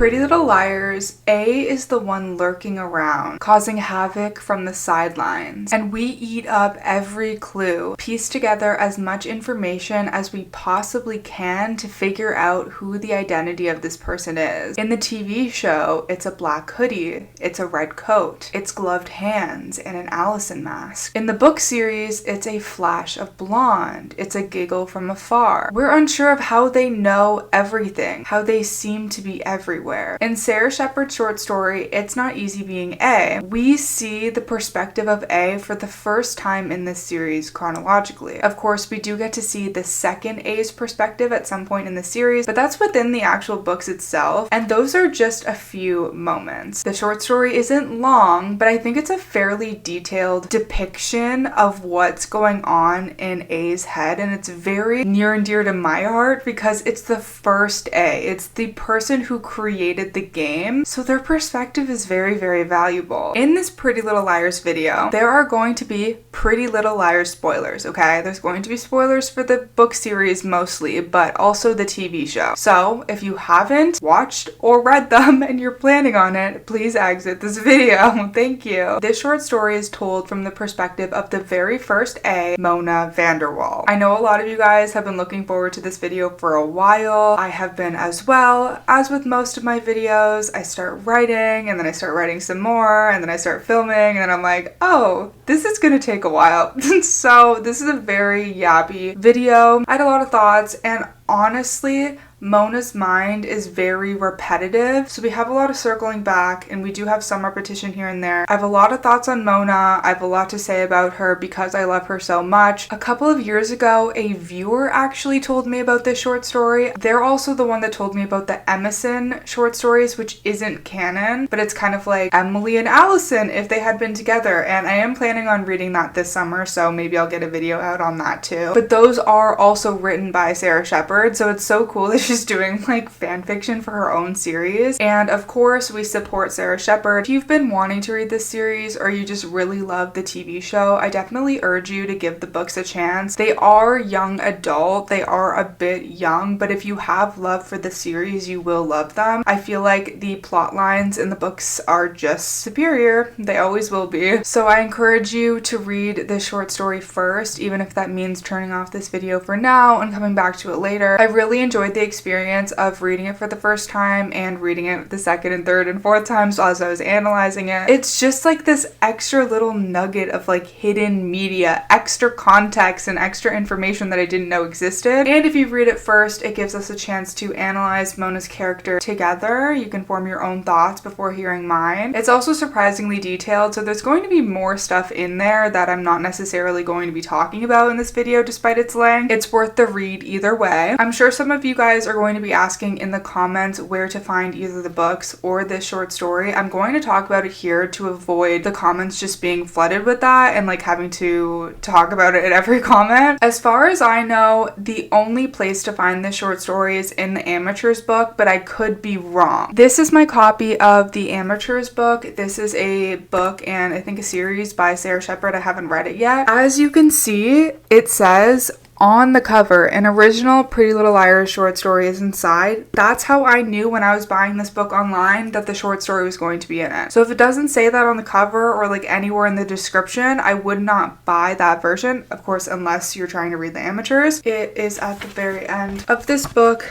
Pretty Little Liars, A is the one lurking around, causing havoc from the sidelines, and we eat up every clue, piece together as much information as we possibly can to figure out who the identity of this person is. In the TV show, it's a black hoodie, it's a red coat, it's gloved hands, and an Allison mask. In the book series, it's a flash of blonde, it's a giggle from afar. We're unsure of how they know everything, how they seem to be everywhere. In Sarah Shepard's short story, It's Not Easy Being A, we see the perspective of A for the first time in this series chronologically. Of course, we do get to see the second A's perspective at some point in the series, but that's within the actual books itself, and those are just a few moments. The short story isn't long, but I think it's a fairly detailed depiction of what's going on in A's head, and it's very near and dear to my heart because it's the first A. It's the person who created the game, so their perspective is very, very valuable. In this Pretty Little Liars video, there are going to be Pretty Little Liars spoilers, okay? There's going to be spoilers for the book series mostly, but also the TV show. So if you haven't watched or read them and you're planning on it, please exit this video. Thank you. This short story is told from the perspective of the very first A, Mona Vanderwaal. I know a lot of you guys have been looking forward to this video for a while. I have been as well. As with most of my videos, I start writing and then I start writing some more and then I start filming and then I'm like, oh, this is gonna take a while. So this is a very yappy video. I had a lot of thoughts, and honestly, Mona's mind is very repetitive, so we have a lot of circling back and we do have some repetition here and there. I have a lot of thoughts on Mona. I have a lot to say about her because I love her so much. A couple of years ago, a viewer actually told me about this short story. They're also the one that told me about the Emerson short stories, which isn't canon, but it's kind of like Emily and Allison if they had been together, and I am planning on reading that this summer, so maybe I'll get a video out on that too. But those are also written by Sarah Shepard, so it's so cool that she's doing like fan fiction for her own series. And of course, we support Sarah Shepard. If you've been wanting to read this series or you just really love the TV show, I definitely urge you to give the books a chance. They are young adult, they are a bit young, but if you have love for the series, you will love them. I feel like the plot lines in the books are just superior. They always will be. So I encourage you to read this short story first, even if that means turning off this video for now and coming back to it later. I really enjoyed the experience of reading it for the first time and reading it the second and third and fourth times as I was analyzing it. It's just like this extra little nugget of like hidden media, extra context and extra information that I didn't know existed. And if you read it first, it gives us a chance to analyze Mona's character together. You can form your own thoughts before hearing mine. It's also surprisingly detailed, so there's going to be more stuff in there that I'm not necessarily going to be talking about in this video despite its length. It's worth the read either way. I'm sure some of you guys are going to be asking in the comments where to find either the books or this short story. I'm going to talk about it here to avoid the comments just being flooded with that and like having to talk about it at every comment. As far as I know, the only place to find this short story is in the Amateurs book, but I could be wrong. This is my copy of the Amateurs book. This is a book and I think a series by Sarah Shepard. I haven't read it yet. As you can see, it says on the cover, an original Pretty Little Liars short story is inside. That's how I knew when I was buying this book online that the short story was going to be in it. So if it doesn't say that on the cover or like anywhere in the description, I would not buy that version, of course, unless you're trying to read the Amateurs. It is at the very end of this book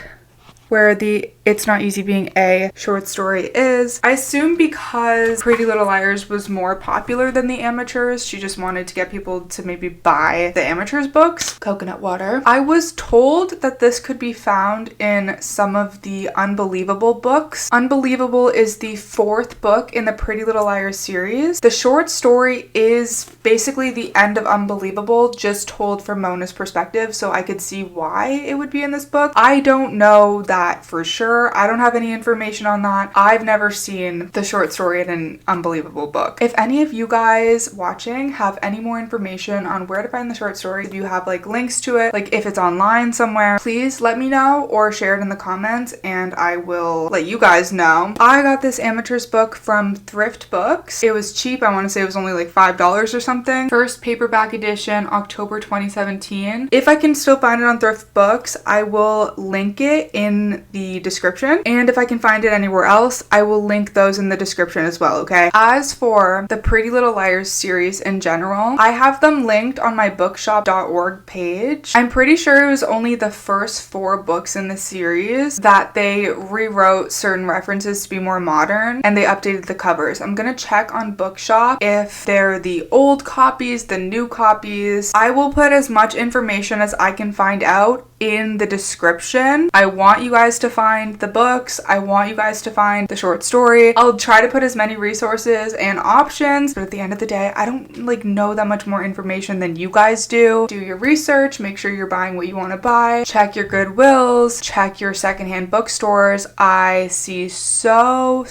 where the It's Not Easy Being A short story is. I assume because Pretty Little Liars was more popular than the Amateurs, she just wanted to get people to maybe buy the Amateurs books. Coconut water. I was told that this could be found in some of the Unbelievable books. Unbelievable is the fourth book in the Pretty Little Liars series. The short story is basically the end of Unbelievable, just told from Mona's perspective, so I could see why it would be in this book. I don't know that for sure. I don't have any information on that. I've never seen the short story in an Unbelievable book. If any of you guys watching have any more information on where to find the short story, if you have like links to it, like if it's online somewhere, please let me know or share it in the comments and I will let you guys know. I got this Amateurs book from Thrift Books. It was cheap. I want to say it was only like $5 or something. First paperback edition, October 2017. If I can still find it on Thrift Books, I will link it in the description description. And if I can find it anywhere else, I will link those in the description as well, okay? As for the Pretty Little Liars series in general, I have them linked on my bookshop.org page. I'm pretty sure it was only the first 4 books in the series that they rewrote certain references to be more modern and they updated the covers. I'm gonna check on Bookshop if they're the old copies, the new copies. I will put as much information as I can find out in the description. I want you guys to find the books. I want you guys to find the short story. I'll try to put as many resources and options, but at the end of the day, I don't know that much more information than you guys do. Do your research, make sure you're buying what you want to buy, check your Goodwills, check your secondhand bookstores. I see so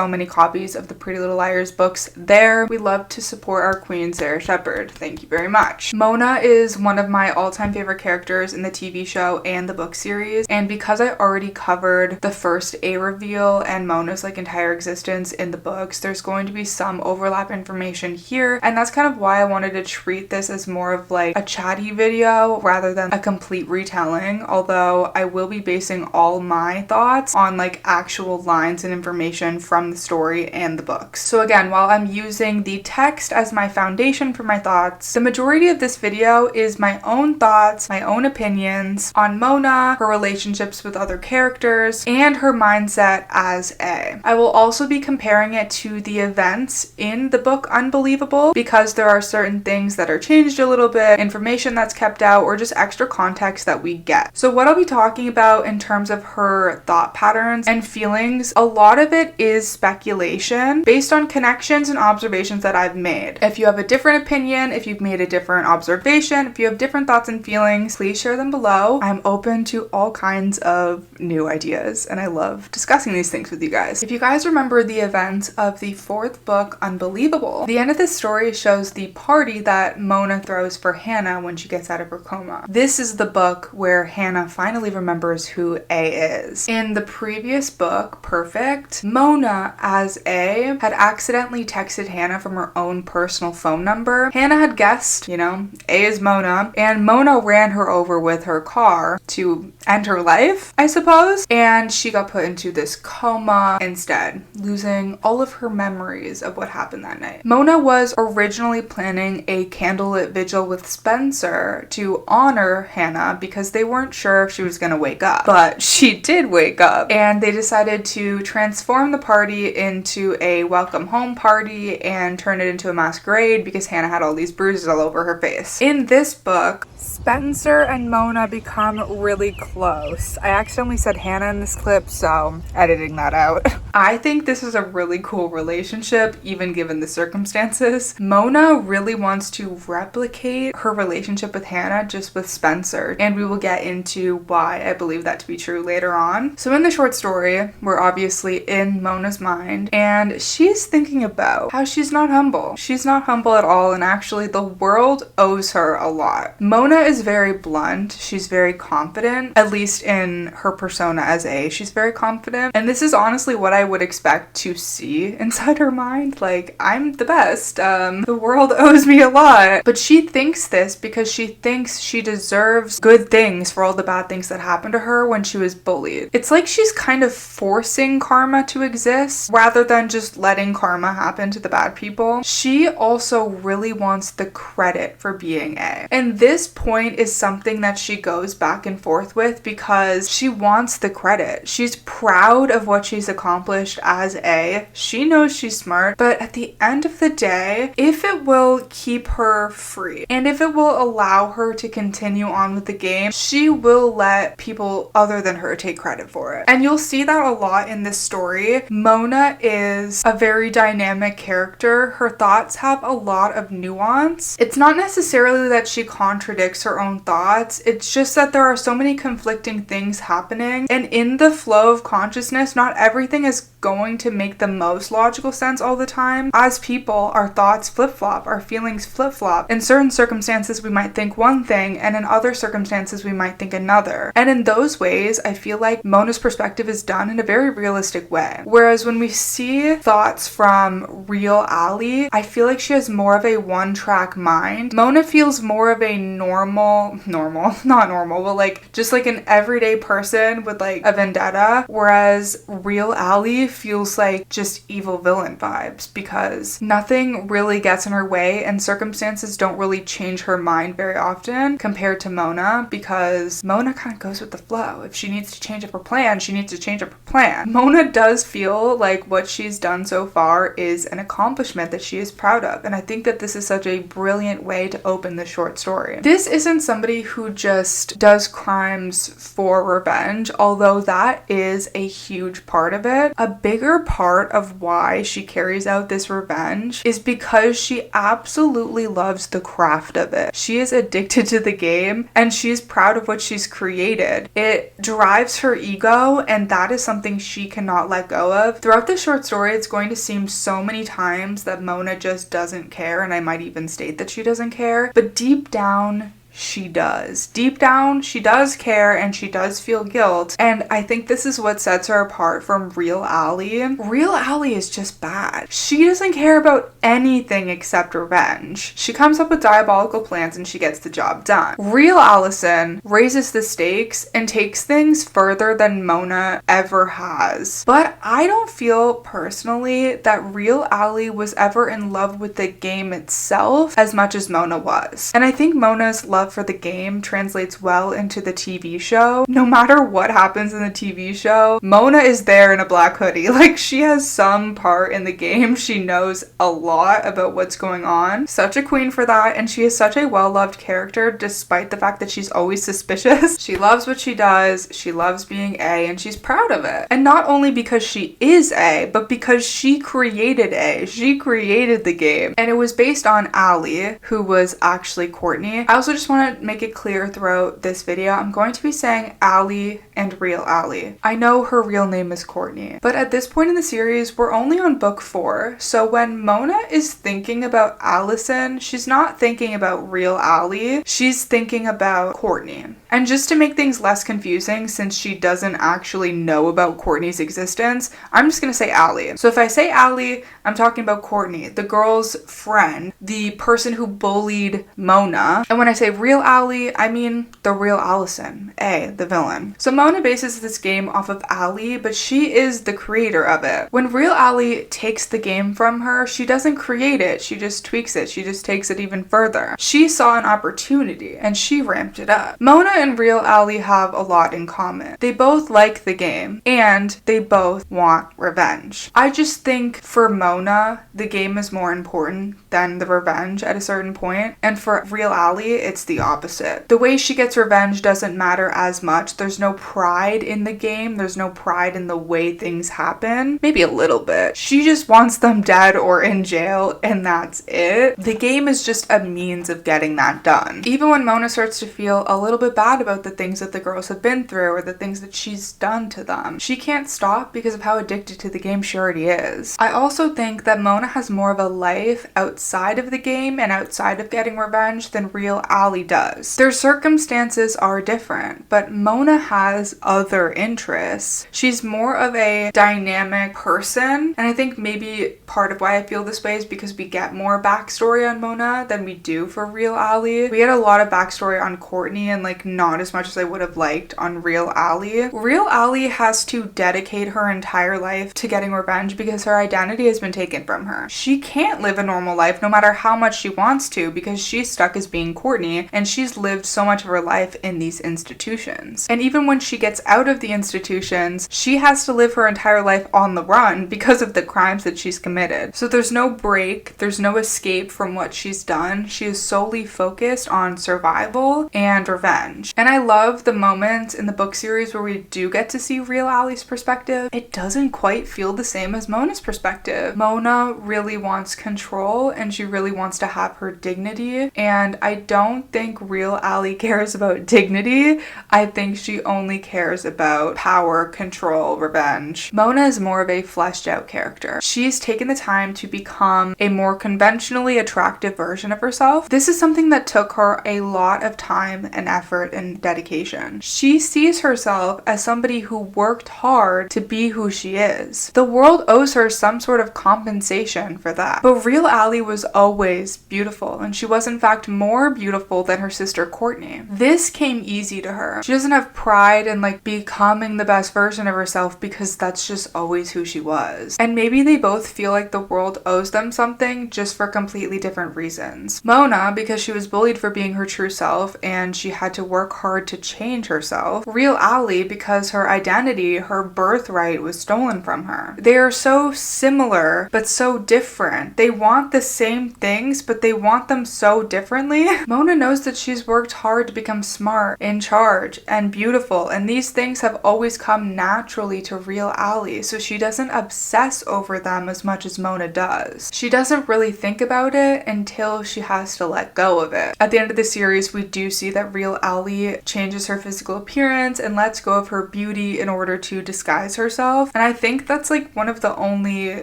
many copies of the Pretty Little Liars books there. We love to support our queen, Sarah Shepherd. Thank you very much. Mona is one of my all-time favorite characters in the TV show and the book series, and because I already covered the first A reveal and Mona's entire existence in the books, there's going to be some overlap information here, and that's kind of why I wanted to treat this as more of a chatty video rather than a complete retelling, although I will be basing all my thoughts on actual lines and information from the story and the books. So again, while I'm using the text as my foundation for my thoughts, the majority of this video is my own thoughts, my own opinions on Mona, her relationships with other characters, and her mindset as A. I will also be comparing it to the events in the book Unbelievable because there are certain things that are changed a little bit, information that's kept out, or just extra context that we get. So what I'll be talking about in terms of her thought patterns and feelings, a lot of it is speculation based on connections and observations that I've made. If you have a different opinion, if you've made a different observation, if you have different thoughts and feelings, please share them below. I'm open to all kinds of new ideas and I love discussing these things with you guys. If you guys remember the events of the 4th book, Unbelievable, the end of this story shows the party that Mona throws for Hanna when she gets out of her coma. This is the book where Hanna finally remembers who A is. In the previous book, Perfect, Mona as A had accidentally texted Hanna from her own personal phone number. Hanna had guessed, A is Mona, and Mona ran her over with her car to end her life, I suppose, and she got put into this coma instead, losing all of her memories of what happened that night. Mona was originally planning a candlelit vigil with Spencer to honor Hanna because they weren't sure if she was gonna wake up, but she did wake up, and they decided to transform the party into a welcome home party and turn it into a masquerade because Hanna had all these bruises all over her face. In this book, Spencer and Mona become really close. I accidentally said Hanna in this clip, so editing that out. I think this is a really cool relationship, even given the circumstances. Mona really wants to replicate her relationship with Hanna just with Spencer, and we will get into why I believe that to be true later on. So in the short story, we're obviously in Mona's mind, and she's thinking about how she's not humble. She's not humble at all, and actually the world owes her a lot. Mona is very blunt. She's very confident, at least in her persona as A. She's very confident, and this is honestly what I would expect to see inside her mind. I'm the best. The world owes me a lot. But she thinks this because she thinks she deserves good things for all the bad things that happened to her when she was bullied. It's like she's kind of forcing karma to exist rather than just letting karma happen to the bad people. She also really wants the credit for being A. And this point is something that she goes back and forth with because she wants the credit. She's proud of what she's accomplished as A. She knows she's smart, but at the end of the day, if it will keep her free and if it will allow her to continue on with the game, she will let people other than her take credit for it. And you'll see that a lot in this story. Mona is a very dynamic character. Her thoughts have a lot of nuance. It's not necessarily that she contradicts her own thoughts. It's just that there are so many conflicting things happening, and in the flow of consciousness, not everything is going to make the most logical sense all the time. As people, our thoughts flip-flop, our feelings flip-flop. In certain circumstances, we might think one thing, and in other circumstances, we might think another. And in those ways, I feel like Mona's perspective is done in a very realistic way. Whereas when we see thoughts from real Allie, I feel like she has more of a one-track mind. Mona feels more of a not normal, but like just like an everyday person with like a vendetta, whereas real Allie feels like just evil villain vibes because nothing really gets in her way and circumstances don't really change her mind very often compared to Mona, because Mona kind of goes with the flow. If she needs to change up her plan, she needs to change up her plan. Mona does feel like what she's done so far is an accomplishment that she is proud of, and I think that this is such a brilliant way to open the short story. This isn't somebody who just does crimes for revenge, although that is a huge part of it. A bigger part of why she carries out this revenge is because she absolutely loves the craft of it. She is addicted to the game and she's proud of what she's created. It drives her ego, and that is something she cannot let go of. Throughout the short story, it's going to seem so many times that Mona just doesn't care, and I might even state that she doesn't care, but deep down, she does. Deep down, she does care and she does feel guilt. And I think this is what sets her apart from real Allie. Real Allie is just bad. She doesn't care about anything except revenge. She comes up with diabolical plans and she gets the job done. Real Allison raises the stakes and takes things further than Mona ever has. But I don't feel personally that real Allie was ever in love with the game itself as much as Mona was. And I think Mona's love for the game translates well into the TV show. No matter what happens in the TV show, Mona is there in a black hoodie. Like, she has some part in the game. She knows a lot about what's going on. Such a queen for that, and she is such a well-loved character despite the fact that she's always suspicious. She loves what she does, she loves being A, and she's proud of it. And not only because she is A, but because she created A. She created the game. And it was based on Allie, who was actually Courtney. I also just want to make it clear throughout this video, I'm going to be saying Allie and real Allie. I know her real name is Courtney, but at this point in the series, we're only on book 4. So when Mona is thinking about Allison, she's not thinking about real Allie, she's thinking about Courtney. And just to make things less confusing, since she doesn't actually know about Courtney's existence, I'm just gonna say Allie. So if I say Allie, I'm talking about Courtney, the girl's friend, the person who bullied Mona. And when I say real Allie, I mean the real Allison, A, the villain. So Mona bases this game off of Allie, but she is the creator of it. When real Allie takes the game from her, she doesn't create it, she just tweaks it, she just takes it even further. She saw an opportunity and she ramped it up. Mona and real Allie have a lot in common. They both like the game and they both want revenge. I just think for Mona, the game is more important than the revenge at a certain point, and for real Allie, it's the opposite. The way she gets revenge doesn't matter as much. There's no pride in the game. There's no pride in the way things happen. Maybe a little bit. She just wants them dead or in jail, and that's it. The game is just a means of getting that done. Even when Mona starts to feel a little bit bad about the things that the girls have been through or the things that she's done to them, she can't stop because of how addicted to the game she already is. I also think that Mona has more of a life outside of the game and outside of getting revenge than real Allie does. Their circumstances are different, but Mona has other interests. She's more of a dynamic person, and I think maybe part of why I feel this way is because we get more backstory on Mona than we do for real Allie. We get a lot of backstory on Courtney and like not as much as I would have liked on real Allie. Real Allie has to dedicate her entire life to getting revenge because her identity has been taken from her. She can't live a normal life no matter how much she wants to because she's stuck as being Courtney and she's lived so much of her life in these institutions. And even when she gets out of the institutions, she has to live her entire life on the run because of the crimes that she's committed. So there's no break, there's no escape from what she's done. She is solely focused on survival and revenge. revenge. And I love the moments in the book series where we do get to see real Ally's perspective. It doesn't quite feel the same as Mona's perspective. Mona really wants control and she really wants to have her dignity, and I don't think real Ally cares about dignity. I think she only cares about power, control, revenge. Mona is more of a fleshed out character. She's taken the time to become a more conventionally attractive version of herself. This is something that took her a lot of time and effort and dedication. She sees herself as somebody who worked hard to be who she is. The world owes her some sort of compensation for that. But real Ally was always beautiful, and she was in fact more beautiful than her sister Courtney. This came easy to her. She doesn't have pride in like becoming the best version of herself because that's just always who she was. And maybe they both feel like the world owes them something, just for completely different reasons. Mona, because she was bullied for being her true self and she had to work hard to change herself. Real Ally, because her identity, her birthright was stolen from her. They are so similar, but so different. They want the same things, but they want them so differently. Mona knows that she's worked hard to become smart, in charge, and beautiful, and these things have always come naturally to real Ally, so she doesn't obsess over them as much as Mona does. She doesn't really think about it until she has to let go of it. At the end of the series, we do see that real Ally changes her physical appearance and lets go of her beauty in order to disguise herself, and I think that's like one of the only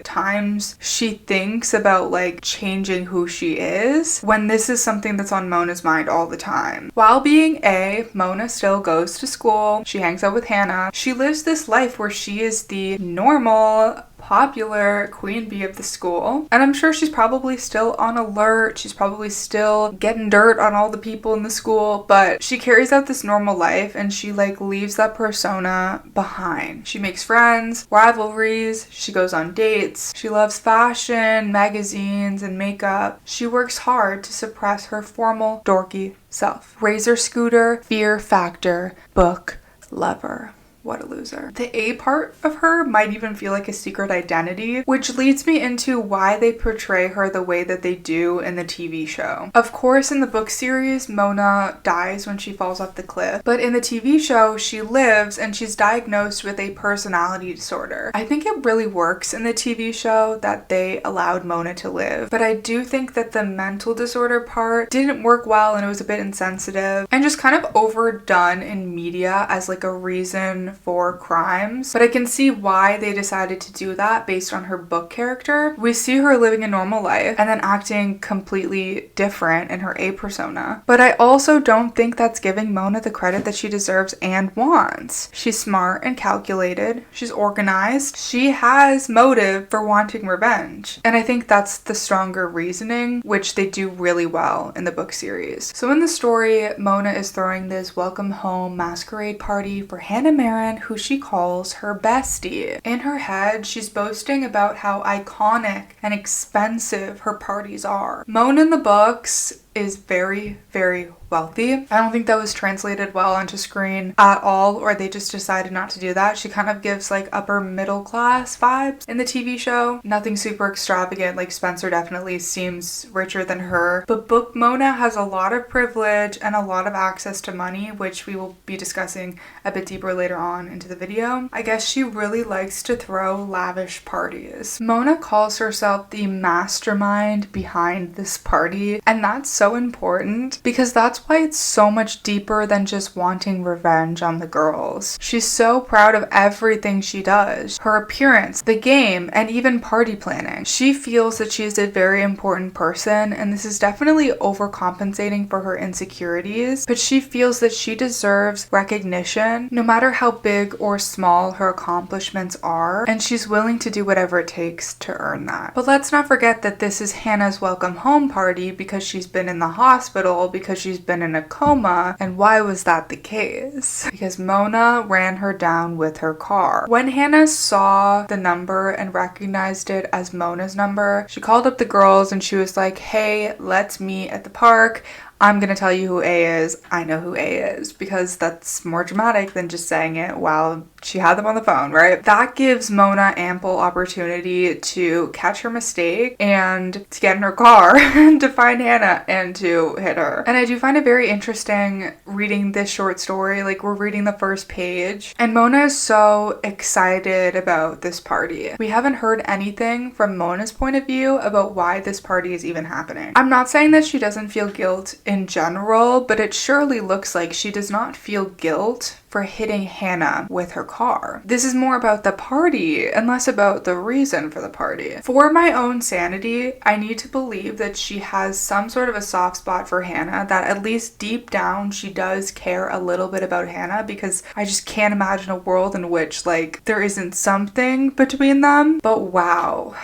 times she thinks about like changing who she is, when this is something that's on Mona's mind all the time. While being A, Mona still goes to school, she hangs out with Hanna, she lives this life where she is the normal, popular queen bee of the school, and I'm sure she's probably still on alert, she's probably still getting dirt on all the people in the school, but she carries out this normal life and she like leaves that persona behind. She makes friends, rivalries, she goes on dates, she loves fashion, magazines, and makeup. She works hard to suppress her formal, dorky self. Razor scooter, fear factor, book lover. What a loser. The A part of her might even feel like a secret identity, which leads me into why they portray her the way that they do in the TV show. Of course, in the book series, Mona dies when she falls off the cliff, but in the TV show, she lives and she's diagnosed with a personality disorder. I think it really works in the TV show that they allowed Mona to live, but I do think that the mental disorder part didn't work well and it was a bit insensitive and just kind of overdone in media as like a reason for crimes, but I can see why they decided to do that based on her book character. We see her living a normal life and then acting completely different in her A persona, but I also don't think that's giving Mona the credit that she deserves and wants. She's smart and calculated, she's organized, she has motive for wanting revenge, and I think that's the stronger reasoning, which they do really well in the book series. So in the story, Mona is throwing this welcome home masquerade party for Hanna Marin, who she calls her bestie. In her head, she's boasting about how iconic and expensive her parties are. Mona in the books is very, very wealthy. I don't think that was translated well onto screen at all, or they just decided not to do that. She kind of gives like upper middle class vibes in the TV show. Nothing super extravagant, like Spencer definitely seems richer than her. But book Mona has a lot of privilege and a lot of access to money, which we will be discussing a bit deeper later on into the video. I guess she really likes to throw lavish parties. Mona calls herself the mastermind behind this party, and that's so important because that's why it's so much deeper than just wanting revenge on the girls. She's so proud of everything she does, her appearance, the game, and even party planning. She feels that she is a very important person, and this is definitely overcompensating for her insecurities, but she feels that she deserves recognition no matter how big or small her accomplishments are, and she's willing to do whatever it takes to earn that. But let's not forget that this is Hanna's welcome home party because she's been in the hospital, because she's been in a coma. And why was that the case? Because Mona ran her down with her car. When Hanna saw the number and recognized it as Mona's number, she called up the girls and she was like, hey, let's meet at the park. I'm gonna tell you who A is. I know who A is, because that's more dramatic than just saying it while she had them on the phone, right? That gives Mona ample opportunity to catch her mistake and to get in her car to find Hanna and to hit her. And I do find it very interesting reading this short story. Like, we're reading the first page and Mona is so excited about this party. We haven't heard anything from Mona's point of view about why this party is even happening. I'm not saying that she doesn't feel guilt in general, but it surely looks like she does not feel guilt for hitting Hanna with her car. This is more about the party and less about the reason for the party. For my own sanity, I need to believe that she has some sort of a soft spot for Hanna, that at least deep down she does care a little bit about Hanna, because I just can't imagine a world in which like there isn't something between them. But wow.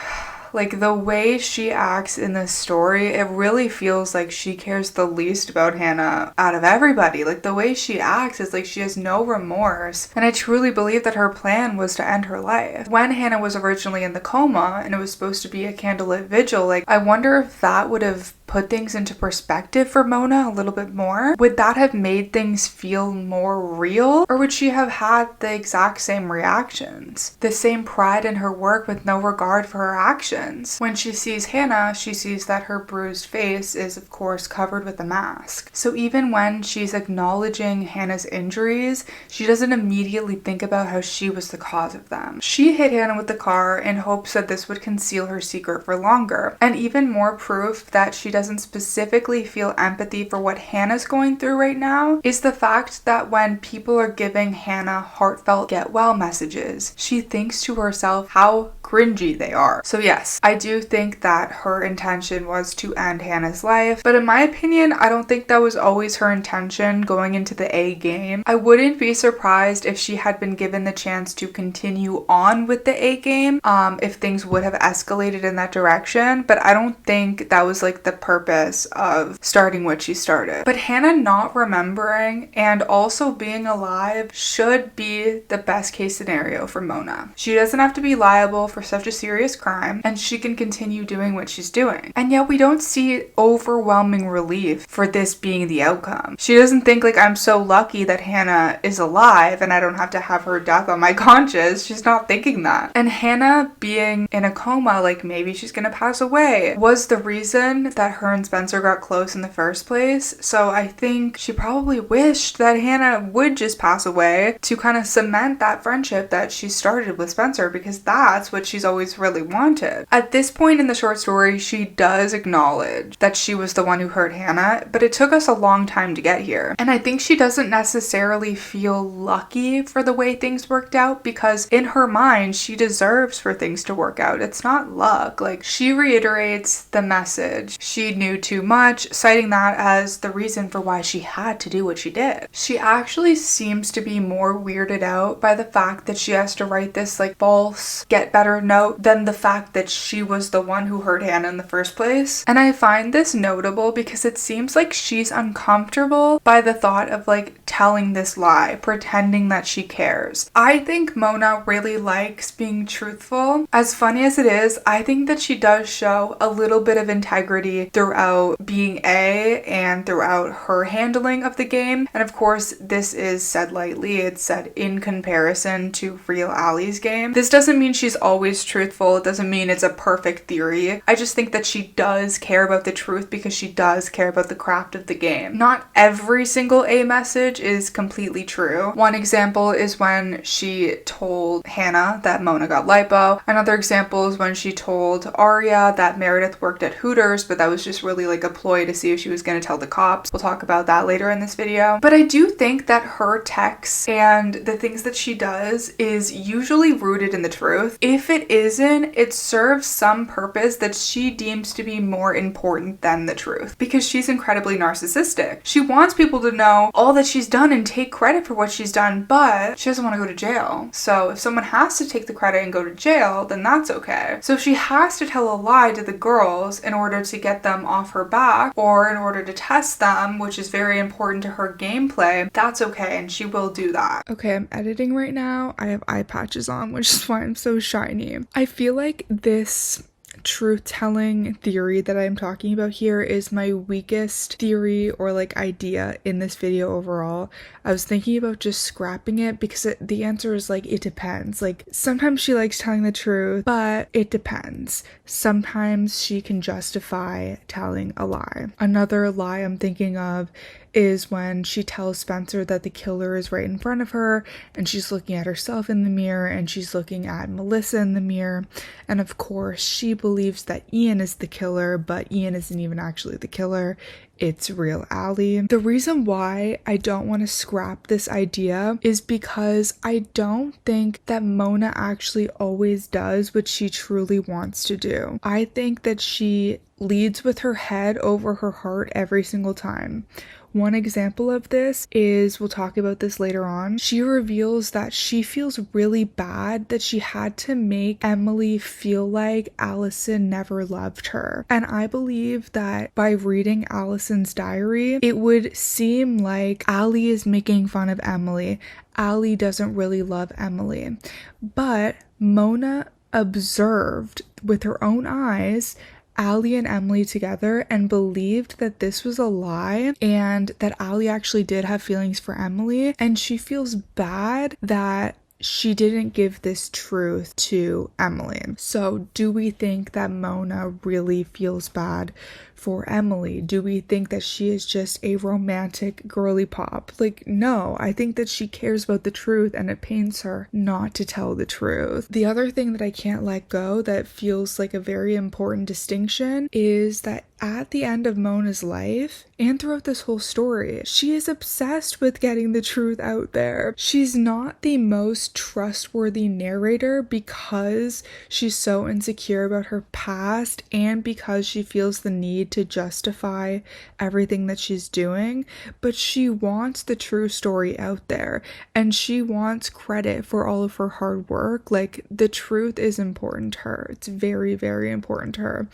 Like, the way she acts in this story, it really feels like she cares the least about Hanna out of everybody. Like, the way she acts is like she has no remorse. And I truly believe that her plan was to end her life. When Hanna was originally in the coma and it was supposed to be a candlelit vigil, like, I wonder if that would have put things into perspective for Mona a little bit more. Would that have made things feel more real? Or would she have had the exact same reactions? The same pride in her work with no regard for her actions? When she sees Hanna, she sees that her bruised face is of course covered with a mask. So even when she's acknowledging Hanna's injuries, she doesn't immediately think about how she was the cause of them. She hit Hanna with the car in hopes that this would conceal her secret for longer. And even more proof that she doesn't specifically feel empathy for what Hanna's going through right now is the fact that when people are giving Hanna heartfelt get well messages, she thinks to herself how cringy they are. So yes, I do think that her intention was to end Hanna's life, but in my opinion, I don't think that was always her intention going into the A game. I wouldn't be surprised if she had been given the chance to continue on with the A game, if things would have escalated in that direction, but I don't think that was like the purpose of starting what she started. But Hanna not remembering and also being alive should be the best case scenario for Mona. She doesn't have to be liable for such a serious crime, and she can continue doing what she's doing. And yet we don't see overwhelming relief for this being the outcome. She doesn't think like, I'm so lucky that Hanna is alive and I don't have to have her death on my conscience. She's not thinking that. And Hanna being in a coma, like maybe she's gonna pass away, was the reason that her and Spencer got close in the first place. So I think she probably wished that Hanna would just pass away to kind of cement that friendship that she started with Spencer, because that's what she's always really wanted. At this point in the short story, she does acknowledge that she was the one who hurt Hanna, but it took us a long time to get here. And I think she doesn't necessarily feel lucky for the way things worked out, because in her mind, she deserves for things to work out. It's not luck. Like, she reiterates the message. She knew too much, citing that as the reason for why she had to do what she did. She actually seems to be more weirded out by the fact that she has to write this like false get better note than the fact that she was the one who hurt Hanna in the first place. And I find this notable because it seems like she's uncomfortable by the thought of like telling this lie, pretending that she cares. I think Mona really likes being truthful. As funny as it is, I think that she does show a little bit of integrity throughout being A and throughout her handling of the game. And of course, this is said lightly. It's said in comparison to real Allie's game. This doesn't mean she's always truthful. It doesn't mean it's a perfect theory. I just think that she does care about the truth because she does care about the craft of the game. Not every single A message is completely true. One example is when she told Hanna that Mona got lipo. Another example is when she told Arya that Meredith worked at Hooters, but that was just really like a ploy to see if she was going to tell the cops. We'll talk about that later in this video. But I do think that her texts and the things that she does is usually rooted in the truth. If it isn't, it serves some purpose that she deems to be more important than the truth, because she's incredibly narcissistic. She wants people to know all that she's done and take credit for what she's done, but she doesn't want to go to jail. So if someone has to take the credit and go to jail, then that's okay. So if she has to tell a lie to the girls in order to get them off her back or in order to test them, which is very important to her gameplay, that's okay, and she will do that. Okay, I'm editing right now. I have eye patches on, which is why I'm so shiny. I feel like this truth-telling theory that I'm talking about here is my weakest theory or like idea in this video overall. I was thinking about just scrapping it because the answer is like, it depends. Like sometimes she likes telling the truth, but it depends. Sometimes she can justify telling a lie. Another lie I'm thinking of is when she tells Spencer that the killer is right in front of her and she's looking at herself in the mirror and she's looking at Melissa in the mirror, and of course she believes that Ian is the killer, but Ian isn't even actually the killer. It's real Allie. The reason why I don't want to scrap this idea is because I don't think that Mona actually always does what she truly wants to do. I think that she leads with her head over her heart every single time. One example of this is, we'll talk about this later on, she reveals that she feels really bad that she had to make Emily feel like Allison never loved her. And I believe that by reading Allison's diary, it would seem like Allie is making fun of Emily. Allie doesn't really love Emily. But Mona observed with her own eyes Allie and Emily together and believed that this was a lie and that Allie actually did have feelings for Emily, and she feels bad that she didn't give this truth to Emily. So do we think that Mona really feels bad for Emily? Do we think that she is just a romantic girly pop? Like, no, I think that she cares about the truth and it pains her not to tell the truth. The other thing that I can't let go that feels like a very important distinction is that at the end of Mona's life and throughout this whole story, she is obsessed with getting the truth out there. She's not the most trustworthy narrator because she's so insecure about her past and because she feels the need to justify everything that she's doing, but she wants the true story out there and she wants credit for all of her hard work. Like, the truth is important to her. It's very, very important to her.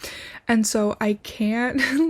And so I can't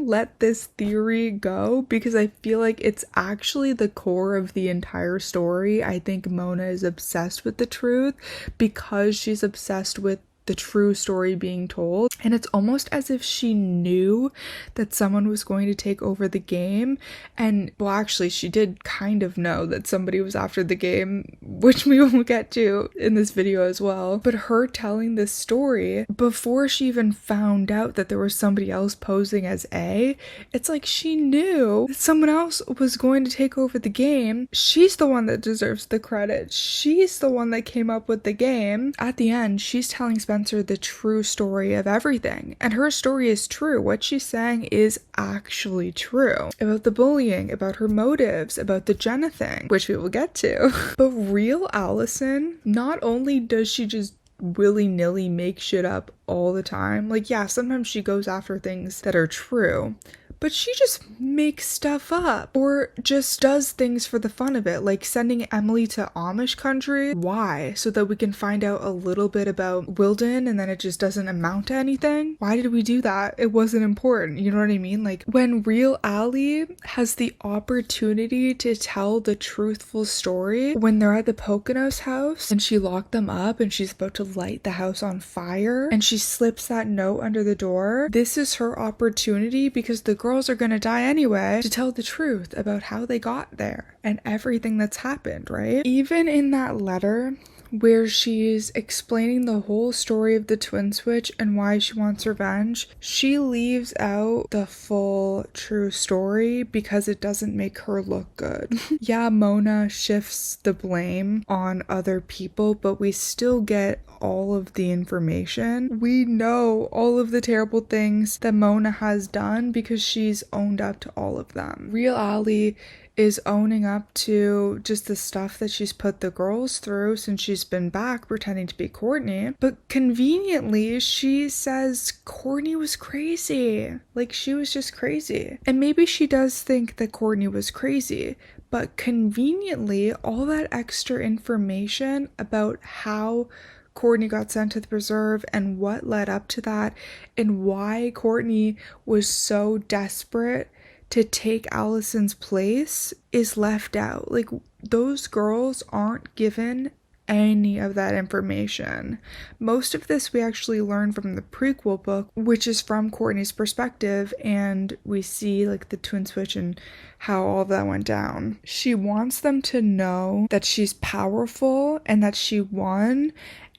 let this theory go because I feel like it's actually the core of the entire story. I think Mona is obsessed with the truth because she's obsessed with the true story being told, and it's almost as if she knew that someone was going to take over the game. And well, actually she did kind of know that somebody was after the game, which we will get to in this video as well, but her telling this story before she even found out that there was somebody else posing as A, it's like she knew that someone else was going to take over the game. She's the one that deserves the credit. She's the one that came up with the game. At the end, she's telling Spencer the true story of everything, and her story is true. What she's saying is actually true about the bullying, about her motives, about the Jenna thing, which we will get to. But real Allison, not only does she just willy-nilly make shit up all the time, like, yeah, sometimes she goes after things that are true, but she just makes stuff up or just does things for the fun of it, like sending Emily to Amish country. Why? So that we can find out a little bit about Wilden and then it just doesn't amount to anything? Why did we do that? It wasn't important, you know what I mean? Like, when real Allie has the opportunity to tell the truthful story, when they're at the Poconos house and she locked them up and she's about to light the house on fire and she slips that note under the door, this is her opportunity because the girls are gonna die anyway to tell the truth about how they got there and everything that's happened, right? Even in that letter where she's explaining the whole story of the twin switch and why she wants revenge, she leaves out the full true story because it doesn't make her look good. Yeah, Mona shifts the blame on other people, but we still get all of the information. We know all of the terrible things that Mona has done because she's owned up to all of them. Real Allie is owning up to just the stuff that she's put the girls through since she's been back pretending to be Courtney. But conveniently, she says Courtney was crazy. Like, she was just crazy. And maybe she does think that Courtney was crazy, but conveniently, all that extra information about how Courtney got sent to the preserve and what led up to that and why Courtney was so desperate to take Allison's place is left out. Like, those girls aren't given any of that information. Most of this we actually learn from the prequel book, which is from Courtney's perspective, and we see like the twin switch and how all of that went down. She wants them to know that she's powerful and that she won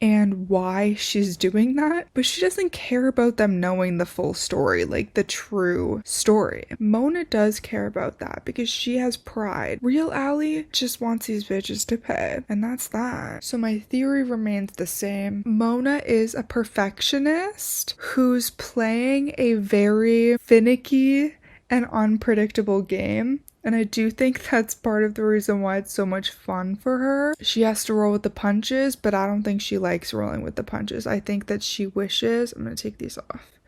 and why she's doing that, but she doesn't care about them knowing the full story, like the true story. Mona does care about that because she has pride. Real Allie just wants these bitches to pay, and that's that. So my theory remains the same. Mona is a perfectionist who's playing a very finicky and unpredictable game. And I do think that's part of the reason why it's so much fun for her. She has to roll with the punches, but I don't think she likes rolling with the punches. I think that she wishes, I'm going to take these off.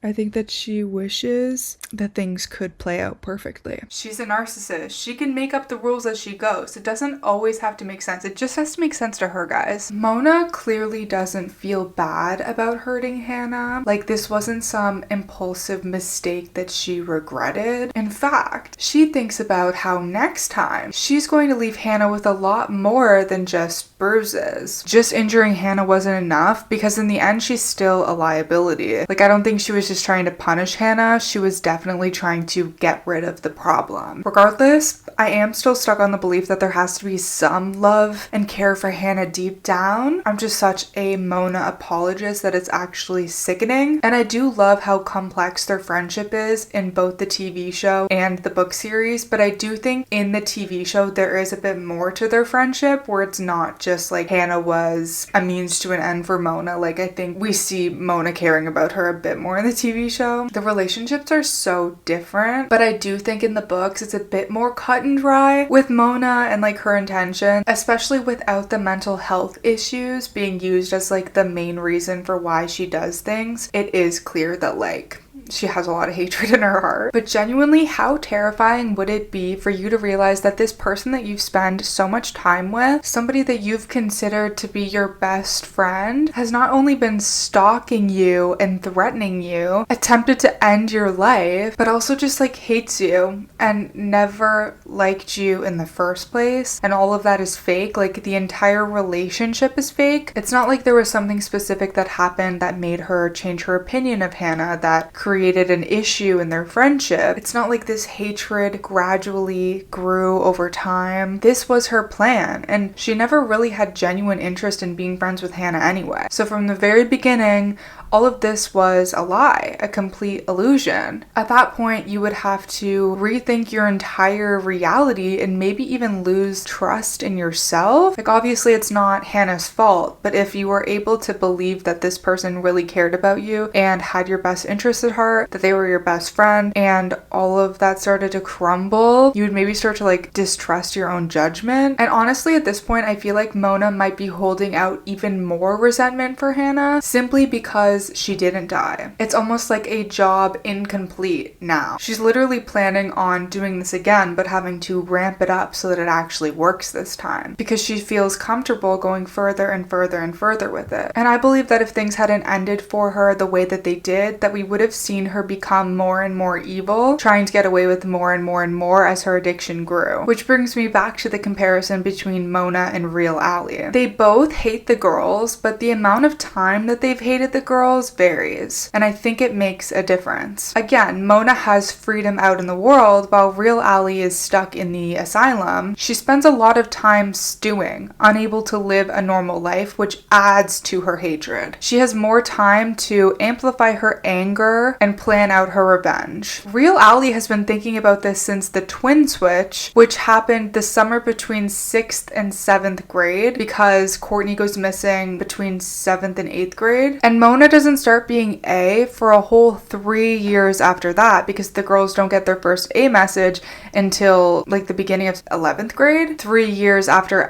I think that she wishes that things could play out perfectly. She's a narcissist. She can make up the rules as she goes. It doesn't always have to make sense. It just has to make sense to her, guys. Mona clearly doesn't feel bad about hurting Hanna. Like, this wasn't some impulsive mistake that she regretted. In fact, she thinks about how next time she's going to leave Hanna with a lot more than just bruises. Just injuring Hanna wasn't enough because in the end, she's still a liability. Like, I don't think she was just trying to punish Hanna. She was definitely trying to get rid of the problem. Regardless, I am still stuck on the belief that there has to be some love and care for Hanna deep down. I'm just such a Mona apologist that it's actually sickening. And I do love how complex their friendship is in both the TV show and the book series, but I do think in the TV show there is a bit more to their friendship where it's not just like Hanna was a means to an end for Mona. Like, I think we see Mona caring about her a bit more in the TV show. The relationships are so different, but I do think in the books it's a bit more cut and dry with Mona and like her intention, especially without the mental health issues being used as like the main reason for why she does things. It is clear that like she has a lot of hatred in her heart. But genuinely, how terrifying would it be for you to realize that this person that you've spent so much time with, somebody that you've considered to be your best friend, has not only been stalking you and threatening you, attempted to end your life, but also just like hates you and never liked you in the first place, and all of that is fake. Like, the entire relationship is fake. It's not like there was something specific that happened that made her change her opinion of Hanna, that created an issue in their friendship. It's not like this hatred gradually grew over time. This was her plan, and she never really had genuine interest in being friends with Hanna anyway. So from the very beginning, all of this was a lie, a complete illusion. At that point, you would have to rethink your entire reality and maybe even lose trust in yourself. Like, obviously it's not Hanna's fault, but if you were able to believe that this person really cared about you and had your best interests at heart, that they were your best friend, and all of that started to crumble, you would maybe start to like distrust your own judgment. And honestly, at this point, I feel like Mona might be holding out even more resentment for Hanna simply because she didn't die. It's almost like a job incomplete now. She's literally planning on doing this again, but having to ramp it up so that it actually works this time, because she feels comfortable going further and further and further with it. And I believe that if things hadn't ended for her the way that they did, that we would have seen her become more and more evil, trying to get away with more and more and more as her addiction grew. Which brings me back to the comparison between Mona and Real Allie. They both hate the girls, but the amount of time that they've hated the girls varies, and I think it makes a difference. Again, Mona has freedom out in the world while Real Allie is stuck in the asylum. She spends a lot of time stewing, unable to live a normal life, which adds to her hatred. She has more time to amplify her anger and plan out her revenge. Real Allie has been thinking about this since the twin switch, which happened the summer between 6th and 7th grade, because Courtney goes missing between 7th and 8th grade, and Mona doesn't start being A for a whole 3 years after that, because the girls don't get their first A message until like the beginning of 11th grade, 3 years after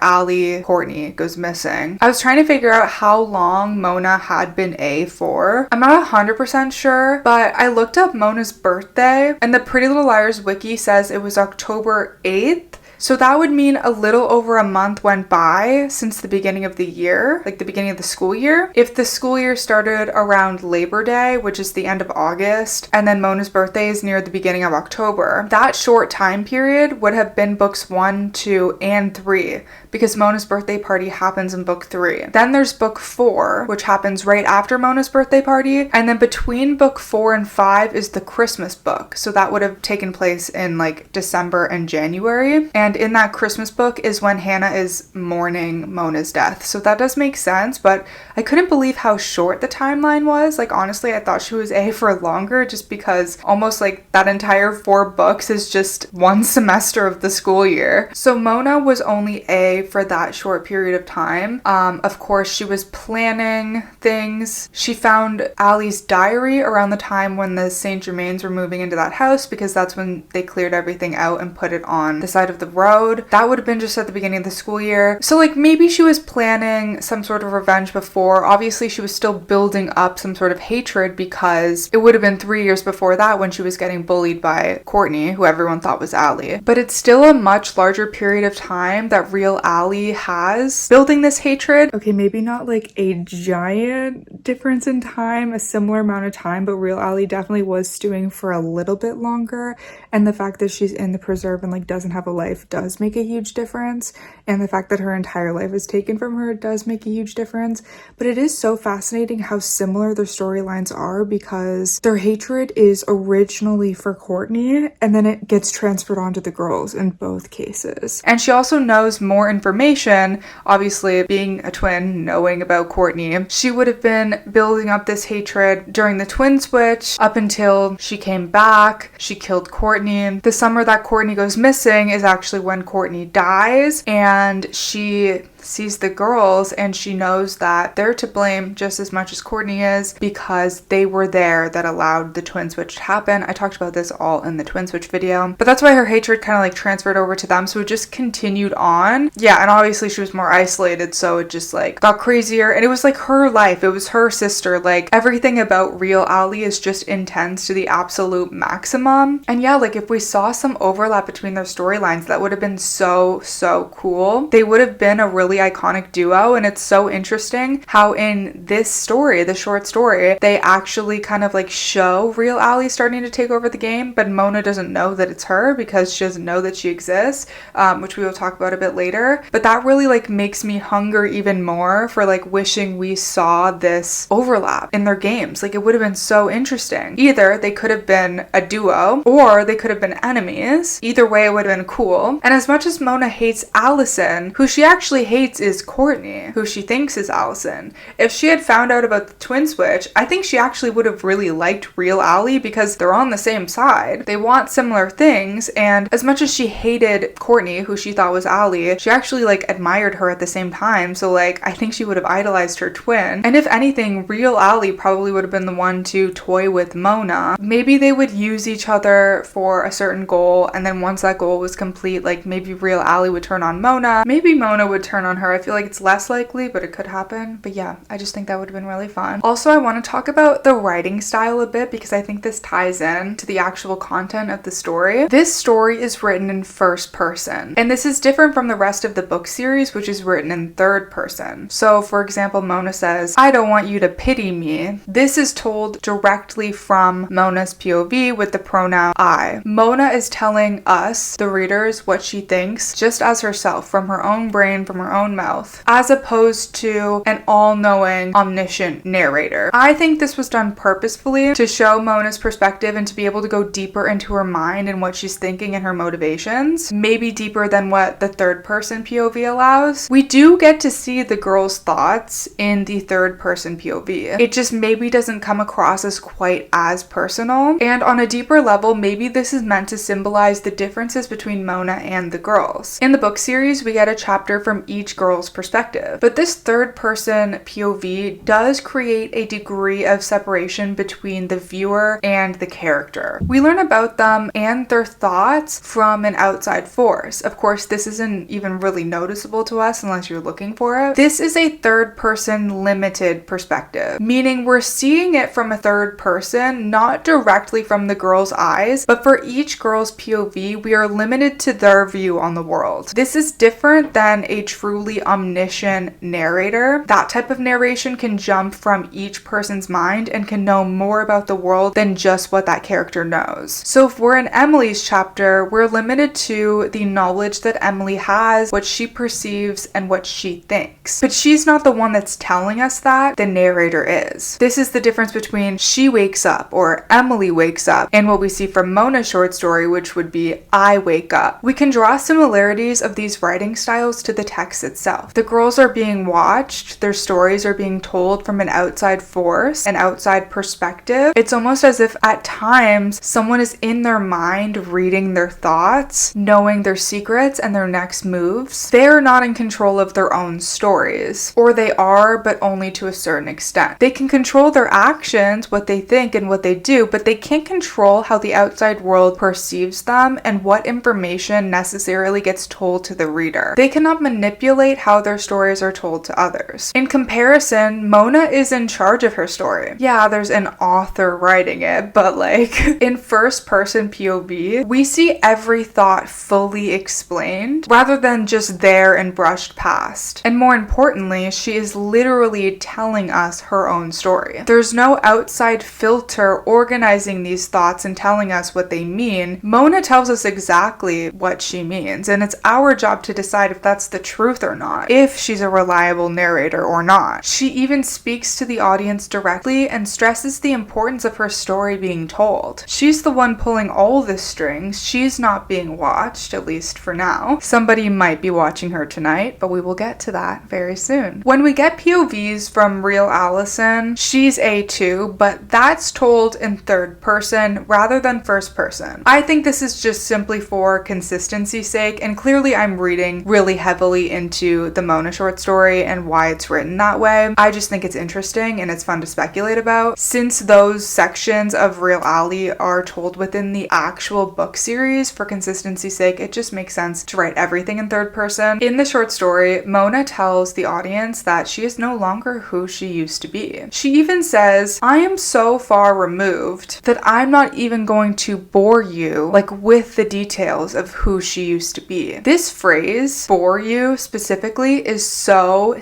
Courtney goes missing. I was trying to figure out how long Mona had been A for. I'm not 100% sure, but I looked up Mona's birthday, and the Pretty Little Liars wiki says it was October 8th, So that would mean a little over a month went by since the beginning of the year, like the beginning of the school year. If the school year started around Labor Day, which is the end of August, and then Mona's birthday is near the beginning of October, that short time period would have been books 1, 2, and 3, because Mona's birthday party happens in book 3. Then there's book 4, which happens right after Mona's birthday party, and then between book 4 and 5 is the Christmas book. So that would have taken place in like December and January. And in that Christmas book is when Hanna is mourning Mona's death. So that does make sense, but I couldn't believe how short the timeline was. Like, honestly, I thought she was A for longer, just because almost like that entire 4 books is just one semester of the school year. So Mona was only A for that short period of time. Of course, she was planning things. She found Allie's diary around the time when the St. Germains were moving into that house, because that's when they cleared everything out and put it on the side of the road. That would have been just at the beginning of the school year. So like maybe she was planning some sort of revenge before. Obviously she was still building up some sort of hatred, because it would have been 3 years before that when she was getting bullied by Courtney, who everyone thought was Allie. But it's still a much larger period of time that real Allie has building this hatred. Okay, maybe not like a giant difference in time, a similar amount of time, but real Allie definitely was stewing for a little bit longer. And the fact that she's in the preserve and like doesn't have a life does make a huge difference. And the fact that her entire life is taken from her does make a huge difference. But it is so fascinating how similar their storylines are, because their hatred is originally for Courtney and then it gets transferred onto the girls in both cases. And she also knows more information, obviously being a twin, knowing about Courtney. She would have been building up this hatred during the twin switch up until she came back. She killed Courtney. The summer that Courtney goes missing is actually when Courtney dies, and she sees the girls and she knows that they're to blame just as much as Courtney is, because they were there that allowed the twin switch to happen. I talked about this all in the twin switch video, but that's why her hatred kind of like transferred over to them, so it just continued on. Yeah, and obviously she was more isolated, so it just like got crazier, and it was like her life, it was her sister. Like everything about real Allie is just intense to the absolute maximum. And yeah, like if we saw some overlap between their storylines, that would have been so cool. They would have been a really iconic duo. And it's so interesting how in this story, the short story, they actually kind of like show real Allie starting to take over the game, but Mona doesn't know that it's her because she doesn't know that she exists, which we will talk about a bit later. But that really like makes me hunger even more for like wishing we saw this overlap in their games. Like it would have been so interesting. Either they could have been a duo or they could have been enemies. Either way, it would have been cool. And as much as Mona hates Allison, who she actually hates is Courtney, who she thinks is Allison. If she had found out about the twin switch, I think she actually would have really liked real Allie, because they're on the same side. They want similar things, and as much as she hated Courtney, who she thought was Allie, she actually like admired her at the same time. So like I think she would have idolized her twin. And if anything, real Allie probably would have been the one to toy with Mona. Maybe they would use each other for a certain goal, and then once that goal was complete, like maybe real Allie would turn on Mona, maybe Mona would turn on her. I feel like it's less likely, but it could happen. But yeah, I just think that would have been really fun. Also, I want to talk about the writing style a bit, because I think this ties in to the actual content of the story. This story is written in first person, and this is different from the rest of the book series, which is written in third person. So for example, Mona says, "I don't want you to pity me." This is told directly from Mona's POV with the pronoun I. Mona is telling us, the readers, what she thinks just as herself, from her own brain, from her own mouth, as opposed to an all-knowing, omniscient narrator. I think this was done purposefully to show Mona's perspective and to be able to go deeper into her mind and what she's thinking and her motivations, maybe deeper than what the third person POV allows. We do get to see the girl's thoughts in the third person POV. It just maybe doesn't come across as quite as personal. And on a deeper level, maybe this is meant to symbolize the differences between Mona and the girls. In the book series, we get a chapter from each each girl's perspective. But this third person POV does create a degree of separation between the viewer and the character. We learn about them and their thoughts from an outside force. Of course, this isn't even really noticeable to us unless you're looking for it. This is a third person limited perspective, meaning we're seeing it from a third person, not directly from the girl's eyes, but for each girl's POV, we are limited to their view on the world. This is different than a truly omniscient narrator. That type of narration can jump from each person's mind and can know more about the world than just what that character knows. So if we're in Emily's chapter, we're limited to the knowledge that Emily has, what she perceives, and what she thinks. But she's not the one that's telling us that, the narrator is. This is the difference between she wakes up or Emily wakes up and what we see from Mona's short story, which would be I wake up. We can draw similarities of these writing styles to the text itself. The girls are being watched, their stories are being told from an outside force, an outside perspective. It's almost as if at times someone is in their mind reading their thoughts, knowing their secrets and their next moves. They're not in control of their own stories, or they are, but only to a certain extent. They can control their actions, what they think and what they do, but they can't control how the outside world perceives them and what information necessarily gets told to the reader. They cannot manipulate how their stories are told to others. In comparison, Mona is in charge of her story. Yeah, there's an author writing it, but like in first person POV, we see every thought fully explained rather than just there and brushed past. And more importantly, she is literally telling us her own story. There's no outside filter organizing these thoughts and telling us what they mean. Mona tells us exactly what she means, and it's our job to decide if that's the truth or not, if she's a reliable narrator or not. She even speaks to the audience directly and stresses the importance of her story being told. She's the one pulling all the strings. She's not being watched, at least for now. Somebody might be watching her tonight, but we will get to that very soon. When we get POVs from real Allison, she's A2, but that's told in third person rather than first person. I think this is just simply for consistency's sake, and clearly I'm reading really heavily into the Mona short story and why it's written that way. I just think it's interesting and it's fun to speculate about. Since those sections of Real Ally are told within the actual book series, for consistency's sake, it just makes sense to write everything in third person. In the short story, Mona tells the audience that she is no longer who she used to be. She even says, I am so far removed that I'm not even going to bore you with the details of who she used to be. This phrase, bore you specifically, is so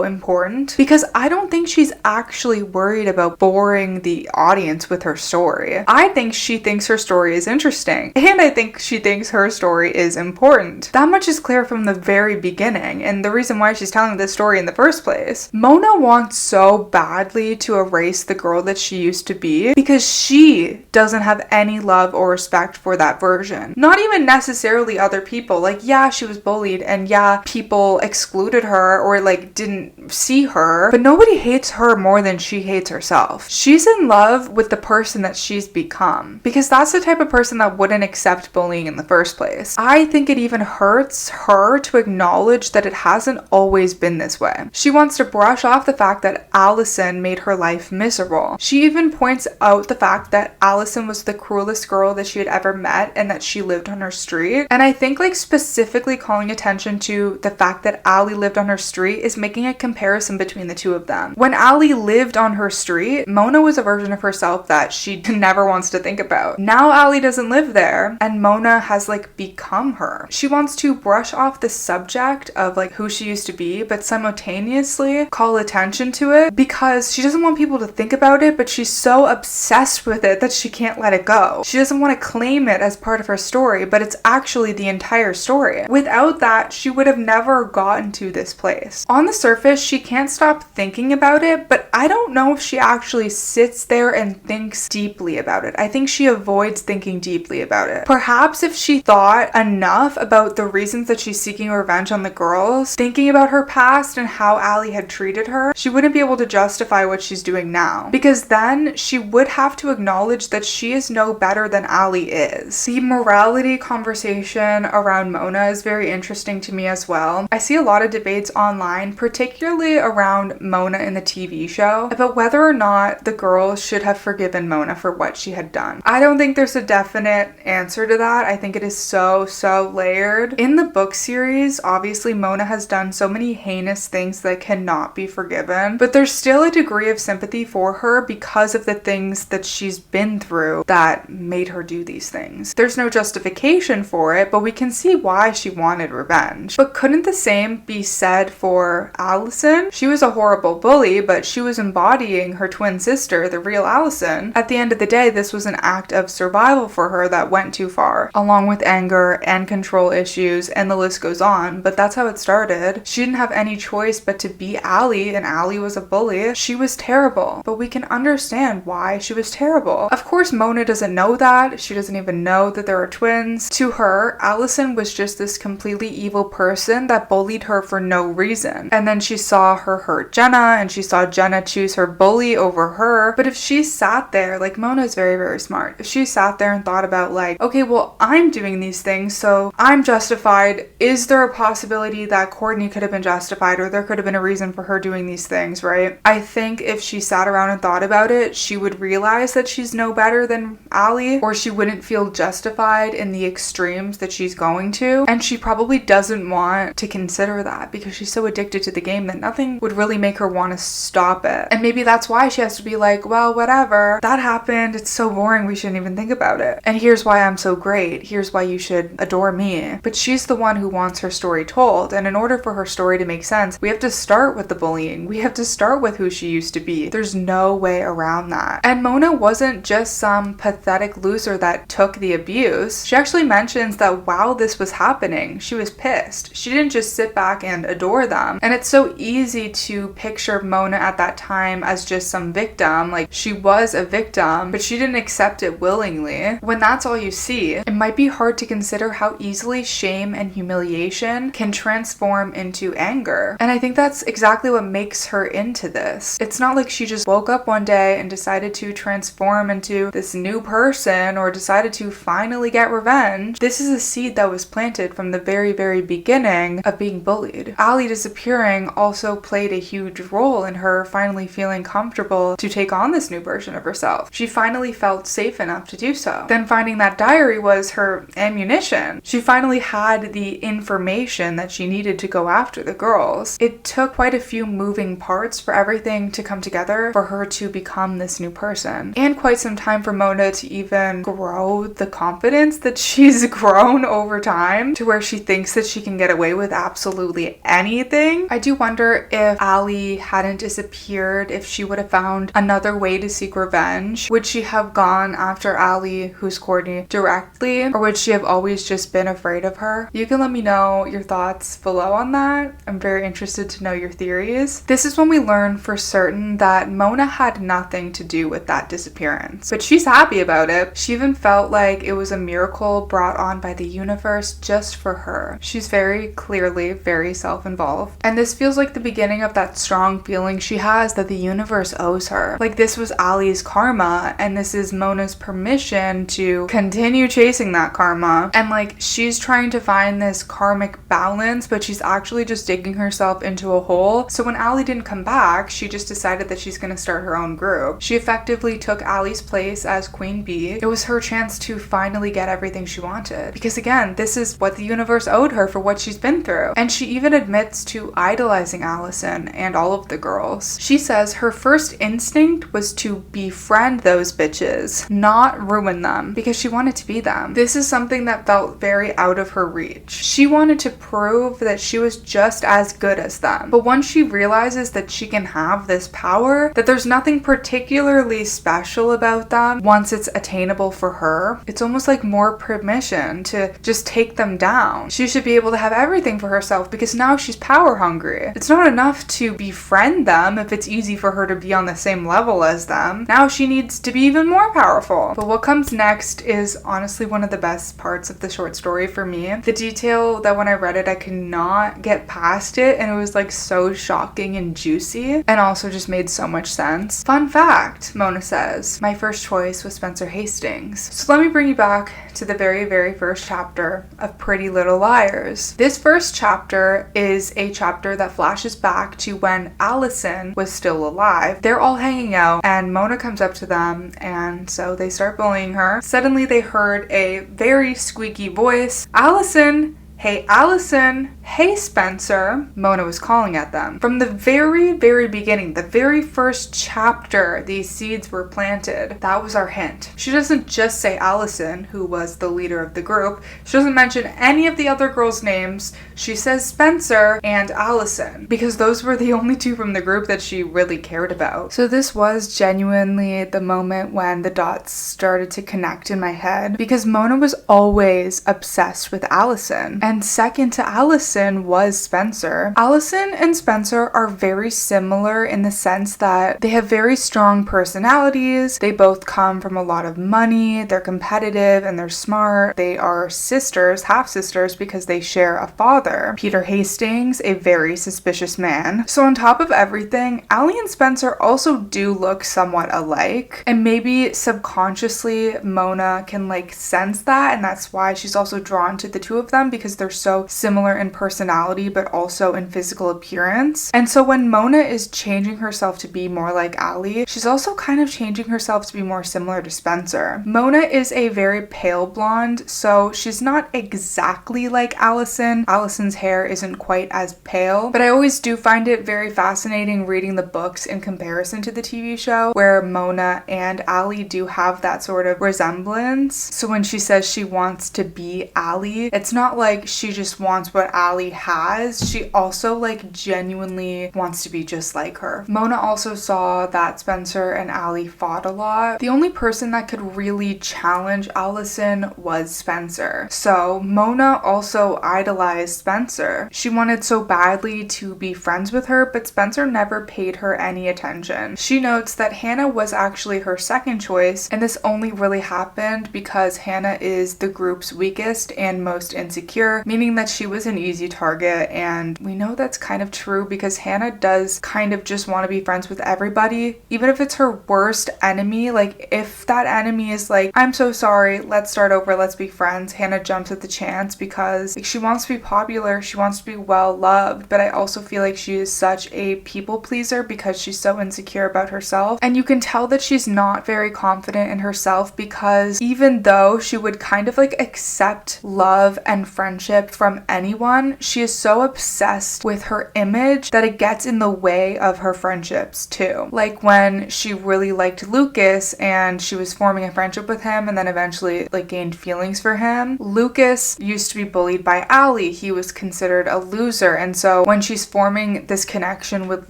important because I don't think she's actually worried about boring the audience with her story. I think she thinks her story is interesting, and I think she thinks her story is important. That much is clear from the very beginning, and the reason why she's telling this story in the first place. Mona wants so badly to erase the girl that she used to be because she doesn't have any love or respect for that version. Not even necessarily other people. Yeah, she was bullied, and yeah, people excluded her or didn't see her, but nobody hates her more than she hates herself. She's in love with the person that she's become because that's the type of person that wouldn't accept bullying in the first place. I think it even hurts her to acknowledge that it hasn't always been this way. She wants to brush off the fact that Allison made her life miserable. She even points out the fact that Allison was the cruelest girl that she had ever met and that she lived on her street. And I think specifically calling attention to the fact that Allie lived on her street is making a comparison between the two of them. When Allie lived on her street, Mona was a version of herself that she never wants to think about. Now Allie doesn't live there and Mona has become her. She wants to brush off the subject of who she used to be, but simultaneously call attention to it because she doesn't want people to think about it, but she's so obsessed with it that she can't let it go. She doesn't want to claim it as part of her story, but it's actually the entire story. Without that, she would have never gotten to this place. On the surface, she can't stop thinking about it, but I don't know if she actually sits there and thinks deeply about it. I think she avoids thinking deeply about it. Perhaps if she thought enough about the reasons that she's seeking revenge on the girls, thinking about her past and how Allie had treated her, she wouldn't be able to justify what she's doing now. Because then she would have to acknowledge that she is no better than Allie is. The morality conversation around Mona is very interesting to me as well. I see a lot of debates online, particularly around Mona in the TV show, about whether or not the girls should have forgiven Mona for what she had done. I don't think there's a definite answer to that. I think it is so layered. In the book series, obviously Mona has done so many heinous things that cannot be forgiven, but there's still a degree of sympathy for her because of the things that she's been through that made her do these things. There's no justification for it, but we can see why she wanted revenge. But couldn't the same be said for Allison? She was a horrible bully, but she was embodying her twin sister, the real Allison. At the end of the day, this was an act of survival for her that went too far, along with anger and control issues, and the list goes on, but that's how it started. She didn't have any choice but to be Allie, and Allie was a bully. She was terrible, but we can understand why she was terrible. Of course, Mona doesn't know that. She doesn't even know that there are twins. To her, Allison was just this completely evil person that bullied her for no reason. And then she saw her hurt Jenna, and she saw Jenna choose her bully over her. But if she sat there, like, Mona is very smart. If she sat there and thought about, like, okay, well, I'm doing these things, so I'm justified. Is there a possibility that Courtney could have been justified, or there could have been a reason for her doing these things, right? I think if she sat around and thought about it, she would realize that she's no better than Allie, or she wouldn't feel justified in the extremes that she's going to. And she probably doesn't want to consider that because she's so addicted to the game that nothing would really make her want to stop it. And maybe that's why she has to be like, well, whatever. That happened. It's so boring. We shouldn't even think about it. And here's why I'm so great. Here's why you should adore me. But she's the one who wants her story told. And in order for her story to make sense, we have to start with the bullying. We have to start with who she used to be. There's no way around that. And Mona wasn't just some pathetic loser that took the abuse. She actually mentions that while this was happening, she was pissed. She didn't just sit back and adore them. And it's so easy to picture Mona at that time as just some victim. Like, she was a victim, but she didn't accept it willingly. When that's all you see, it might be hard to consider how easily shame and humiliation can transform into anger. And I think that's exactly what makes her into this. It's not like she just woke up one day and decided to transform into this new person or decided to finally get revenge. This is a seed that was planted from the very beginning of being bullied. Allie disappearing also played a huge role in her finally feeling comfortable to take on this new version of herself. She finally felt safe enough to do so. Then finding that diary was her ammunition. She finally had the information that she needed to go after the girls. It took quite a few moving parts for everything to come together for her to become this new person. And quite some time for Mona to even grow the confidence that she's grown over time to where she thinks that she can get away with absolutely anything. I do wonder if Allie hadn't disappeared, if she would have found another way to seek revenge. Would she have gone after Allie, who's Courtney, directly, or would she have always just been afraid of her? You can let me know your thoughts below on that. I'm very interested to know your theories. This is when we learn for certain that Mona had nothing to do with that disappearance, but she's happy about it. She even felt like it was a miracle brought on by the universe just for her. She's very clearly very self-involved, and this feels like the beginning of that strong feeling she has that the universe owes her. Like, this was Allie's karma, and this is Mona's permission to continue chasing that karma. And like, she's trying to find this karmic balance, but she's actually just digging herself into a hole. So when Allie didn't come back, she just decided that she's gonna start her own group. She effectively took Allie's place as Queen Bee. It was her chance to finally get everything she wanted. Because again, this is what the universe owed her for what she's been through. And she even admits to idolizing Allison and all of the girls. She says her first instinct was to befriend those bitches, not ruin them, because she wanted to be them. This is something that felt very out of her reach. She wanted to prove that she was just as good as them. But once she realizes that she can have this power, that there's nothing particularly special about them once it's attainable for her, it's almost like more permission to just take them down. She should be able to have everything for herself because now she's power hungry. It's not enough to befriend them if it's easy for her to be on the same level as them. Now she needs to be even more powerful. But what comes next is honestly one of the best parts of the short story for me. The detail that when I read it, I could not get past it, and it was like so shocking and juicy, and also just made so much sense. Fun fact, Mona says, my first choice was Spencer Hastings. So let me bring you back to the very first chapter of Pretty Little Liars. This first next chapter is a chapter that flashes back to when Allison was still alive. They're all hanging out and Mona comes up to them, and so they start bullying her. Suddenly they heard a very squeaky voice. Allison! Hey Allison, hey Spencer, Mona was calling at them. From the very beginning, the very first chapter these seeds were planted, that was our hint. She doesn't just say Allison, who was the leader of the group. She doesn't mention any of the other girls' names. She says Spencer and Allison, because those were the only two from the group that she really cared about. So this was genuinely the moment when the dots started to connect in my head, because Mona was always obsessed with Allison. And second to Allison was Spencer. Allison and Spencer are very similar in the sense that they have very strong personalities. They both come from a lot of money. They're competitive and they're smart. They are sisters, half-sisters, because they share a father, Peter Hastings, a very suspicious man. So on top of everything, Allie and Spencer also do look somewhat alike. And maybe subconsciously Mona can sense that, and that's why she's also drawn to the two of them, because they're so similar in personality but also in physical appearance. And so when Mona is changing herself to be more like Allie, she's also kind of changing herself to be more similar to Spencer. Mona is a very pale blonde, so she's not exactly like Allison. Allison's hair isn't quite as pale, but I always do find it very fascinating reading the books in comparison to the TV show, where Mona and Allie do have that sort of resemblance. So when she says she wants to be Allie, it's not like she just wants what Allie has. She also genuinely wants to be just like her. Mona also saw that Spencer and Allie fought a lot. The only person that could really challenge Allison was Spencer. So Mona also idolized Spencer. She wanted so badly to be friends with her, but Spencer never paid her any attention. She notes that Hanna was actually her second choice, and this only really happened because Hanna is the group's weakest and most insecure, meaning that she was an easy target. And we know that's kind of true because Hanna does kind of just want to be friends with everybody, even if it's her worst enemy. If that enemy is I'm so sorry, let's start over, let's be friends, Hanna jumps at the chance because she wants to be popular, she wants to be well loved. But I also feel like she is such a people pleaser because she's so insecure about herself, and you can tell that she's not very confident in herself, because even though she would kind of accept love and friendship from anyone, she is so obsessed with her image that it gets in the way of her friendships too. When she really liked Lucas and she was forming a friendship with him and then eventually gained feelings for him. Lucas used to be bullied by Allie. He was considered a loser, and so when she's forming this connection with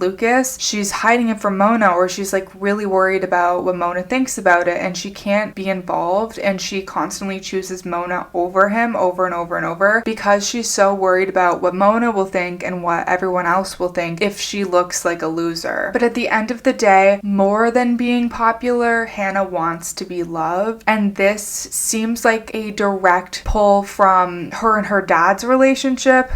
Lucas, she's hiding it from Mona, or she's really worried about what Mona thinks about it, and she can't be involved, and she constantly chooses Mona over him over and over and over because she's so worried about what Mona will think and what everyone else will think if she looks like a loser. But at the end of the day, more than being popular, Hanna wants to be loved, and this seems like a direct pull from her and her dad's relationship.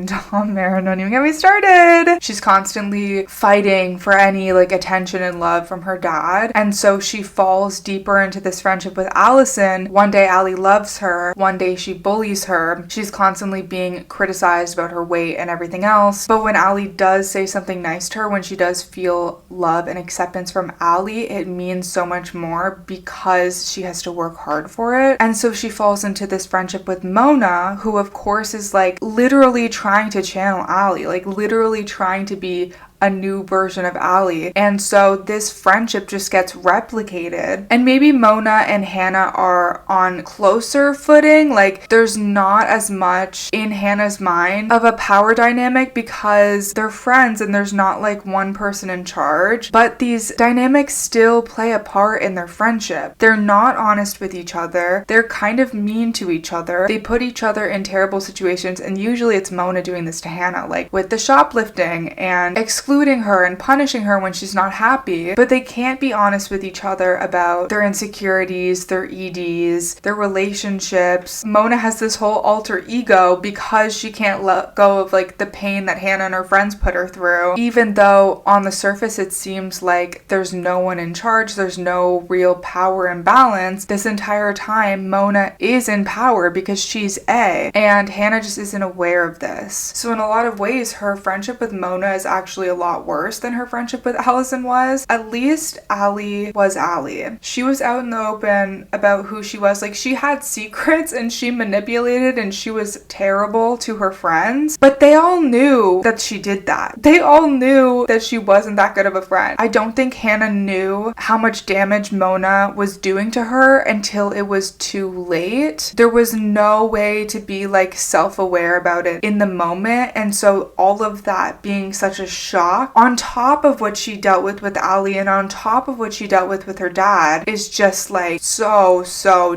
Tom Marin, don't even get me started. She's constantly fighting for any attention and love from her dad, and so she falls deeper into this friendship with Allison. One day Allie loves her, one day she bullies her. She's constantly being criticized about her weight and everything else, but when Allie does say something nice to her, when she does feel love and acceptance from Allie, it means so much more because she has to work hard for it. And so she falls into this friendship with Mona, who of course is literally trying to channel Allie, literally trying to be a new version of Allie. And so this friendship just gets replicated. And maybe Mona and Hanna are on closer footing. There's not as much in Hanna's mind of a power dynamic because they're friends and there's not one person in charge. But these dynamics still play a part in their friendship. They're not honest with each other. They're kind of mean to each other. They put each other in terrible situations, and usually it's Mona doing this to Hanna, with the shoplifting and excluding excluding her and punishing her when she's not happy, but they can't be honest with each other about their insecurities, their EDs, their relationships. Mona has this whole alter ego because she can't let go of like the pain that Hanna and her friends put her through, even though on the surface it seems like there's no one in charge, there's no real power imbalance. This entire time Mona is in power because she's A, and Hanna just isn't aware of this. So in a lot of ways her friendship with Mona is actually a lot worse than her friendship with Allison was. At least Allie was Allie. She was out in the open about who she was. Like, she had secrets and she manipulated and she was terrible to her friends, but they all knew that she did that. They all knew that she wasn't that good of a friend. I don't think Hanna knew how much damage Mona was doing to her until it was too late. There was no way to be like self-aware about it in the moment, and so all of that being such a shock on top of what she dealt with Allie and on top of what she dealt with her dad is just like so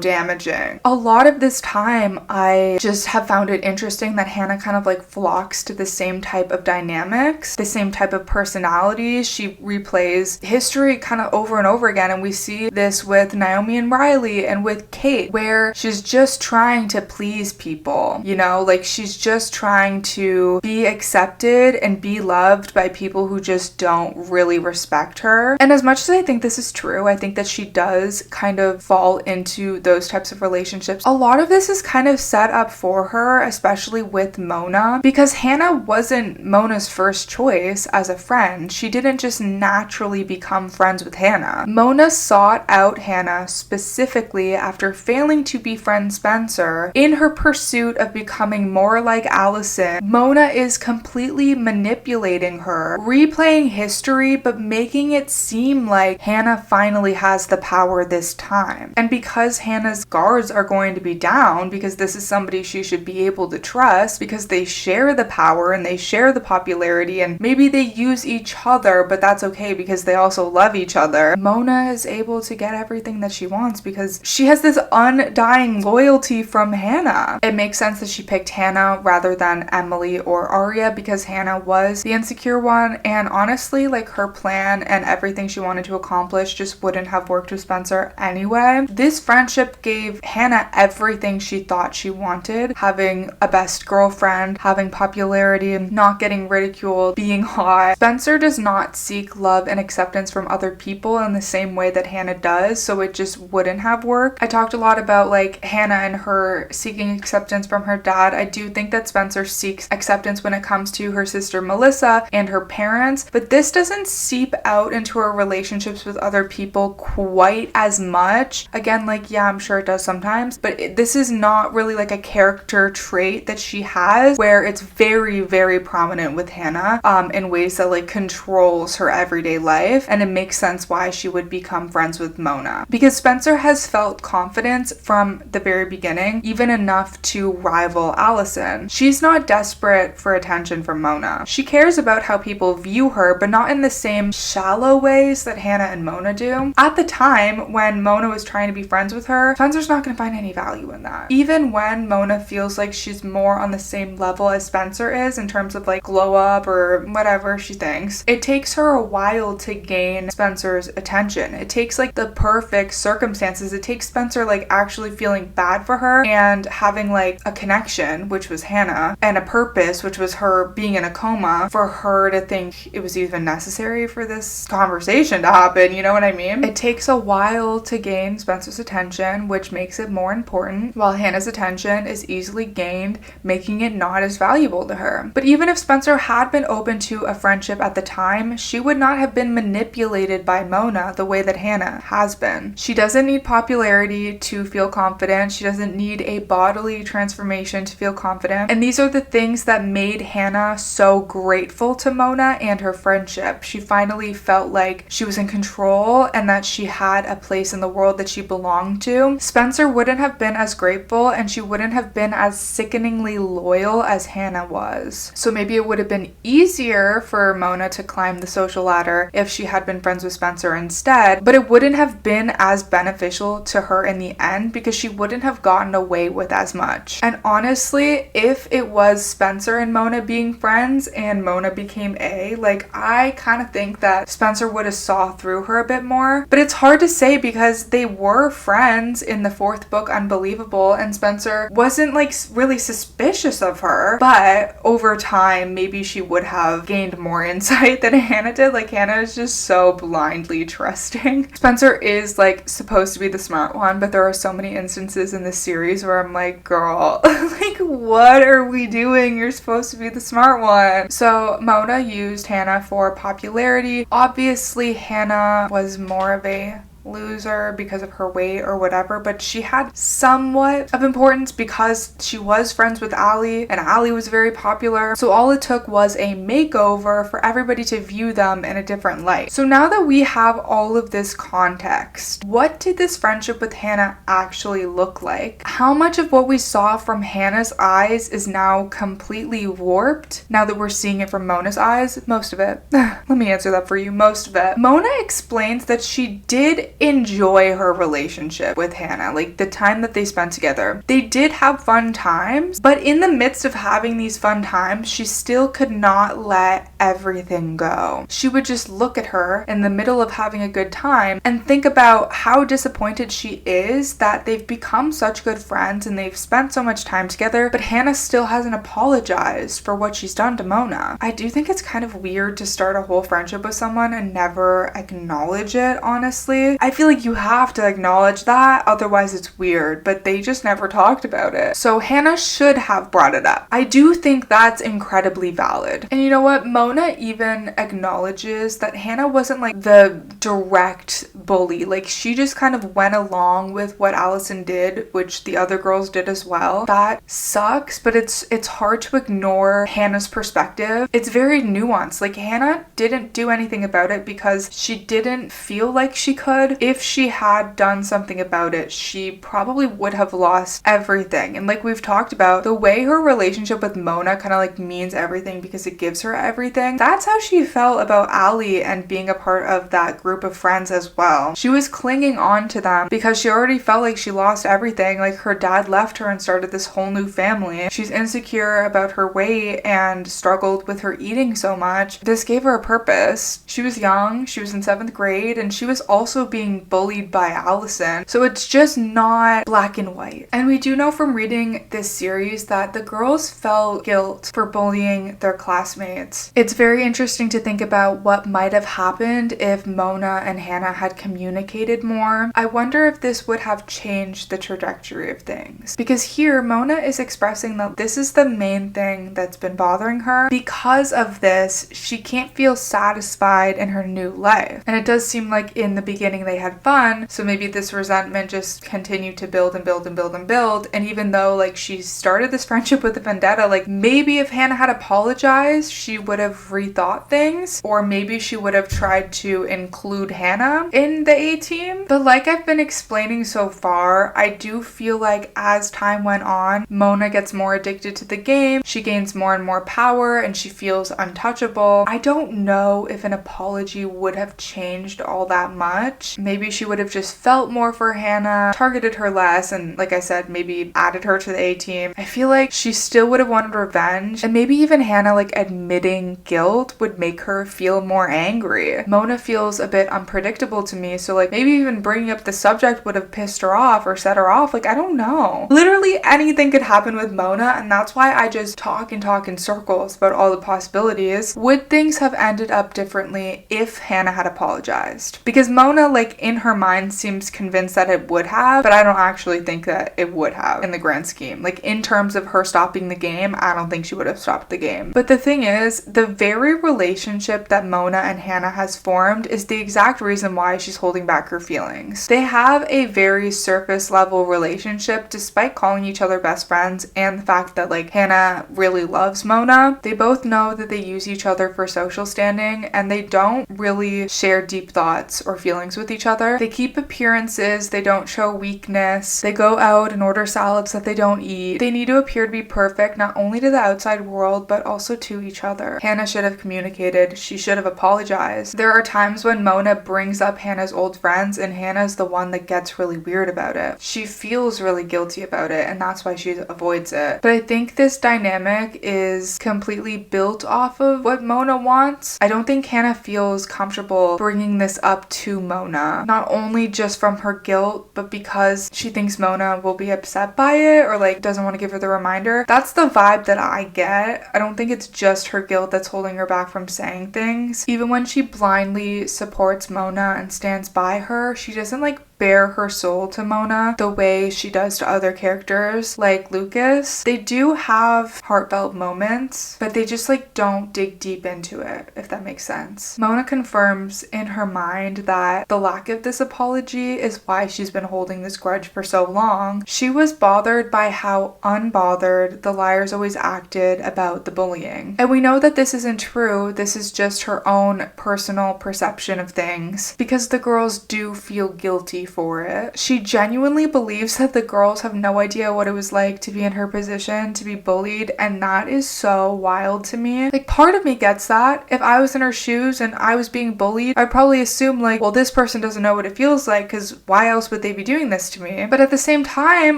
damaging. A lot of this time I just have found it interesting that Hanna kind of like flocks to the same type of dynamics, the same type of personalities. She replays history kind of over and over again, and we see this with Naomi and Riley and with Kate, where she's just trying to please people, you know, like she's just trying to be accepted and be loved by people who just don't really respect her. And as much as I think this is true, I think that she does kind of fall into those types of relationships. A lot of this is kind of set up for her, especially with Mona, because Hanna wasn't Mona's first choice as a friend. She didn't just naturally become friends with Hanna. Mona sought out Hanna specifically after failing to befriend Spencer in her pursuit of becoming more like Allison. Mona is completely manipulating her, replaying history, but making it seem like Hanna finally has the power this time. And because Hannah's guards are going to be down, because this is somebody she should be able to trust, because they share the power and they share the popularity, and maybe they use each other, but that's okay because they also love each other. Mona is able to get everything that she wants because she has this undying loyalty from Hanna. It makes sense that she picked Hanna rather than Emily or Aria because Hanna was the insecure one, and honestly, like, her plan and everything she wanted to accomplish just wouldn't have worked with Spencer anyway. This friendship gave Hanna everything she thought she wanted: having a best girlfriend, having popularity, not getting ridiculed, being hot. Spencer does not seek love and acceptance from other people in the same way that Hanna does, so it just wouldn't have worked. I talked a lot about like Hanna and her seeking acceptance from her dad. I do think that Spencer seeks acceptance when it comes to her sister Melissa and her parents, but this doesn't seep out into her relationships with other people quite as much. Again, like, yeah, I'm sure it does sometimes, but this is not really like a character trait that she has where it's very prominent with Hanna in ways that like controls her everyday life, and it makes sense why she would become friends with Mona, because Spencer has felt confidence from the very beginning, even enough to rival Allison. She's not desperate for attention from Mona. She cares about how people view her, but not in the same shallow ways that Hanna and Mona do. At the time when Mona was trying to be friends with her, Spencer's not going to find any value in that. Even when Mona feels like she's more on the same level as Spencer is in terms of like glow up or whatever she thinks, it takes her a while to gain Spencer's attention. It takes like the perfect circumstances. It takes Spencer like actually feeling bad for her and having like a connection, which was Hanna, and a purpose, which was her being in a coma, for her to think it was even necessary for this conversation to happen. You know what I mean? It takes a while to gain Spencer's attention, which makes it more important, while Hannah's attention is easily gained, making it not as valuable to her. But even if Spencer had been open to a friendship at the time, she would not have been manipulated by Mona the way that Hanna has been. She doesn't need popularity to feel confident. She doesn't need a bodily transformation to feel confident. And these are the things that made Hanna so grateful to Mona and her friendship. She finally felt like she was in control and that she had a place in the world that she belonged to. Spencer wouldn't have been as grateful, and she wouldn't have been as sickeningly loyal as Hanna was. So maybe it would have been easier for Mona to climb the social ladder if she had been friends with Spencer instead, but it wouldn't have been as beneficial to her in the end because she wouldn't have gotten away with as much. And honestly, if it was Spencer and Mona being friends and Mona became blame A. Like, I kind of think that Spencer would have saw through her a bit more, but it's hard to say because they were friends in the 4th book, Unbelievable, and Spencer wasn't like really suspicious of her, but over time maybe she would have gained more insight than Hanna did. Like, Hanna is just so blindly trusting. Spencer is like supposed to be the smart one, but there are so many instances in this series where I'm like, girl, like, what are we doing? You're supposed to be the smart one. So Mona used Hanna for popularity. Obviously Hanna was more of a loser because of her weight or whatever, but she had somewhat of importance because she was friends with Allie, and Allie was very popular. So all it took was a makeover for everybody to view them in a different light. So now that we have all of this context, what did this friendship with Hanna actually look like? How much of what we saw from Hannah's eyes is now completely warped now that we're seeing it from Mona's eyes? Most of it. Let me answer that for you. Most of it. Mona explains that she did enjoy her relationship with Hanna, like the time that they spent together. They did have fun times, but in the midst of having these fun times, she still could not let everything go. She would just look at her in the middle of having a good time and think about how disappointed she is that they've become such good friends and they've spent so much time together, but Hanna still hasn't apologized for what she's done to Mona. I do think it's kind of weird to start a whole friendship with someone and never acknowledge it, honestly. I feel like you have to acknowledge that, otherwise it's weird, but they just never talked about it. So Hanna should have brought it up. I do think that's incredibly valid. And you know what? Mona even acknowledges that Hanna wasn't like the direct bully. Like, she just kind of went along with what Allison did, which the other girls did as well. That sucks, but it's hard to ignore Hannah's perspective. It's very nuanced. Like, Hanna didn't do anything about it because she didn't feel like she could. If she had done something about it, she probably would have lost everything. And like we've talked about, the way her relationship with Mona kind of like means everything because it gives her everything. That's how she felt about Allie and being a part of that group of friends as well. She was clinging on to them because she already felt like she lost everything. Like, her dad left her and started this whole new family. She's insecure about her weight and struggled with her eating so much. This gave her a purpose. She was young, she was in 7th grade, and she was also being bullied by Allison. So it's just not black and white. And we do know from reading this series that the girls felt guilt for bullying their classmates. It's very interesting to think about what might have happened if Mona and Hanna had communicated more. I wonder if this would have changed the trajectory of things. Because here, Mona is expressing that this is the main thing that's been bothering her. Because of this, she can't feel satisfied in her new life. And it does seem like in the beginning they had fun, so maybe this resentment just continued to build and build and build and build. And even though like she started this friendship with a vendetta, like maybe if Hanna had apologized, she would have rethought things, or maybe she would have tried to include Hanna in the A team. But like I've been explaining so far, I do feel like as time went on, Mona gets more addicted to the game, she gains more and more power, and she feels untouchable. I don't know if an apology would have changed all that much. Maybe she would have just felt more for Hanna, targeted her less, and like I said, maybe added her to the A team. I feel like she still would have wanted revenge, and maybe even Hanna like admitting guilt would make her feel more angry. Mona feels a bit unpredictable to me, so like maybe even bringing up the subject would have pissed her off or set her off. Like, I don't know. Literally anything could happen with Mona, and that's why I just talk and talk in circles about all the possibilities. Would things have ended up differently if Hanna had apologized? Because Mona, like in her mind, seems convinced that it would have, but I don't actually think that it would have in the grand scheme. Like in terms of her stopping the game, I don't think she would have stopped the game. But the thing is, the very relationship that Mona and Hanna has formed is the exact reason why she's holding back her feelings. They have a very surface level relationship despite calling each other best friends, and the fact that like Hanna really loves Mona. They both know that they use each other for social standing, and they don't really share deep thoughts or feelings with each other. They keep appearances, they don't show weakness, they go out and order salads that they don't eat. They need to appear to be perfect, not only to the outside world, but also to each other. Hanna should have communicated. She should have apologized. There are times when Mona brings up Hanna's old friends, and Hanna's the one that gets really weird about it. She feels really guilty about it, and that's why she avoids it. But I think this dynamic is completely built off of what Mona wants. I don't think Hanna feels comfortable bringing this up to Mona, not only just from her guilt, but because she thinks Mona will be upset by it, or like doesn't want to give her the reminder. That's the vibe that I get. I don't think it's just her guilt that's holding her back from saying things. Even when she blindly supports Mona and stands by her, she doesn't like bare her soul to Mona the way she does to other characters like Lucas. They do have heartfelt moments, but they just like don't dig deep into it, if that makes sense. Mona confirms in her mind that the lack of this apology is why she's been holding this grudge for so long. She was bothered by how unbothered the liars always acted about the bullying. And we know that this isn't true. This is just her own personal perception of things, because the girls do feel guilty for it. She genuinely believes that the girls have no idea what it was like to be in her position, to be bullied, and that is so wild to me. Like, part of me gets that. If I was in her shoes and I was being bullied, I'd probably assume like, well, this person doesn't know what it feels like, because why else would they be doing this to me? But at the same time,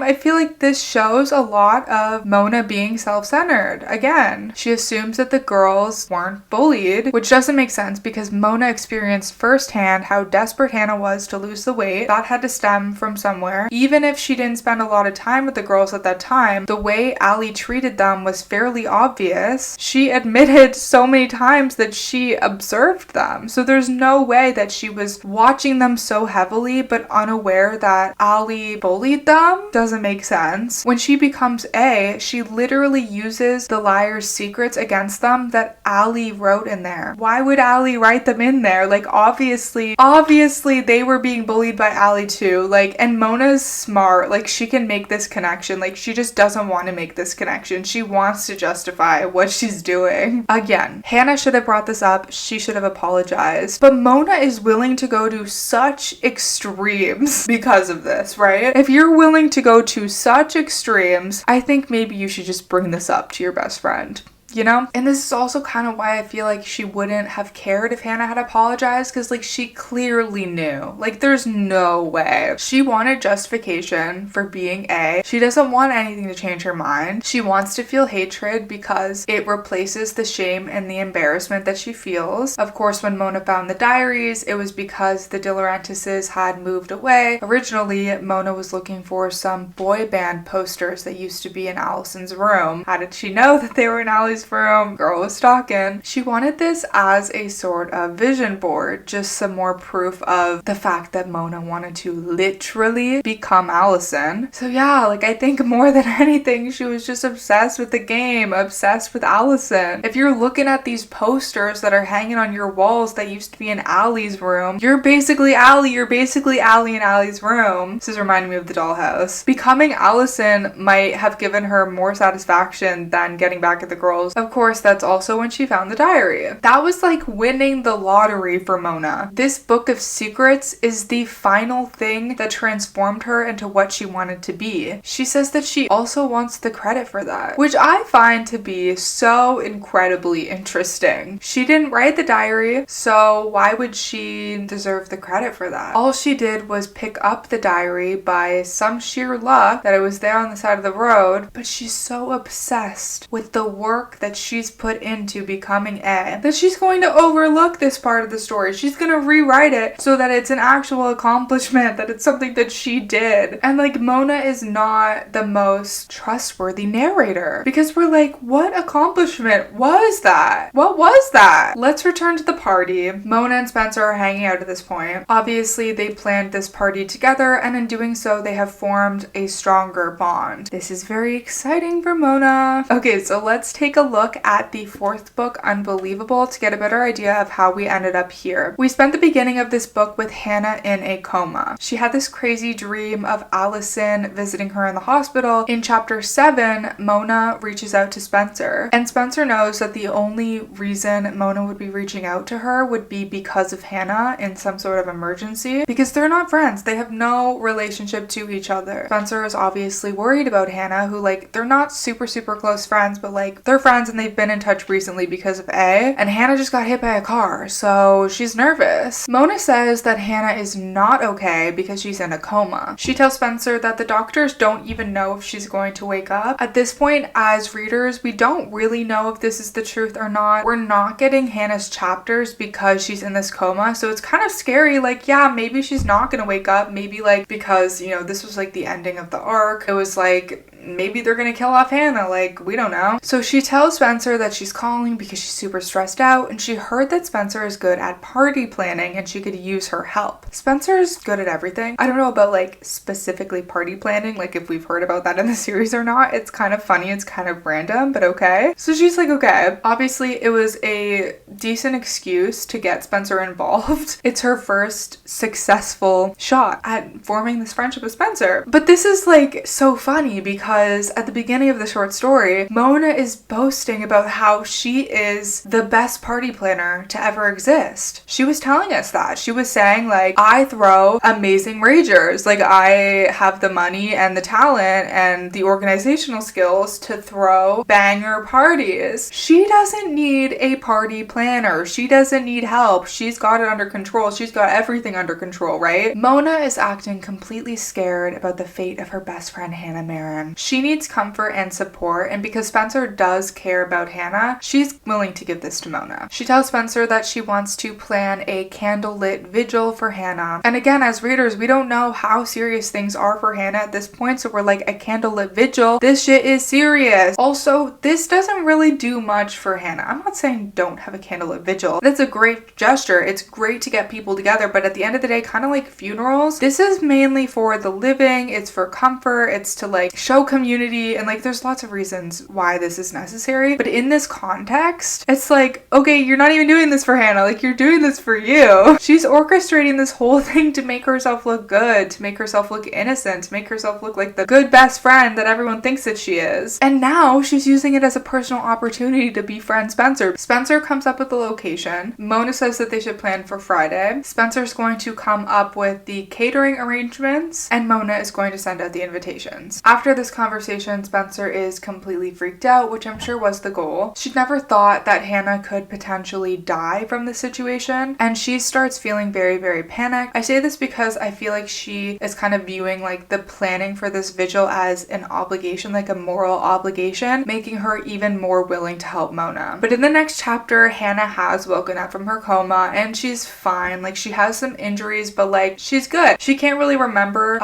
I feel like this shows a lot of Mona being self-centered. Again, she assumes that the girls weren't bullied, which doesn't make sense because Mona experienced firsthand how desperate Hanna was to lose the weight. That had to stem from somewhere. Even if she didn't spend a lot of time with the girls at that time, the way Ali treated them was fairly obvious. She admitted so many times that she observed them. So there's no way that she was watching them so heavily but unaware that Ali bullied them. Doesn't make sense. When she becomes A, she literally uses the liars' secrets against them that Ali wrote in there. Why would Ali write them in there? Like, obviously they were being bullied by Ali too. Like, and Mona's smart. Like, she can make this connection. Like, she just doesn't want to make this connection. She wants to justify what she's doing. Again, Hanna should have brought this up. She should have apologized. But Mona is willing to go to such extremes because of this, right? If you're willing to go to such extremes, I think maybe you should just bring this up to your best friend. You know? And this is also kind of why I feel like she wouldn't have cared if Hanna had apologized, because like she clearly knew. Like, there's no way. She wanted justification for being A. She doesn't want anything to change her mind. She wants to feel hatred because it replaces the shame and the embarrassment that she feels. Of course, when Mona found the diaries, it was because the De Laurentises had moved away. Originally, Mona was looking for some boy band posters that used to be in Allison's room. How did she know that they were in Allie's room? Girl was stalking. She wanted this as a sort of vision board, just some more proof of the fact that Mona wanted to literally become Allison. So yeah, like, I think more than anything, she was just obsessed with the game, obsessed with Allison. If you're looking at these posters that are hanging on your walls that used to be in Allie's room, you're basically Allie. You're basically Allie in Allie's room. This is reminding me of the dollhouse. Becoming Allison might have given her more satisfaction than getting back at the girls. Of course, that's also when she found the diary. That was like winning the lottery for Mona. This book of secrets is the final thing that transformed her into what she wanted to be. She says that she also wants the credit for that, which I find to be so incredibly interesting. She didn't write the diary, so why would she deserve the credit for that? All she did was pick up the diary by some sheer luck that it was there on the side of the road, but she's so obsessed with the work that she's put into becoming A that she's going to overlook this part of the story. She's going to rewrite it so that it's an actual accomplishment, that it's something that she did. And like, Mona is not the most trustworthy narrator, because we're like, what accomplishment was that? What was that? Let's return to the party. Mona and Spencer are hanging out at this point. Obviously, they planned this party together, and in doing so, they have formed a stronger bond. This is very exciting for Mona. Okay, so let's take a look at the 4th book, Unbelievable, to get a better idea of how we ended up here. We spent the beginning of this book with Hanna in a coma. She had this crazy dream of Allison visiting her in the hospital. In chapter 7, Mona reaches out to Spencer, and Spencer knows that the only reason Mona would be reaching out to her would be because of Hanna in some sort of emergency, because they're not friends. They have no relationship to each other. Spencer is obviously worried about Hanna, who, like, they're not super close friends, but like they're friends and they've been in touch recently because of A, and Hanna just got hit by a car, so she's nervous. Mona says that Hanna is not okay because she's in a coma. She tells Spencer that the doctors don't even know if she's going to wake up. At this point, as readers, we don't really know if this is the truth or not. We're not getting Hanna's chapters because she's in this coma, so it's kind of scary. Like, yeah, maybe she's not gonna wake up. Maybe, like, because, you know, this was like the ending of the arc. It was like, maybe they're gonna kill off Hanna, like, we don't know. So she tells Spencer that she's calling because she's super stressed out, and she heard that Spencer is good at party planning and she could use her help. Spencer's good at everything. I don't know about, like, specifically party planning, like if we've heard about that in the series or not. It's kind of funny, it's kind of random, but okay. So she's like, okay. Obviously, it was a decent excuse to get Spencer involved. It's her first successful shot at forming this friendship with Spencer. But this is, like, so funny because at the beginning of the short story, Mona is boasting about how she is the best party planner to ever exist. She was telling us that. She was saying, like, I throw amazing ragers. Like, I have the money and the talent and the organizational skills to throw banger parties. She doesn't need a party planner. She doesn't need help. She's got it under control. She's got everything under control, right? Mona is acting completely scared about the fate of her best friend, Hanna Marin. She needs comfort and support, and because Spencer does care about Hanna, she's willing to give this to Mona. She tells Spencer that she wants to plan a candlelit vigil for Hanna. And again, as readers, we don't know how serious things are for Hanna at this point, so we're like, a candlelit vigil? This shit is serious. Also, this doesn't really do much for Hanna. I'm not saying don't have a candlelit vigil. That's a great gesture. It's great to get people together, but at the end of the day, kind of like funerals, this is mainly for the living. It's for comfort. It's to, like, show community, and, like, there's lots of reasons why this is necessary, but in this context, it's like, okay, you're not even doing this for Hanna, like, you're doing this for you. She's orchestrating this whole thing to make herself look good, to make herself look innocent, to make herself look like the good best friend that everyone thinks that she is, and now she's using it as a personal opportunity to befriend Spencer. Spencer comes up with the location. Mona says that they should plan for Friday. Spencer's going to come up with the catering arrangements, and Mona is going to send out the invitations. After this conversation, Spencer is completely freaked out, which I'm sure was the goal. She'd never thought that Hanna could potentially die from the situation, and she starts feeling very panicked. I say this because I feel like she is kind of viewing, like, the planning for this vigil as an obligation, like a moral obligation, making her even more willing to help Mona. But in the next chapter, Hanna has woken up from her coma, and she's fine. Like, she has some injuries, but, like, she's good. She can't really remember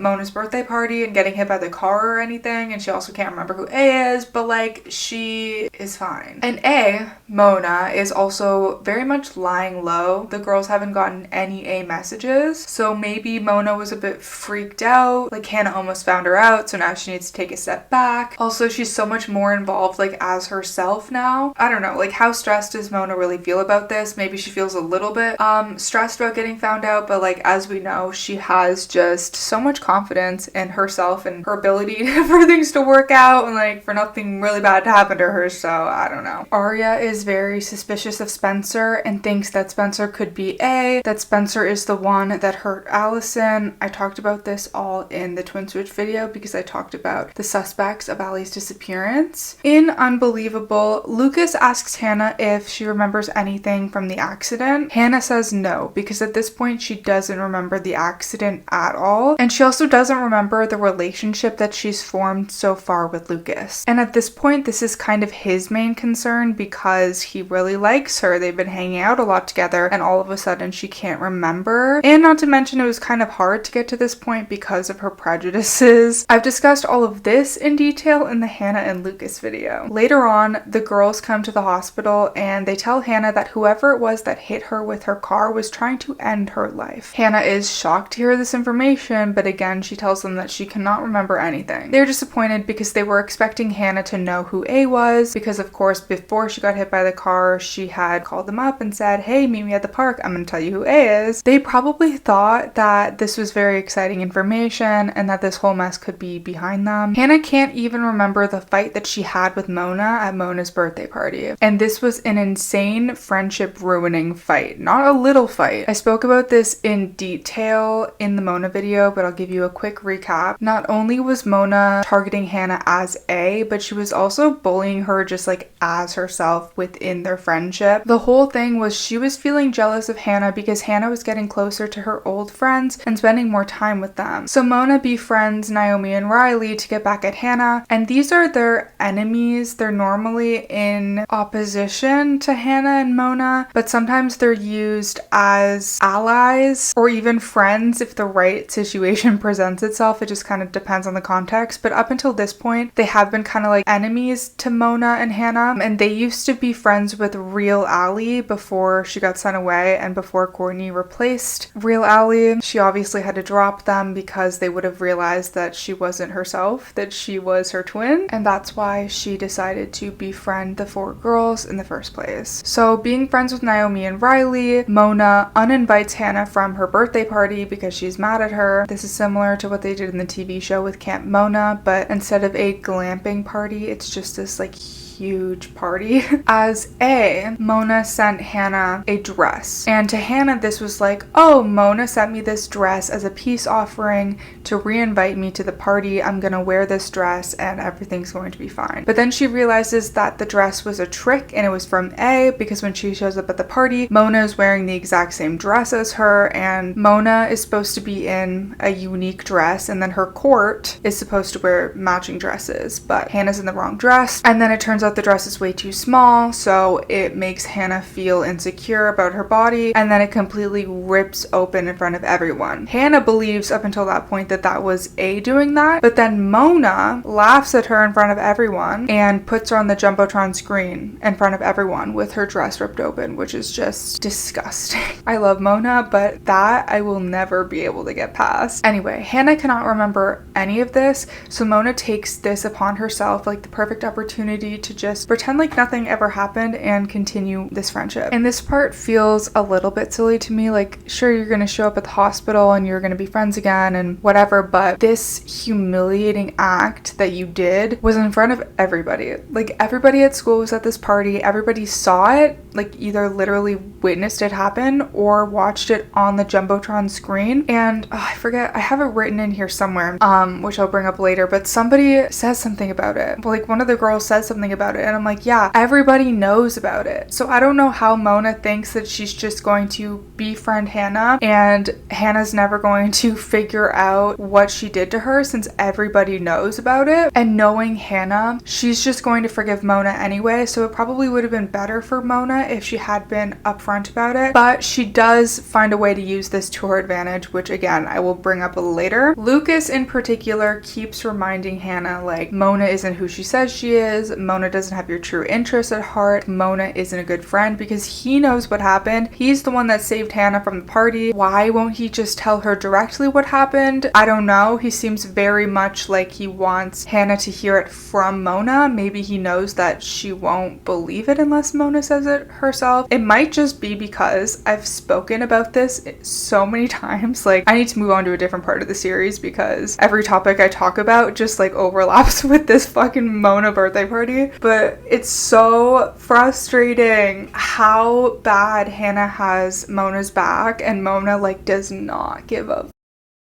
Mona's birthday party and getting hit by the car or anything, and she also can't remember who A is, but, like, she is fine. And A, Mona, is also very much lying low. The girls haven't gotten any A messages, so maybe Mona was a bit freaked out. Like, Hanna almost found her out, so now she needs to take a step back. Also, she's so much more involved, like, as herself now. I don't know, like, how stressed does Mona really feel about this? Maybe she feels a little bit stressed about getting found out, but, like, as we know, she has just so much confidence in herself and her ability for things to work out and, like, for nothing really bad to happen to her, so I don't know. Arya is very suspicious of Spencer and thinks that Spencer could be A, that Spencer is the one that hurt Allison. I talked about this all in the Twin Switch video because I talked about the suspects of Allie's disappearance. In Unbelievable, Lucas asks Hanna if she remembers anything from the accident. Hanna says no, because at this point she doesn't remember the accident at all, and she also doesn't remember the relationship that she's formed so far with Lucas. And at this point, this is kind of his main concern because he really likes her. They've been hanging out a lot together, and all of a sudden she can't remember. And not to mention, it was kind of hard to get to this point because of her prejudices. I've discussed all of this in detail in the Hanna and Lucas video. Later on, the girls come to the hospital and they tell Hanna that whoever it was that hit her with her car was trying to end her life. Hanna is shocked to hear this information, but again, she tells them that she cannot remember anything. nothing. They were disappointed because they were expecting Hanna to know who A was, because of course before she got hit by the car, she had called them up and said, hey, meet me at the park, I'm gonna tell you who A is. They probably thought that this was very exciting information and that this whole mess could be behind them. Hanna can't even remember the fight that she had with Mona at Mona's birthday party. And this was an insane friendship ruining fight, not a little fight. I spoke about this in detail in the Mona video, but I'll give you a quick recap. Not only was Mona targeting Hanna as A, but she was also bullying her just like as herself within their friendship. The whole thing was she was feeling jealous of Hanna because Hanna was getting closer to her old friends and spending more time with them. So Mona befriends Naomi and Riley to get back at Hanna, and these are their enemies. They're normally in opposition to Hanna and Mona, but sometimes they're used as allies or even friends if the right situation presents itself. It just kind of depends on the context, but up until this point they have been kind of like enemies to Mona and Hanna, and they used to be friends with Real Ally before she got sent away and before Courtney replaced Real Ally. She obviously had to drop them because they would have realized that she wasn't herself, that she was her twin, and that's why she decided to befriend the four girls in the first place. So being friends with Naomi and Riley, Mona uninvites Hanna from her birthday party because she's mad at her. This is similar to what they did in the TV show with Camp Mona, but instead of a glamping party, it's just this like huge party. As A, Mona sent Hanna a dress, and to Hanna this was like, oh, Mona sent me this dress as a peace offering to re-invite me to the party. I'm gonna wear this dress and everything's going to be fine. But then she realizes that the dress was a trick and it was from A, because when she shows up at the party, Mona is wearing the exact same dress as her, and Mona is supposed to be in a unique dress, and then her court is supposed to wear matching dresses, but Hannah's in the wrong dress, and then it turns out the dress is way too small, so it makes Hanna feel insecure about her body, and then it completely rips open in front of everyone. Hanna believes up until that point that that was A doing that, but then Mona laughs at her in front of everyone and puts her on the Jumbotron screen in front of everyone with her dress ripped open, which is just disgusting. I love Mona, but that I will never be able to get past. Anyway, Hanna cannot remember any of this, so Mona takes this upon herself, like the perfect opportunity to just pretend like nothing ever happened and continue this friendship. And this part feels a little bit silly to me, like sure, you're gonna show up at the hospital and you're gonna be friends again and whatever, but this humiliating act that you did was in front of everybody. Like everybody at school was at this party, everybody saw it, like either literally witnessed it happen or watched it on the Jumbotron screen. And I forget, I have it written in here somewhere, which I'll bring up later, but somebody says something about it. Like one of the girls says something about it, and I'm like, yeah, everybody knows about it. So I don't know how Mona thinks that she's just going to befriend Hanna and Hannah's never going to figure out what she did to her, since everybody knows about it. And knowing Hanna, she's just going to forgive Mona anyway, so it probably would have been better for Mona if she had been upfront about it. But she does find a way to use this to her advantage, which again I will bring up later. Lucas in particular keeps reminding Hanna like Mona isn't who she says she is, Mona doesn't have your true interests at heart, Mona isn't a good friend, because he knows what happened. He's the one that saved Hanna from the party. Why won't he just tell her directly what happened? I don't know. He seems very much like he wants Hanna to hear it from Mona. Maybe he knows that she won't believe it unless Mona says it herself. It might just be because I've spoken about this so many times. Like I need to move on to a different part of the series because every topic I talk about just like overlaps with this fucking Mona birthday party. But it's so frustrating how bad Hanna has Mona's back and Mona like does not give up.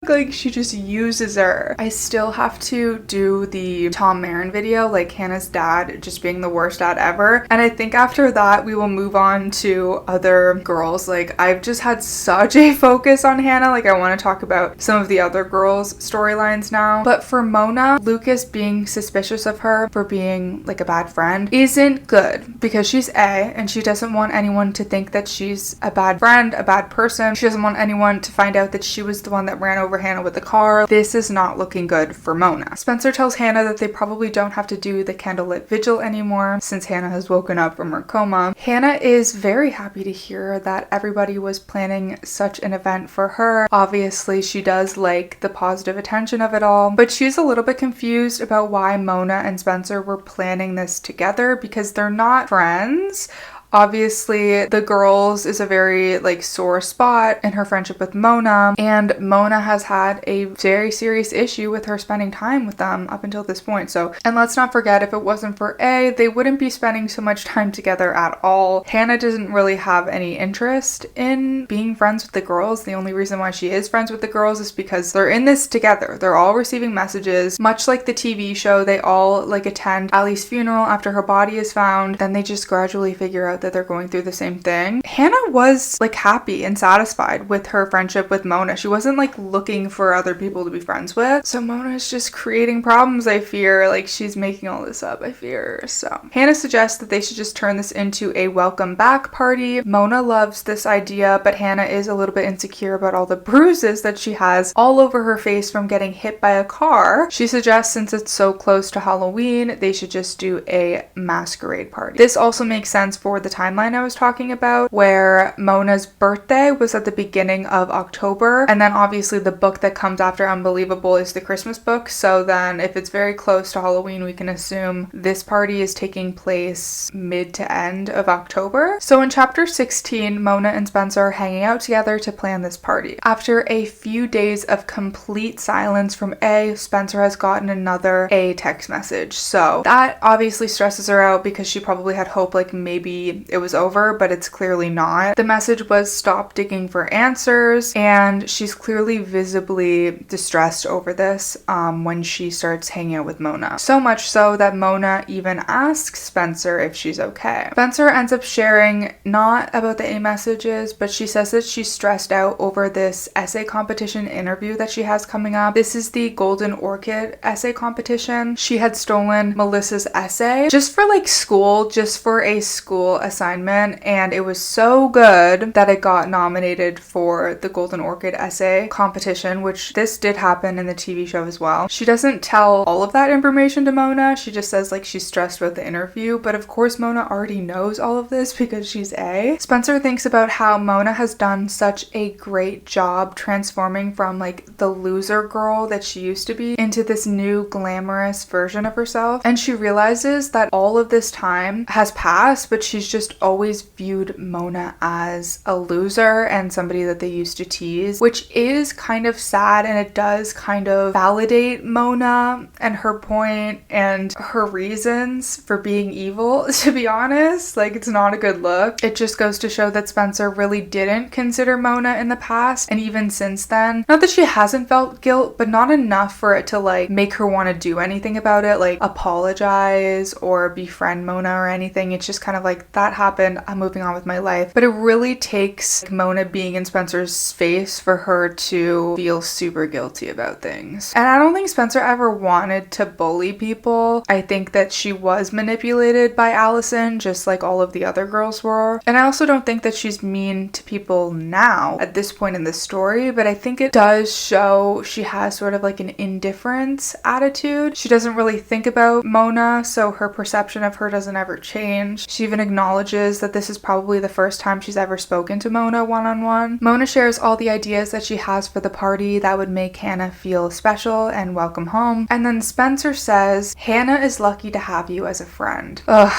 Like she just uses her. I still have to do the Tom Marin video, like Hannah's dad just being the worst dad ever, and I think after that we will move on to other girls. Like I've just had such a focus on Hanna, like I want to talk about some of the other girls' storylines now. But for Mona, Lucas being suspicious of her for being like a bad friend isn't good, because she's A and she doesn't want anyone to think that she's a bad friend, a bad person. She doesn't want anyone to find out that she was the one that ran over over Hanna with the car. This is not looking good for Mona. Spencer tells Hanna that they probably don't have to do the candlelit vigil anymore since Hanna has woken up from her coma. Hanna is very happy to hear that everybody was planning such an event for her. Obviously, she does like the positive attention of it all, but she's a little bit confused about why Mona and Spencer were planning this together because they're not friends. Obviously, the girls is a very sore spot in her friendship with Mona, and Mona has had a very serious issue with her spending time with them up until this point. So, and let's not forget, if it wasn't for A, they wouldn't be spending so much time together at all. Hanna doesn't really have any interest in being friends with the girls. The only reason why she is friends with the girls is because they're in this together. They're all receiving messages, much like the TV show. They all attend Allie's funeral after her body is found. Then they just gradually figure out that they're going through the same thing. Hanna was happy and satisfied with her friendship with Mona. She wasn't looking for other people to be friends with. So Mona is just creating problems, I fear. She's making all this up, I fear. So Hanna suggests that they should just turn this into a welcome back party. Mona loves this idea, but Hanna is a little bit insecure about all the bruises that she has all over her face from getting hit by a car. She suggests since it's so close to Halloween, they should just do a masquerade party. This also makes sense for the timeline I was talking about, where Mona's birthday was at the beginning of October, and then obviously the book that comes after Unbelievable is the Christmas book. So then if it's very close to Halloween, we can assume this party is taking place mid to end of October. So in chapter 16, Mona and Spencer are hanging out together to plan this party. After a few days of complete silence from A, Spencer has gotten another A text message. So that obviously stresses her out because she probably had hope maybe it was over, but it's clearly not. The message was stop digging for answers, and she's clearly visibly distressed over this when she starts hanging out with Mona. So much so that Mona even asks Spencer if she's okay. Spencer ends up sharing not about the A messages, but she says that she's stressed out over this essay competition interview that she has coming up. This is the Golden Orchid essay competition. She had stolen Melissa's essay just for school, just for a school assignment, and it was so good that it got nominated for the Golden Orchid essay competition, which this did happen in the TV show as well. She doesn't tell all of that information to Mona. She just says she's stressed about the interview, but of course Mona already knows all of this because she's A. Spencer thinks about how Mona has done such a great job transforming from the loser girl that she used to be into this new glamorous version of herself, and she realizes that all of this time has passed, but she's just always viewed Mona as a loser and somebody that they used to tease, which is kind of sad, and it does kind of validate Mona and her point and her reasons for being evil, to be honest. It's not a good look. It just goes to show that Spencer really didn't consider Mona in the past, and even since then, not that she hasn't felt guilt, but not enough for it to make her want to do anything about it, apologize or befriend Mona or anything. It's just kind of that happened, I'm moving on with my life. But it really takes Mona being in Spencer's face for her to feel super guilty about things. And I don't think Spencer ever wanted to bully people. I think that she was manipulated by Allison, just like all of the other girls were. And I also don't think that she's mean to people now at this point in the story, but I think it does show she has sort of an indifference attitude. She doesn't really think about Mona, so her perception of her doesn't ever change. She even acknowledges that this is probably the first time she's ever spoken to Mona one-on-one. Mona shares all the ideas that she has for the party that would make Hanna feel special and welcome home. And then Spencer says, Hanna is lucky to have you as a friend. Ugh,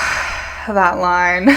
that line.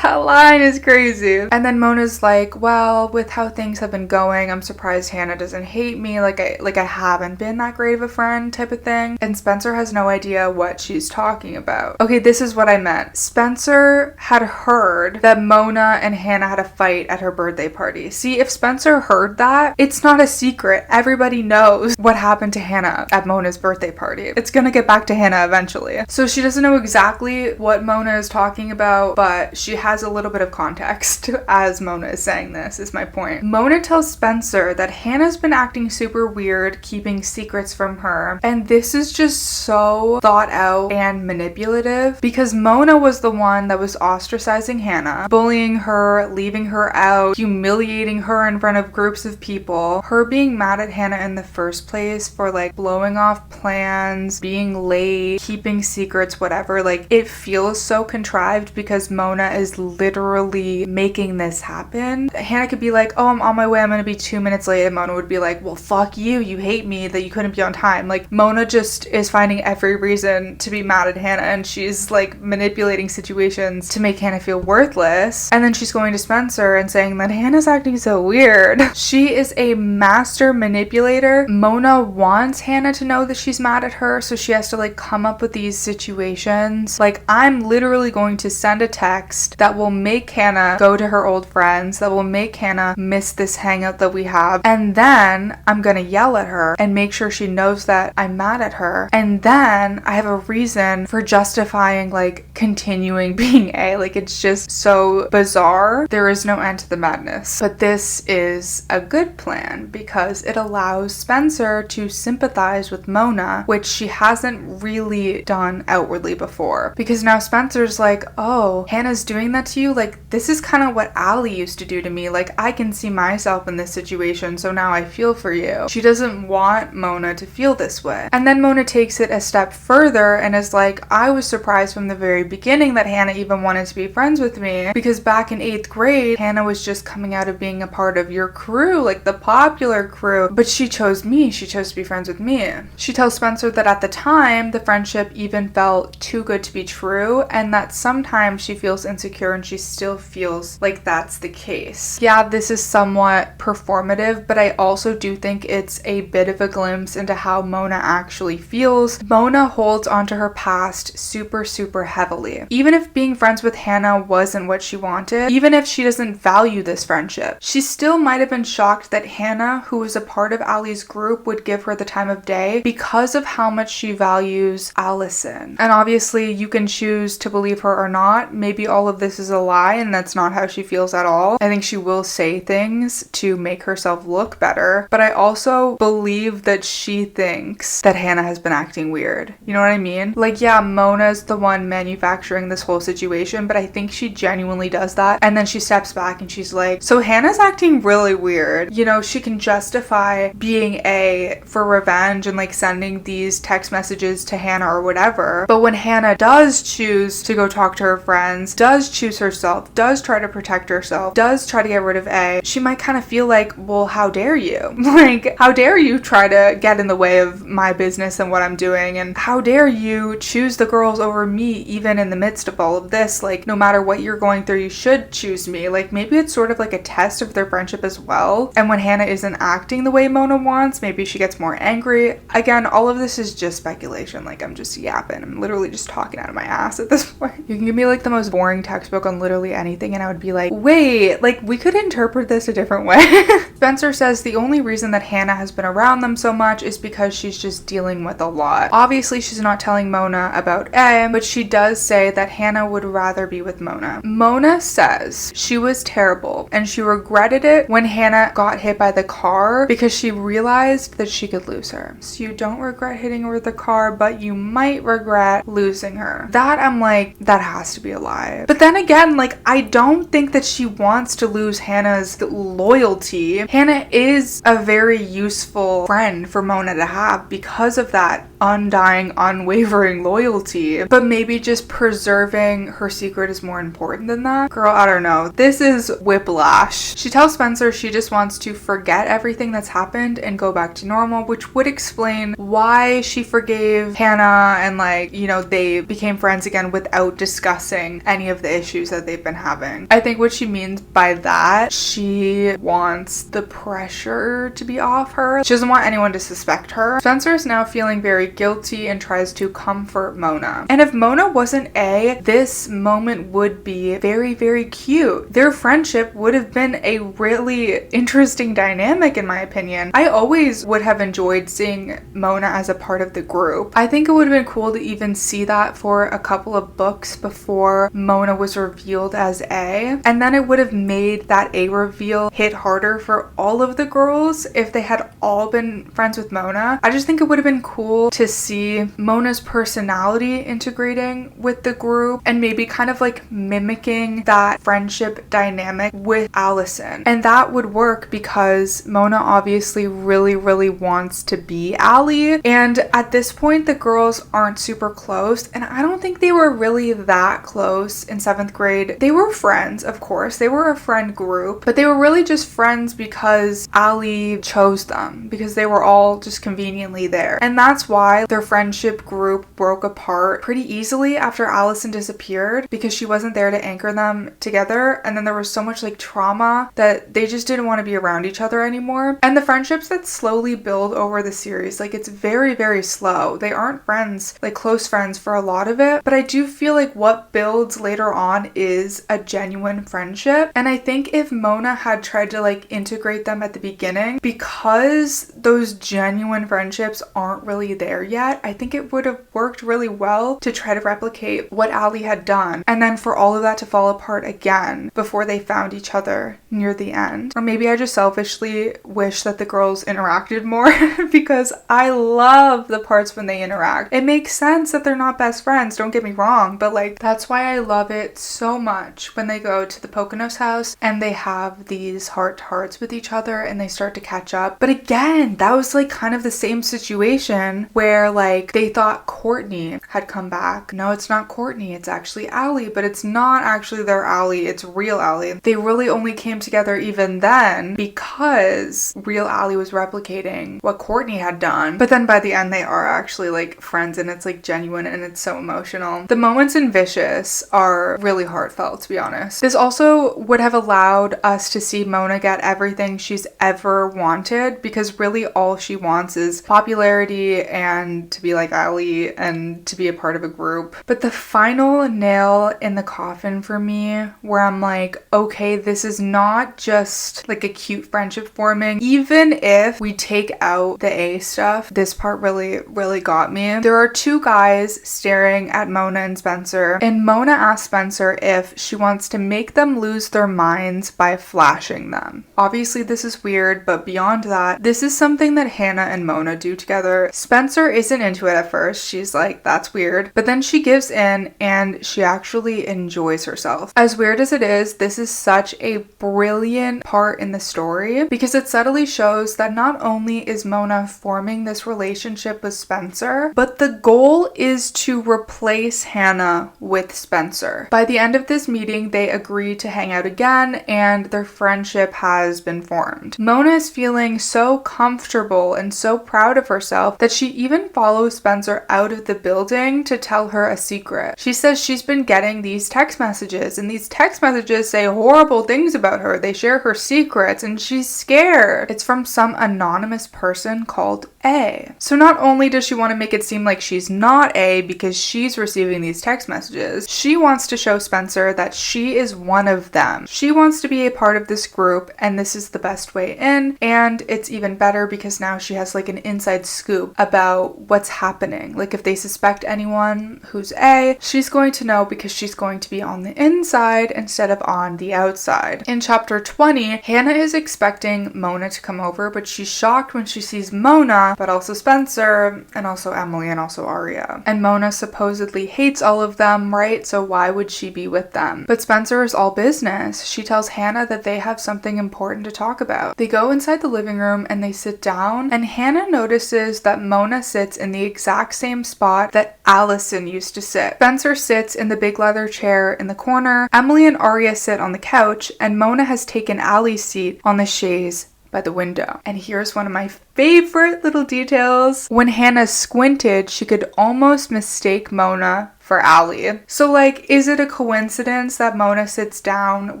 That line is crazy. And then Mona's well, with how things have been going, I'm surprised Hanna doesn't hate me. I haven't been that great of a friend type of thing. And Spencer has no idea what she's talking about. Okay, this is what I meant. Spencer had heard that Mona and Hanna had a fight at her birthday party. See, if Spencer heard that, it's not a secret. Everybody knows what happened to Hanna at Mona's birthday party. It's gonna get back to Hanna eventually. So she doesn't know exactly what Mona is talking about, but she has a little bit of context as Mona is saying this, is my point. Mona tells Spencer that Hanna's been acting super weird, keeping secrets from her, and this is just so thought out and manipulative because Mona was the one that was ostracizing Hanna, bullying her, leaving her out, humiliating her in front of groups of people. Her being mad at Hanna in the first place for like blowing off plans, being late, keeping secrets, whatever, like it feels so contrived because Mona is literally making this happen. Hanna could be like, oh, I'm on my way, I'm gonna be 2 minutes late, and Mona would be like, well, fuck you, you hate me that you couldn't be on time. Like Mona just is finding every reason to be mad at Hanna, and she's like manipulating situations to make Hanna feel worthless. And then she's going to Spencer and saying that Hanna's acting so weird. She is a master manipulator. Mona wants Hanna to know that she's mad at her, so she has to like come up with these situations. Like, I'm literally going to send a text that will make Hanna go to her old friends, that will make Hanna miss this hangout that we have, and then I'm gonna yell at her and make sure she knows that I'm mad at her, and then I have a reason for justifying like continuing being A. Like, it's just so bizarre. There is no end to the madness. But this is a good plan because it allows Spencer to sympathize with Mona, which she hasn't really done outwardly before. Because now Spencer's like, oh, Hanna's doing that to you? Like, this is kind of what Allie used to do to me. Like, I can see myself in this situation, so now I feel for you. She doesn't want Mona to feel this way. And then Mona takes it a step further and is like, I was surprised from the very beginning that Hanna even wanted to be friends with me, because back in 8th grade, Hanna was just coming out of being a part of your crew, like the popular crew, but she chose me. She chose to be friends with me. She tells Spencer that at the time, the friendship even felt too good to be true, and that sometimes she feels insecure and she still feels like that's the case. Yeah, this is somewhat performative, but I also do think it's a bit of a glimpse into how Mona actually feels. Mona holds onto her past super, super heavily. Even if being friends with Hanna wasn't what she wanted, even if she doesn't value this friendship, she still might have been shocked that Hanna, who was a part of Allie's group, would give her the time of day because of how much she values Allison. And obviously you can choose to believe her or not. Maybe all of this is a lie and that's not how she feels at all. I think she will say things to make herself look better, but I also believe that she thinks that Hanna has been acting weird. You know what I mean? Like, yeah, Mona's the one manufacturing this whole situation, but I think she genuinely does that. And then she steps back and she's like, so Hanna's acting really weird. You know, she can justify being A for revenge and like sending these text messages to Hanna or whatever. But when Hanna does choose to go talk to her friends, does choose herself, does try to protect herself, does try to get rid of A, she might kind of feel like, well, how dare you? Like, how dare you try to get in the way of my business and what I'm doing? And how dare you choose the girls over me even in the midst of all of this? Like, no matter what you're going through, you should choose me. Like, maybe it's sort of like a test of their friendship as well. And when Hanna isn't acting the way Mona wants, maybe she gets more angry. Again, all of this is just speculation. Like, I'm just yapping. I'm literally just talking out of my ass at this point. You can give me like the most boring textbook on literally anything and I would be like, wait, like we could interpret this a different way. Spencer says the only reason that Hanna has been around them so much is because she's just dealing with a lot. Obviously, she's not telling Mona about A, but she does say that Hanna would rather be with Mona. Mona says she was terrible and she regretted it when Hanna got hit by the car because she realized that she could lose her. So you don't regret hitting her with the car, but you might regret losing her. That, I'm like, that has to be a lie. But then again, like, I don't think that she wants to lose Hanna's loyalty. Hanna is a very useful friend for Mona to have because of that undying, unwavering loyalty. But maybe just preserving her secret is more important than that. Girl, I don't know. This is whiplash. She tells Spencer she just wants to forget everything that's happened and go back to normal, which would explain why she forgave Hanna and, like, you know, they became friends again without discussing any of the issues that they've been having. I think what she means by that, she wants the pressure to be off her. She doesn't want anyone to suspect her. Spencer is now feeling very guilty and tries to comfort Mona. And if Mona wasn't A, this moment would be very, very cute. Their friendship would have been a really interesting dynamic, in my opinion. I always would have enjoyed seeing Mona as a part of the group. I think it would have been cool to even see that for a couple of books before Mona was was revealed as A. And then it would have made that A reveal hit harder for all of the girls if they had all been friends with Mona. I just think it would have been cool to see Mona's personality integrating with the group and maybe kind of like mimicking that friendship dynamic with Allison. And that would work because Mona obviously really wants to be Allie. And at this point, the girls aren't super close. And I don't think they were really that close in 7th grade. They were friends, of course. They were a friend group, but they were really just friends because Allie chose them, because they were all just conveniently there. And that's why their friendship group broke apart pretty easily after Allison disappeared, because she wasn't there to anchor them together. And then there was so much like trauma that they just didn't want to be around each other anymore. And the friendships that slowly build over the series, like it's very slow. They aren't friends, like close friends for a lot of it, but I do feel like what builds later on is a genuine friendship. And I think if Mona had tried to like integrate them at the beginning, because those genuine friendships aren't really there yet, I think it would have worked really well to try to replicate what Allie had done, and then for all of that to fall apart again before they found each other near the end. Or maybe I just selfishly wish that the girls interacted more because I love the parts when they interact. It makes sense that they're not best friends, don't get me wrong, but like that's why I love it so much when they go to the Poconos house and they have these heart-to-hearts with each other and they start to catch up. But again, that was like kind of the same situation where like they thought Courtney had come back. No, it's not Courtney, it's actually Allie, but it's not actually their Allie, it's real Allie. They really only came together even then because real Allie was replicating what Courtney had done. But then by the end they are actually like friends and it's like genuine and it's so emotional. The moments in Vicious are really heartfelt, to be honest. This also would have allowed us to see Mona get everything she's ever wanted, because really all she wants is popularity and to be like Allie and to be a part of a group. But the final nail in the coffin for me, where I'm like, okay, this is not just like a cute friendship forming. Even if we take out the A stuff, this part really got me. There are two guys staring at Mona and Spencer, and Mona asks Spencer if she wants to make them lose their minds by flashing them. Obviously this is weird, but beyond that, this is something that Hanna and Mona do together. Spencer isn't into it at first. She's like, that's weird. But then she gives in and she actually enjoys herself. As weird as it is, this is such a brilliant part in the story because it subtly shows that not only is Mona forming this relationship with Spencer, but the goal is to replace Hanna with Spencer. By the end of this meeting, they agree to hang out again and their friendship has been formed. Mona is feeling so comfortable and so proud of herself that she even follows Spencer out of the building to tell her a secret. She says she's been getting these text messages and these text messages say horrible things about her. They share her secrets and she's scared. It's from some anonymous person called A. So not only does she want to make it seem like she's not A because she's receiving these text messages, she wants to show Spencer that she is one of them. She wants to be a part of this group and this is the best way in, and it's even better because now she has like an inside scoop about what's happening. Like if they suspect anyone who's A, she's going to know because she's going to be on the inside instead of on the outside. In chapter 20, Hanna is expecting Mona to come over, but she's shocked when she sees Mona, but also Spencer, and also Emily, and also Aria. And Mona supposedly hates all of them, right? So why would she be with them? But Spencer is all business. She tells Hanna that they have something important to talk about. They go inside the living room and they sit down, and Hanna notices that Mona sits in the exact same spot that Allison used to sit. Spencer sits in the big leather chair in the corner, Emily and Aria sit on the couch, and Mona has taken Allie's seat on the chaise by the window. And here's one of my favorite little details. When Hanna squinted, she could almost mistake Mona for Allie. So like, is it a coincidence that Mona sits down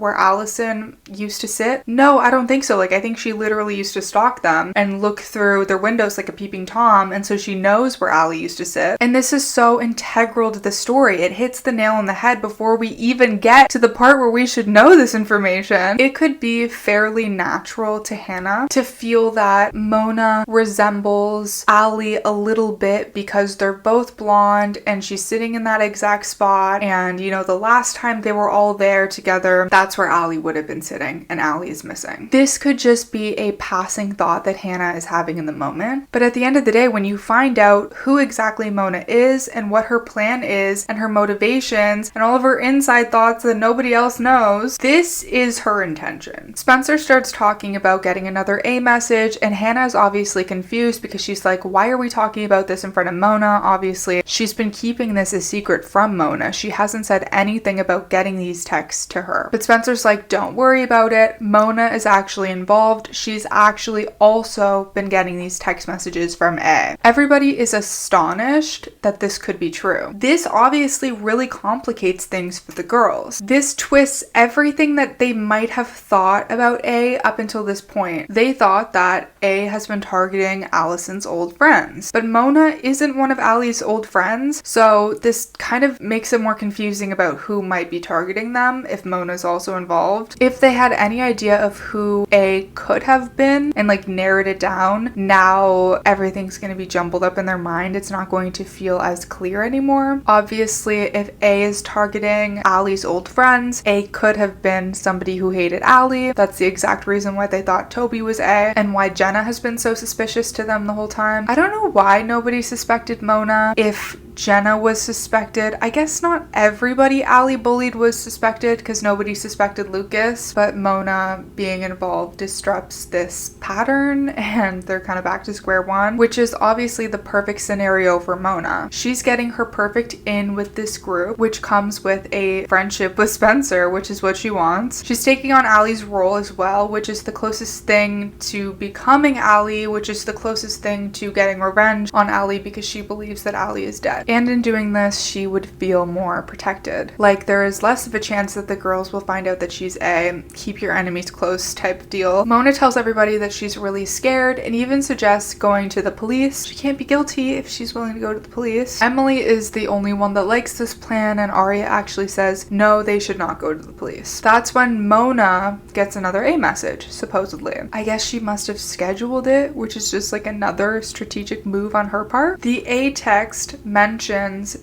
where Allison used to sit? No, I don't think so. Like, I think she literally used to stalk them and look through their windows like a peeping Tom, and so she knows where Allie used to sit. And this is so integral to the story. It hits the nail on the head before we even get to the part where we should know this information. It could be fairly natural to Hanna to feel that Mona resembles Allie a little bit because they're both blonde and she's sitting in that that exact spot, and you know, the last time they were all there together, that's where Allie would have been sitting, and Allie is missing. This could just be a passing thought that Hanna is having in the moment, but at the end of the day, when you find out who exactly Mona is and what her plan is and her motivations and all of her inside thoughts that nobody else knows, this is her intention. Spencer starts talking about getting another A message, and Hanna is obviously confused because she's like, why are we talking about this in front of Mona? Obviously, she's been keeping this a secret from Mona. She hasn't said anything about getting these texts to her. But Spencer's like, don't worry about it. Mona is actually involved. She's actually also been getting these text messages from A. Everybody is astonished that this could be true. This obviously really complicates things for the girls. This twists everything that they might have thought about A up until this point. They thought that A has been targeting Allison's old friends, but Mona isn't one of Allie's old friends, so this kind of makes it more confusing about who might be targeting them if Mona's also involved. If they had any idea of who A could have been and like narrowed it down, now everything's going to be jumbled up in their mind. It's not going to feel as clear anymore. Obviously, if A is targeting Allie's old friends, A could have been somebody who hated Allie. That's the exact reason why they thought Toby was A, and why Jenna has been so suspicious to them the whole time. I don't know why nobody suspected Mona. If Jenna was suspected, I guess not everybody Allie bullied was suspected because nobody suspected Lucas, but Mona being involved disrupts this pattern and they're kind of back to square one, which is obviously the perfect scenario for Mona. She's getting her perfect in with this group, which comes with a friendship with Spencer, which is what she wants. She's taking on Allie's role as well, which is the closest thing to becoming Allie, which is the closest thing to getting revenge on Allie because she believes that Allie is dead. And in doing this, she would feel more protected. Like, there is less of a chance that the girls will find out that she's A, keep your enemies close type deal. Mona tells everybody that she's really scared and even suggests going to the police. She can't be guilty if she's willing to go to the police. Emily is the only one that likes this plan, and Aria actually says no, they should not go to the police. That's when Mona gets another A message, supposedly. I guess she must have scheduled it, which is just like another strategic move on her part. The A text mentions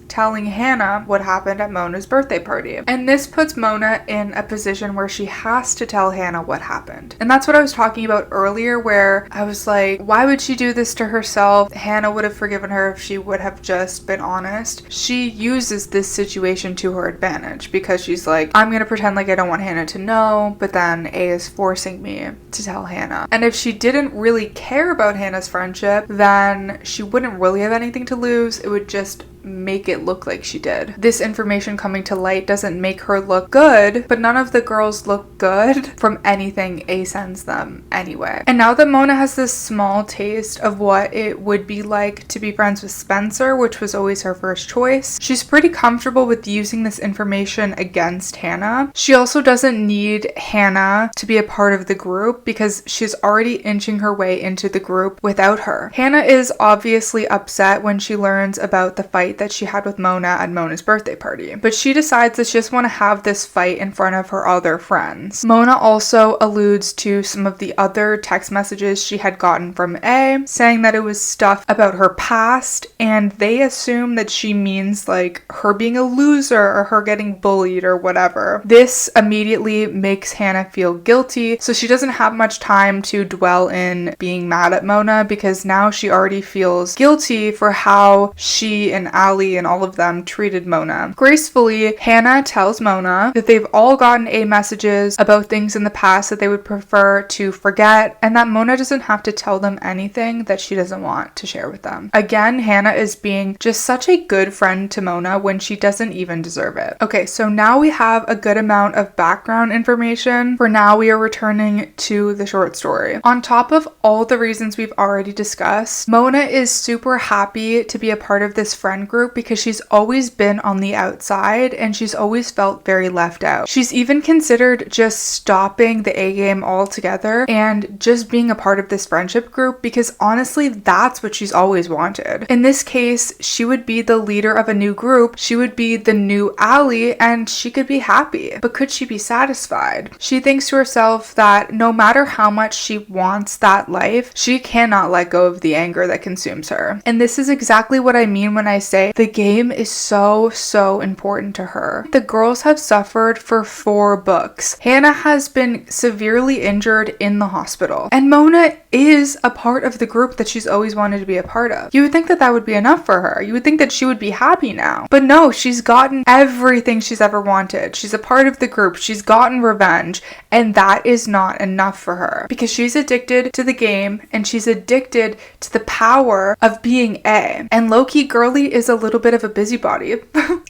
telling Hanna what happened at Mona's birthday party. And this puts Mona in a position where she has to tell Hanna what happened. And that's what I was talking about earlier, where I was like, why would she do this to herself? Hanna would have forgiven her if she would have just been honest. She uses this situation to her advantage because she's like, I'm gonna pretend like I don't want Hanna to know, but then A is forcing me to tell Hanna. And if she didn't really care about Hanna's friendship, then she wouldn't really have anything to lose. It would just make it look like she did. This information coming to light doesn't make her look good, but none of the girls look good from anything A sends them anyway. And now that Mona has this small taste of what it would be like to be friends with Spencer, which was always her first choice, she's pretty comfortable with using this information against Hanna. She also doesn't need Hanna to be a part of the group because she's already inching her way into the group without her. Hanna is obviously upset when she learns about the fight that she had with Mona at Mona's birthday party, but she decides that she just want to have this fight in front of her other friends. Mona also alludes to some of the other text messages she had gotten from A, saying that it was stuff about her past, and they assume that she means like her being a loser or her getting bullied or whatever. This immediately makes Hanna feel guilty, so she doesn't have much time to dwell in being mad at Mona because now she already feels guilty for how she and Allie and all of them treated Mona. Gracefully, Hanna tells Mona that they've all gotten A messages about things in the past that they would prefer to forget, and that Mona doesn't have to tell them anything that she doesn't want to share with them. Again, Hanna is being just such a good friend to Mona when she doesn't even deserve it. Okay, so now we have a good amount of background information. For now, we are returning to the short story. On top of all the reasons we've already discussed, Mona is super happy to be a part of this friend group because she's always been on the outside and she's always felt very left out. She's even considered just stopping the A game altogether and just being a part of this friendship group because honestly, that's what she's always wanted. In this case, she would be the leader of a new group, she would be the new Allie, and she could be happy. But could she be satisfied? She thinks to herself that no matter how much she wants that life, she cannot let go of the anger that consumes her. And this is exactly what I mean when I say say the game is so important to her. The girls have suffered for 4 books. Hanna has been severely injured in the hospital, and Mona is a part of the group that she's always wanted to be a part of. You would think that that would be enough for her. You would think that she would be happy now. But no, she's gotten everything she's ever wanted. She's a part of the group. She's gotten revenge, and that is not enough for her because she's addicted to the game and she's addicted to the power of being A. And low-key Girly is a little bit of a busybody.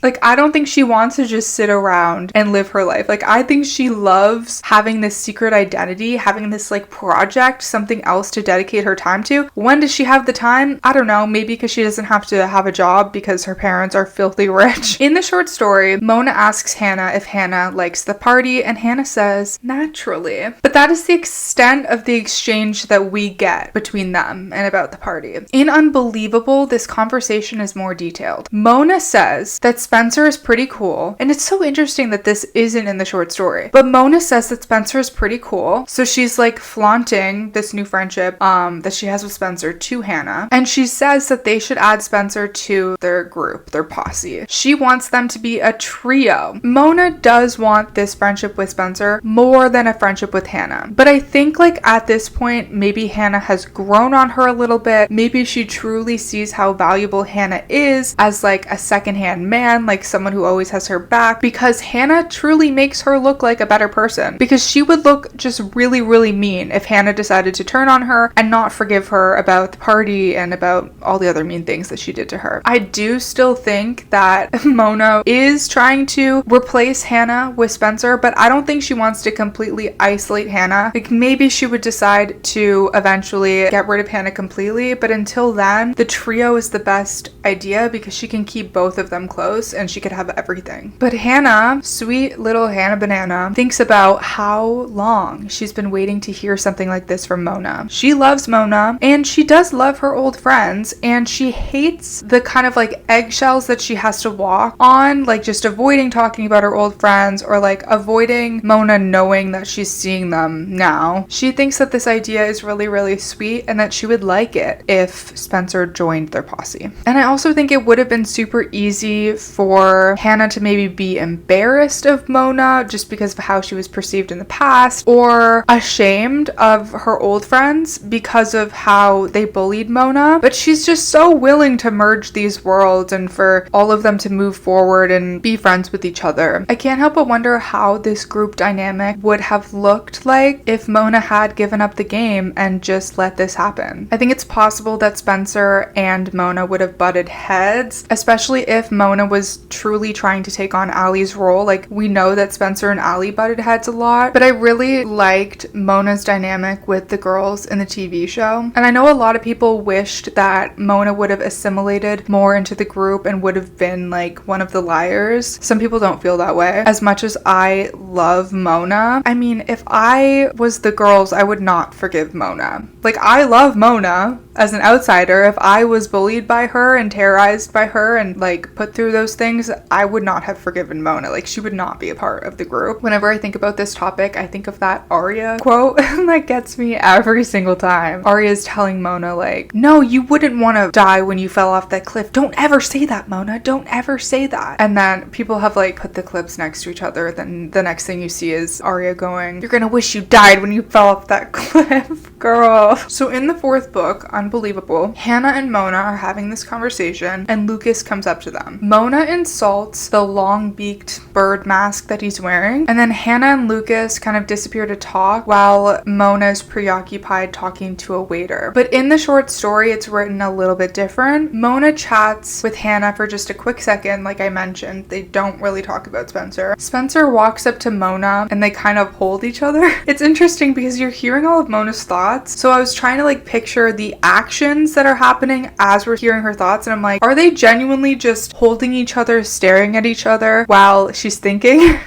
Like, I don't think she wants to just sit around and live her life. Like, I think she loves having this secret identity, having this like project, something else to dedicate her time to. When does she have the time? I don't know. Maybe because she doesn't have to have a job because her parents are filthy rich. In the short story, Mona asks Hanna if Hanna likes the party, and Hanna says, naturally. But that is the extent of the exchange that we get between them and about the party. In Unbelievable, this conversation is more detailed. Mona says that Spencer is pretty cool, and it's so interesting that this isn't in the short story, but Mona says that Spencer is pretty cool, so she's like flaunting this new friendship that she has with Spencer to Hanna, and she says that they should add Spencer to their group, their posse. She wants them to be a trio. Mona does want this friendship with Spencer more than a friendship with Hanna, but I think like at this point maybe Hanna has grown on her a little bit. Maybe she truly sees how valuable Hanna is as like a secondhand man, like someone who always has her back, because Hanna truly makes her look like a better person, because she would look just really mean if Hanna decided to turn on her and not forgive her about the party and about all the other mean things that she did to her. I do still think that Mona is trying to replace Hanna with Spencer, but I don't think she wants to completely isolate Hanna. Like, maybe she would decide to eventually get rid of Hanna completely, but until then, the trio is the best idea because she can keep both of them close and she could have everything. But Hanna, sweet little Hanna Banana, thinks about how long she's been waiting to hear something like this from Mona. She loves Mona, and she does love her old friends, and she hates the kind of like eggshells that she has to walk on, like just avoiding talking about her old friends or like avoiding Mona knowing that she's seeing them now. She thinks that this idea is really sweet and that she would like it if Spencer joined their posse. And I also think it would have been super easy for Hanna to maybe be embarrassed of Mona just because of how she was perceived in the past, or ashamed of her old friends because of how they bullied Mona. But she's just so willing to merge these worlds and for all of them to move forward and be friends with each other. I can't help but wonder how this group dynamic would have looked like if Mona had given up the game and just let this happen. I think it's possible that Spencer and Mona would have butted heads, especially if Mona was truly trying to take on Allie's role. Like, we know that Spencer and Allie butted heads a lot, but I really liked Mona's dynamic with the girls in the TV show. And I know a lot of people wished that Mona would have assimilated more into the group and would have been like one of the liars. Some people don't feel that way. As much as I love Mona, I mean, if I was the girls, I would not forgive Mona. Like, I love Mona as an outsider. If I was bullied by her and terrorized by her and like put through those things, I would not have forgiven Mona. Like, she would not be a part of the group. Whenever I think about this topic, I think of that Arya quote that gets me every single time. Arya's telling Mona like, no, you wouldn't want to die when you fell off that cliff. Don't ever say that, Mona. Don't ever say that. And then people have like put the clips next to each other. Then the next thing you see is Arya going, you're gonna wish you died when you fell off that cliff, girl. So in the 4th book, Unbelievable, Hanna and Mona are having this conversation and Lucas comes up to them. Mona insults the long-beaked bird mask that he's wearing, and then Hanna and Lucas kind of disappear to talk while Mona's preoccupied talking to a waiter. But in the short story, it's written a little bit different. Mona chats with Hanna for just a quick second, like I mentioned. They don't really talk about Spencer. Spencer walks up to Mona and they kind of hold each other. It's interesting because you're hearing all of Mona's thoughts, so I was trying to like picture the actions that are happening as we're hearing her thoughts, and I'm like, are they genuinely just holding each other, staring at each other while she's thinking?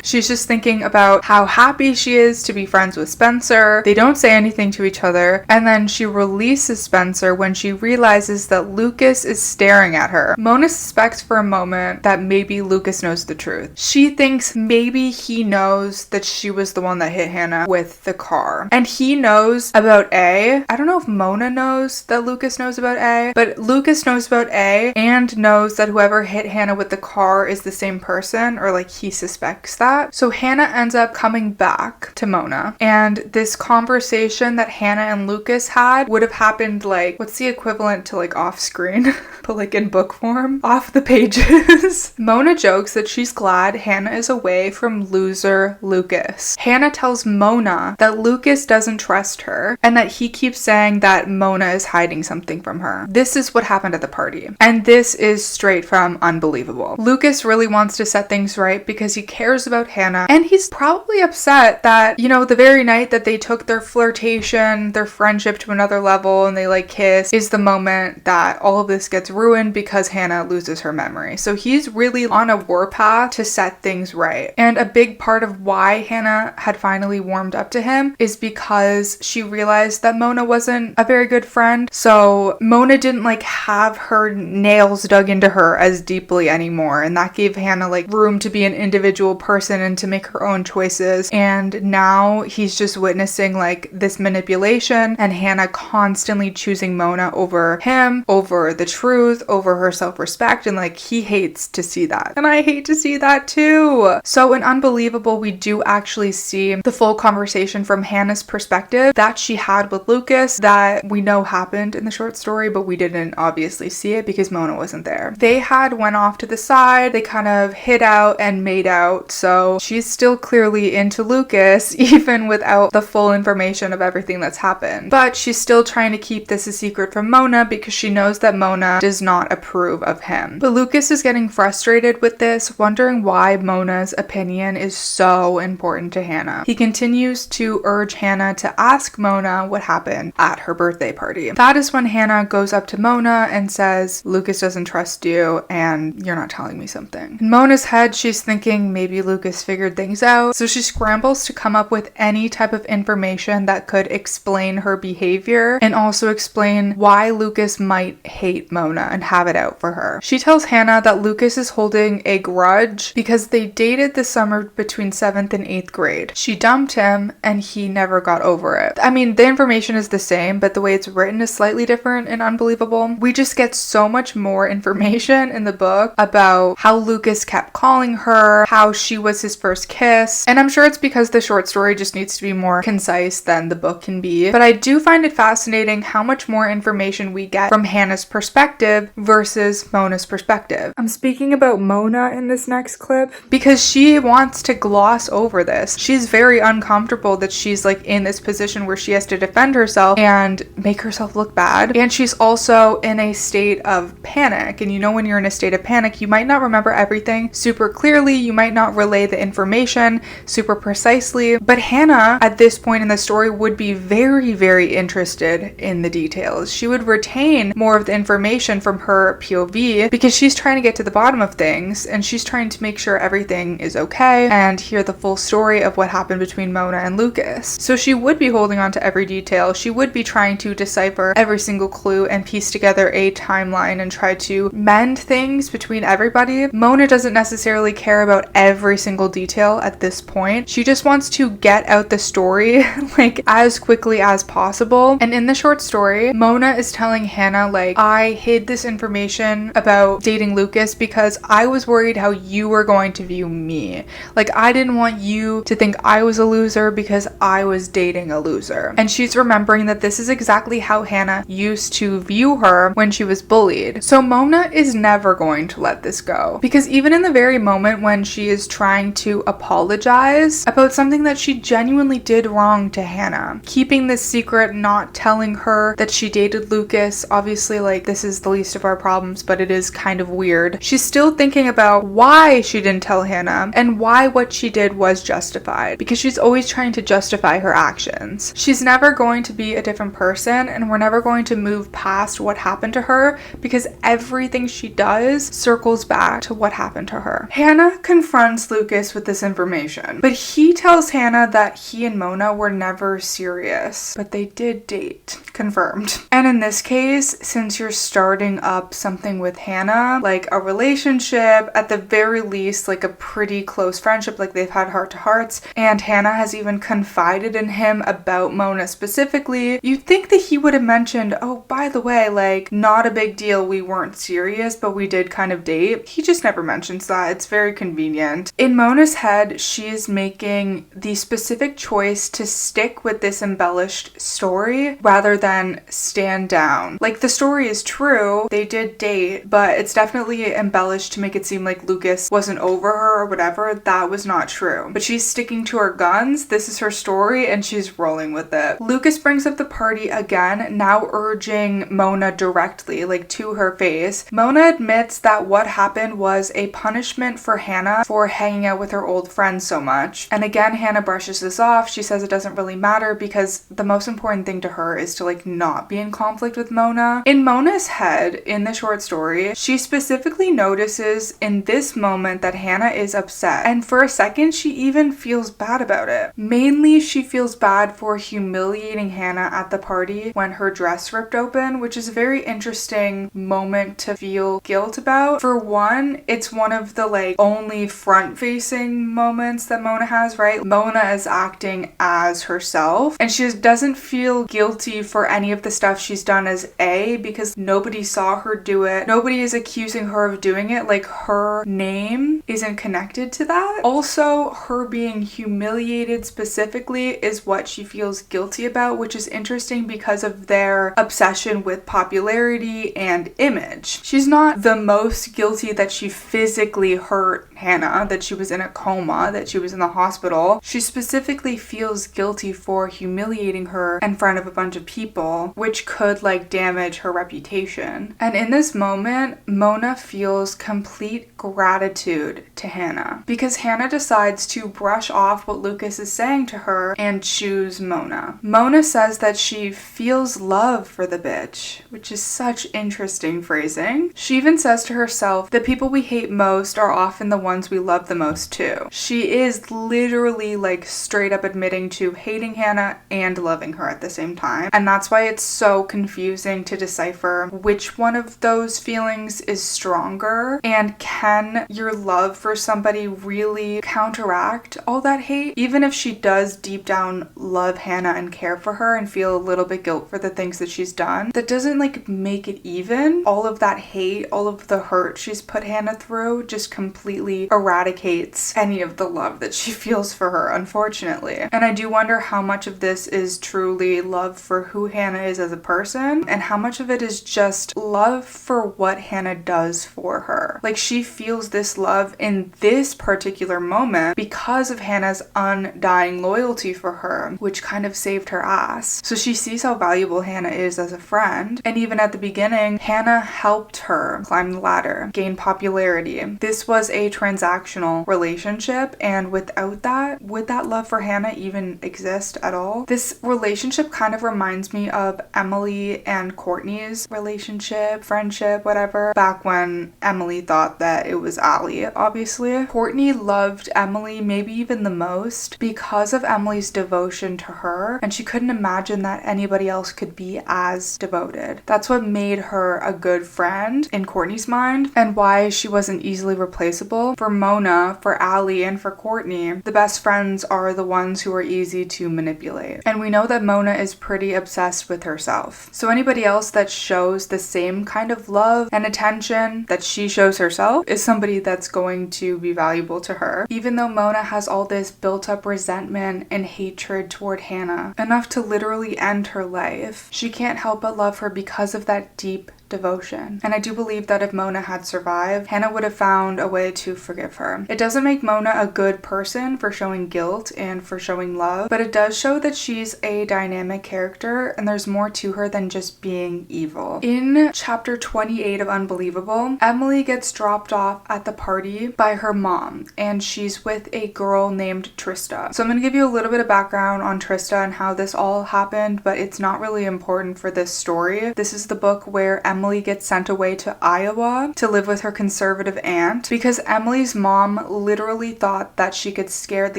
She's just thinking about how happy she is to be friends with Spencer. They don't say anything to each other, and then she releases Spencer when she realizes that Lucas is staring at her. Mona suspects for a moment that maybe Lucas knows the truth. She thinks maybe he knows that she was the one that hit Hanna with the car, and he knows about A. I don't know if Mona Mona knows that Lucas knows about A, but Lucas knows about A and knows that whoever hit Hanna with the car is the same person, or like he suspects that. So Hanna ends up coming back to Mona, and this conversation that Hanna and Lucas had would have happened like, what's the equivalent to like off screen, but like in book form, off the pages. Mona jokes that she's glad Hanna is away from loser Lucas. Hanna tells Mona that Lucas doesn't trust her and that he keeps saying that Mona is hiding something from her. This is what happened at the party, and this is straight from Unbelievable. Lucas really wants to set things right because he cares about Hanna, and he's probably upset that, you know, the very night that they took their flirtation, their friendship to another level and they like kiss is the moment that all of this gets ruined because Hanna loses her memory. So he's really on a warpath to set things right. And a big part of why Hanna had finally warmed up to him is because she realized that Mona wasn't a very good friend. So Mona didn't like have her nails dug into her as deeply anymore, and that gave Hanna like room to be an individual person and to make her own choices. And now he's just witnessing like this manipulation and Hanna constantly choosing Mona over him, over the truth, over her self-respect, and like he hates to see that. And I hate to see that too. So in Unbelievable, we do actually see the full conversation from Hanna's perspective that she had with Lucas that we know happened in the short story, but we didn't obviously see it because Mona wasn't there. They had went off to the side, they kind of hid out and made out, so she's still clearly into Lucas even without the full information of everything that's happened. But she's still trying to keep this a secret from Mona because she knows that Mona does not approve of him. But Lucas is getting frustrated with this, wondering why Mona's opinion is so important to Hanna. He continues to urge Hanna to ask Mona what happened at her birthday party. That is when Hanna goes up to Mona and says, Lucas doesn't trust you and you're not telling me something. In Mona's head, she's thinking maybe Lucas figured things out, so she scrambles to come up with any type of information that could explain her behavior and also explain why Lucas might hate Mona and have it out for her. She tells Hanna that Lucas is holding a grudge because they dated the summer between 7th and 8th grade. She dumped him and he never got over it. I mean, the information is the same, but the way it's written is slightly different in Unbelievable. We just get so much more information in the book about how Lucas kept calling her, how she was his first kiss, and I'm sure it's because the short story just needs to be more concise than the book can be. But I do find it fascinating how much more information we get from Hanna's perspective versus Mona's perspective. I'm speaking about Mona in this next clip because she wants to gloss over this. She's very uncomfortable that she's like in this position where she has to defend herself and make herself look bad. And she's also in a state of panic. And you know, when you're in a state of panic, you might not remember everything super clearly. You might not relay the information super precisely. But Hanna, at this point in the story, would be very, very interested in the details. She would retain more of the information from her POV because she's trying to get to the bottom of things and she's trying to make sure everything is okay and hear the full story of what happened between Mona and Lucas. So she would be holding on to every detail. She would be trying to decipher every single clue and piece together a timeline and try to mend things between everybody. Mona doesn't necessarily care about every single detail at this point. She just wants to get out the story like as quickly as possible. And in the short story, Mona is telling Hanna like, I hid this information about dating Lucas because I was worried how you were going to view me. Like, I didn't want you to think I was a loser because I was dating a loser. And she's remembering that this is exactly how Hanna used to view her when she was bullied. So Mona is never going to let this go, because even in the very moment when she is trying to apologize about something that she genuinely did wrong to Hanna, keeping this secret, not telling her that she dated Lucas, obviously like this is the least of our problems, but it is kind of weird. She's still thinking about why she didn't tell Hanna and why what she did was justified, because she's always trying to justify her actions. She's never going to be a different person, and we're never going to move past what happened to her because everything she does circles back to what happened to her. Hanna confronts Lucas with this information, but he tells Hanna that he and Mona were never serious, but they did date. confirmed. And in this case, since you're starting up something with Hanna, like a relationship, at the very least, like a pretty close friendship, like they've had heart-to-hearts, and Hanna has even confided in him about Mona specifically, you'd think that he would have mentioned, oh, by the way, like, not a big deal, we weren't serious, but we did kind of date. He just never mentions that. It's very convenient. In Mona's head, she is making the specific choice to stick with this embellished story rather than stand down. Like, the story is true, they did date, but it's definitely embellished to make it seem like Lucas wasn't over her or whatever. That was not true. But she's sticking to her guns. This is her story and she's rolling with it. Lucas brings up the party again, now urging Mona directly, like to her face. Mona admits that what happened was a punishment for Hanna for hanging out with her old friends so much. And again, Hanna brushes this off. She says it doesn't really matter because the most important thing to her is to like not be in conflict with Mona. In Mona's head, in the short story, she specifically notices in this moment that Hanna is upset. And for a second, she even feels bad about it. Mainly, she feels bad for humiliating Hanna at the party when her dress ripped open, which is a very interesting moment to feel guilt about. For one, it's one of the like only front-facing moments that Mona has, right? Mona is acting as herself and she doesn't feel guilty for any of the stuff she's done as A because nobody saw her do it. Nobody is accusing her of doing it. Like, her name isn't connected to that. Also, her being humiliated specifically is what she feels guilty about, which is interesting because of their obsession with popularity and image. She's not the most guilty that she physically hurt Hanna, that she was in a coma, that she was in the hospital. She specifically feels guilty for humiliating her in front of a bunch of people, which could like damage her reputation. And in this moment, Mona feels complete gratitude to Hanna because Hanna decides to brush off what Lucas is saying to her and choose Mona. Mona says that she feels love for the bitch, which is such interesting phrasing. She even says to herself, the people we hate most are often the ones we love the most too. She is literally like straight up admitting to hating Hanna and loving her at the same time. And that's why it's so confusing to decipher which one of those feelings is stronger, and can your love for somebody really counteract all that hate? Even if she does deep down love Hanna and care for her and feel a little bit guilt for the things that she's done, that doesn't like make it even. All of that hate, all of the hurt she's put Hanna through just completely eradicates any of the love that she feels for her, unfortunately. And I do wonder how much of this is truly love for who Hanna is as a person and how much of it is just love for what Hanna does for her. Like, she feels this love in this particular moment because of Hannah's undying loyalty for her, which kind of saved her ass. So she sees how valuable Hanna is as a friend, and even at the beginning, Hanna helped her climb the ladder, gain popularity. This was a transactional relationship, and without that, would that love for Hanna even exist at all? This relationship kind of reminds me of Emily and Courtney's relationship, friendship, whatever, back when Emily thought that it was Allie, obviously. Courtney loved Emily maybe even the most because of Emily's devotion to her, and she couldn't imagine that anybody else could be as devoted. That's what made her a good friend in Courtney's mind, and why she wasn't easily replaceable. For Mona, for Allie, and for Courtney, the best friends are the ones who are easy to manipulate. And we know that Mona is pretty obsessed with herself. So anybody else that shows the same kind of love and attention that she shows herself is somebody that's going to be valuable to her. Even though Mona has all this built up resentment and hatred toward Hanna, enough to literally end her life, she can't help but love her because of that deep devotion. And I do believe that if Mona had survived, Hanna would have found a way to forgive her. It doesn't make Mona a good person for showing guilt and for showing love, but it does show that she's a dynamic character and there's more to her than just being evil. In chapter 28 of Unbelievable, Emily gets dropped off at the party by her mom, and she's with a girl named Trista. So I'm going to give you a little bit of background on Trista and how this all happened, but it's not really important for this story. This is the book where Emily gets sent away to Iowa to live with her conservative aunt because Emily's mom literally thought that she could scare the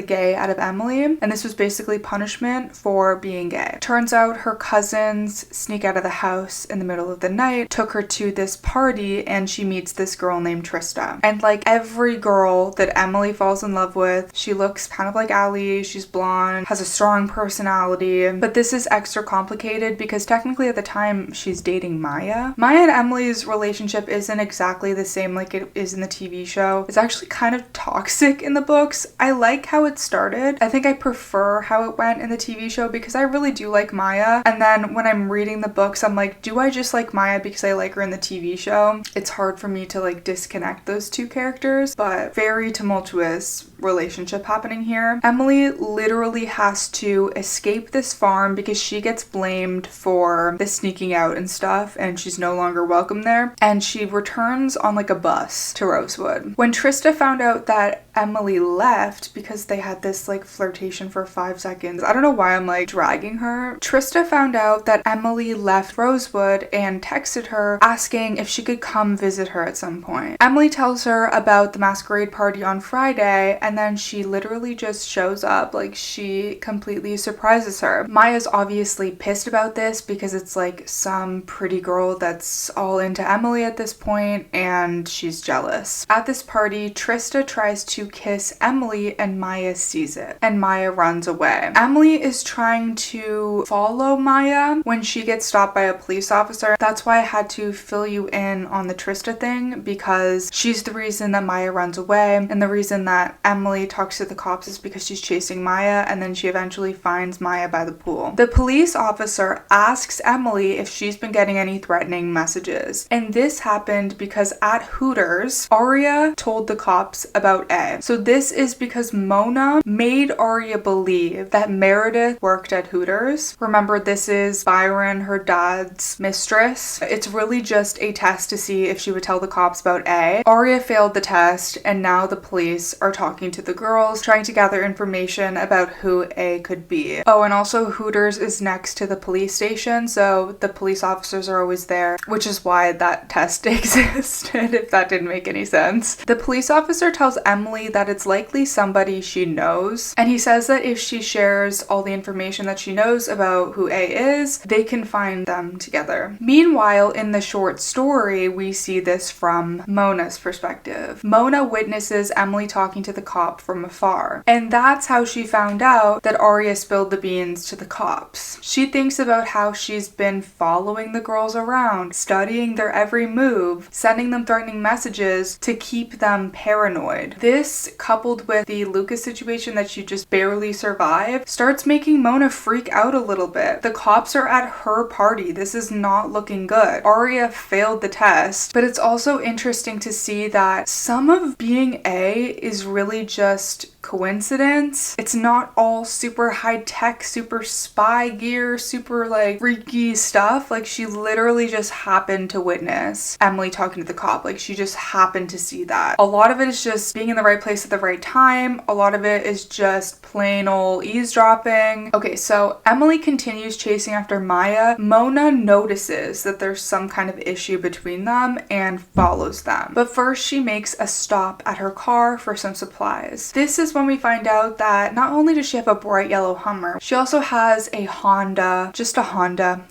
gay out of Emily, and this was basically punishment for being gay. Turns out her cousins sneak out of the house in the middle of the night, took her to this party, and she meets this girl named Trista. And like every girl that Emily falls in love with, she looks kind of like Allie, she's blonde, has a strong personality, but this is extra complicated because technically at the time she's dating Maya. Maya and Emily's relationship isn't exactly the same like it is in the TV show. It's actually kind of toxic in the books. I like how it started. I think I prefer how it went in the TV show because I really do like Maya. And then when I'm reading the books, I'm like, do I just like Maya because I like her in the TV show? It's hard for me to like disconnect those two characters, but very tumultuous relationship happening here. Emily literally has to escape this farm because she gets blamed for the sneaking out and stuff, and she's no longer welcome there, and she returns on like a bus to Rosewood. When Trista found out that Emily left because they had this like flirtation for 5 seconds, I don't know why I'm like dragging her. Trista found out that Emily left Rosewood and texted her asking if she could come visit her at some point. Emily tells her about the masquerade party on Friday, and then she literally just shows up. Like, she completely surprises her. Maya's obviously pissed about this because it's like some pretty girl that's all into Emily at this point, and she's jealous. At this party, Trista tries to kiss Emily and Maya sees it, and Maya runs away. Emily is trying to follow Maya when she gets stopped by a police officer. That's why I had to fill you in on the Trista thing, because she's the reason that Maya runs away, and the reason that Emily talks to the cops is because she's chasing Maya, and then she eventually finds Maya by the pool. The police officer asks Emily if she's been getting any threatening messages, and this happened because at Hooters, Aria told the cops about A. So this is because Mona made Aria believe that Meredith worked at Hooters. Remember, this is Byron, her dad's mistress. It's really just a test to see if she would tell the cops about A. Aria failed the test, and now the police are talking to the girls, trying to gather information about who A could be. Oh, and also Hooters is next to the police station, so the police officers are always there, which is why that test existed, if that didn't make any sense. The police officer tells Emily that it's likely somebody she knows, and he says that if she shares all the information that she knows about who A is, they can find them together. Meanwhile, in the short story, we see this from Mona's perspective. Mona witnesses Emily talking to the cop from afar, and that's how she found out that Aria spilled the beans to the cops. She thinks about how she's been following the girls around, studying their every move, sending them threatening messages to keep them paranoid. This, coupled with the Lucas situation that she just barely survived, starts making Mona freak out a little bit. The cops are at her party. This is not looking good. Aria failed the test, but it's also interesting to see that some of being A is really just coincidence. It's not all super high tech, super spy gear, super like freaky stuff. Like, she literally just happened to witness Emily talking to the cop. Like, she just happened to see that. A lot of it is just being in the right place at the right time. A lot of it is just plain old eavesdropping. Okay, so Emily continues chasing after Maya. Mona notices that there's some kind of issue between them and follows them. But first she makes a stop at her car for some supplies. This is when we find out that not only does she have a bright yellow Hummer, she also has a Honda,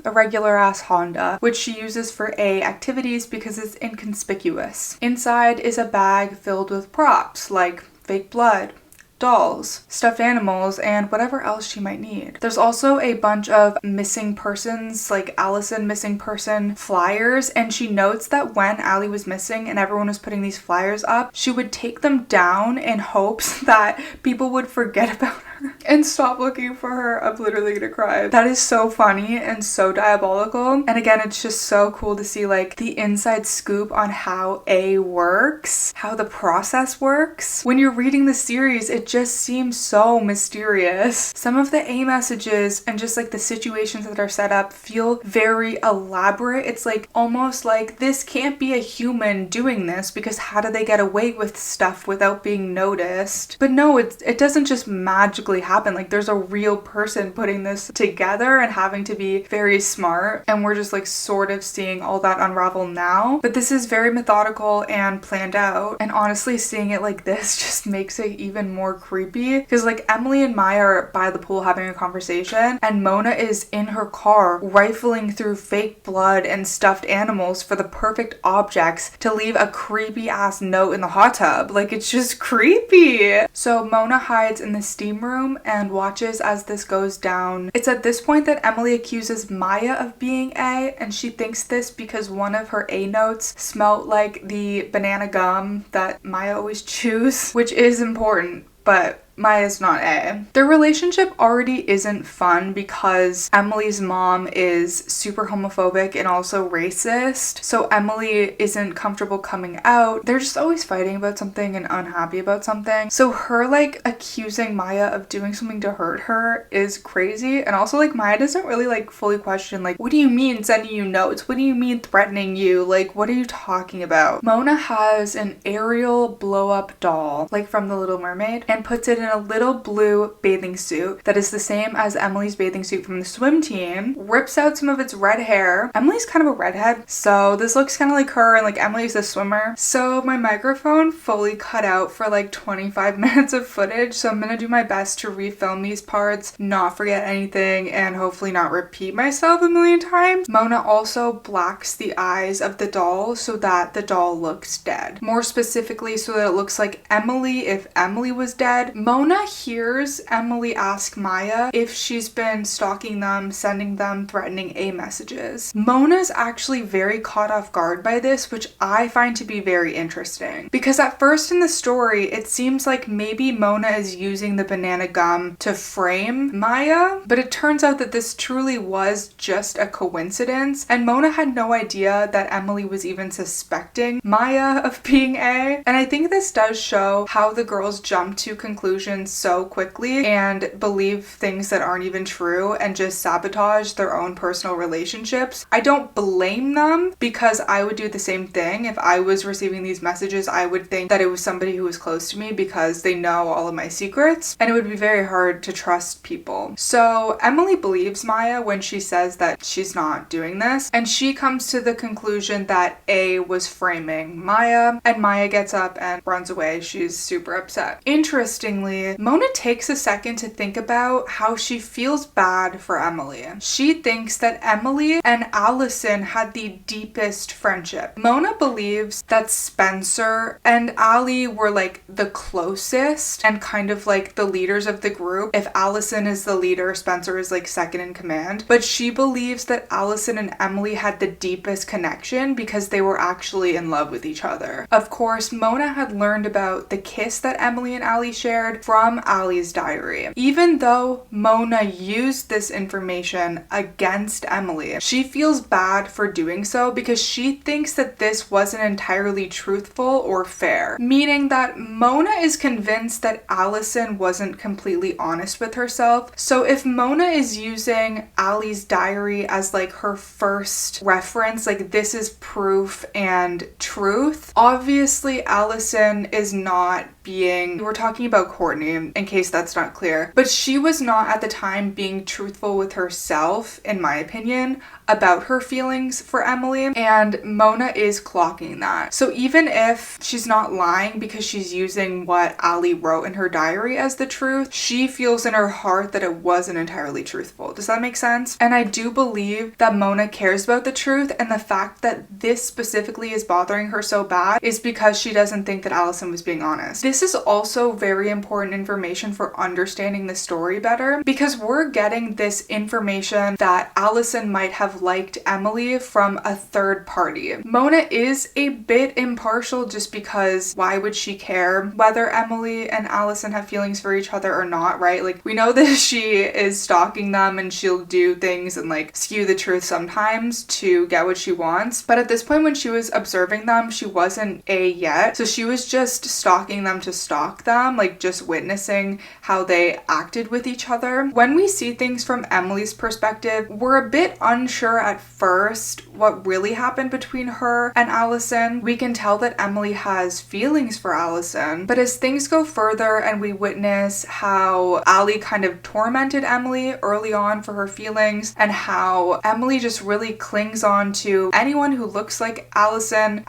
a regular ass Honda, which she uses for A activities because it's inconspicuous. Inside is a bag filled with props like fake blood, dolls, stuffed animals, and whatever else she might need. There's also a bunch of missing persons, like Allison missing person flyers, and she notes that when Allie was missing and everyone was putting these flyers up, she would take them down in hopes that people would forget about her and stop looking for her. I'm literally gonna cry. That is so funny and so diabolical. And again, it's just so cool to see like the inside scoop on how A works, how the process works. When you're reading the series, it just seems so mysterious. Some of the A messages and just like the situations that are set up feel very elaborate. It's like almost like this can't be a human doing this, because how do they get away with stuff without being noticed? But no, it doesn't just magically magically happen. Like there's a real person putting this together and having to be very smart, and we're just like sort of seeing all that unravel now. But this is very methodical and planned out, and honestly seeing it like this just makes it even more creepy, because like Emily and Maya are by the pool having a conversation, and Mona is in her car rifling through fake blood and stuffed animals for the perfect objects to leave a creepy ass note in the hot tub. Like it's just creepy. So Mona hides in the steam room and watches as this goes down. It's at this point that Emily accuses Maya of being A, and she thinks this because one of her A notes smelled like the banana gum that Maya always chews, which is important, but Maya's not A. Their relationship already isn't fun because Emily's mom is super homophobic and also racist, so Emily isn't comfortable coming out. They're just always fighting about something and unhappy about something. So her like accusing Maya of doing something to hurt her is crazy, and also like Maya doesn't really like fully question like, what do you mean sending you notes? What do you mean threatening you? Like what are you talking about? Mona has an Ariel blow up doll like from The Little Mermaid and puts it in a little blue bathing suit that is the same as Emily's bathing suit from the swim team, rips out some of its red hair. Emily's kind of a redhead, so this looks kind of like her, and like Emily's a swimmer. So my microphone fully cut out for like 25 minutes of footage, so I'm gonna do my best to refilm these parts, not forget anything, and hopefully not repeat myself a million times. Mona also blacks the eyes of the doll so that the doll looks dead. More specifically, so that it looks like Emily if Emily was dead. Mona hears Emily ask Maya if she's been stalking them, sending them threatening A messages. Mona's actually very caught off guard by this, which I find to be very interesting. Because at first in the story, it seems like maybe Mona is using the banana gum to frame Maya, but it turns out that this truly was just a coincidence, and Mona had no idea that Emily was even suspecting Maya of being A. And I think this does show how the girls jump to conclusions so quickly and believe things that aren't even true and just sabotage their own personal relationships. I don't blame them, because I would do the same thing. If I was receiving these messages, I would think that it was somebody who was close to me because they know all of my secrets, and it would be very hard to trust people. So Emily believes Maya when she says that she's not doing this, and she comes to the conclusion that A was framing Maya, and Maya gets up and runs away. She's super upset. Interestingly, Mona takes a second to think about how she feels bad for Emily. She thinks that Emily and Allison had the deepest friendship. Mona believes that Spencer and Allie were like the closest and kind of like the leaders of the group. If Allison is the leader, Spencer is like second in command. But she believes that Allison and Emily had the deepest connection because they were actually in love with each other. Of course, Mona had learned about the kiss that Emily and Allie shared from Allie's diary. Even though Mona used this information against Emily, she feels bad for doing so because she thinks that this wasn't entirely truthful or fair, meaning that Mona is convinced that Allison wasn't completely honest with herself. So if Mona is using Allie's diary as like her first reference, like this is proof and truth, obviously Allison is not being, we're talking about Courtney in case that's not clear, but she was not at the time being truthful with herself, in my opinion, about her feelings for Emily, and Mona is clocking that. So even if she's not lying because she's using what Allie wrote in her diary as the truth, she feels in her heart that it wasn't entirely truthful. Does that make sense? And I do believe that Mona cares about the truth, and the fact that this specifically is bothering her so bad is because she doesn't think that Allison was being honest. This is also very important information for understanding the story better, because we're getting this information that Allison might have liked Emily from a third party. Mona is a bit impartial just because why would she care whether Emily and Allison have feelings for each other or not, right? Like we know that she is stalking them and she'll do things and like skew the truth sometimes to get what she wants. But at this point when she was observing them, she wasn't A yet. So she was just stalking them to stalk them, like just witnessing how they acted with each other. When we see things from Emily's perspective, we're a bit unsure at first what really happened between her and Allison. We can tell that Emily has feelings for Allison, but as things go further and we witness how Allie kind of tormented Emily early on for her feelings, and how Emily just really clings on to anyone who looks like Allison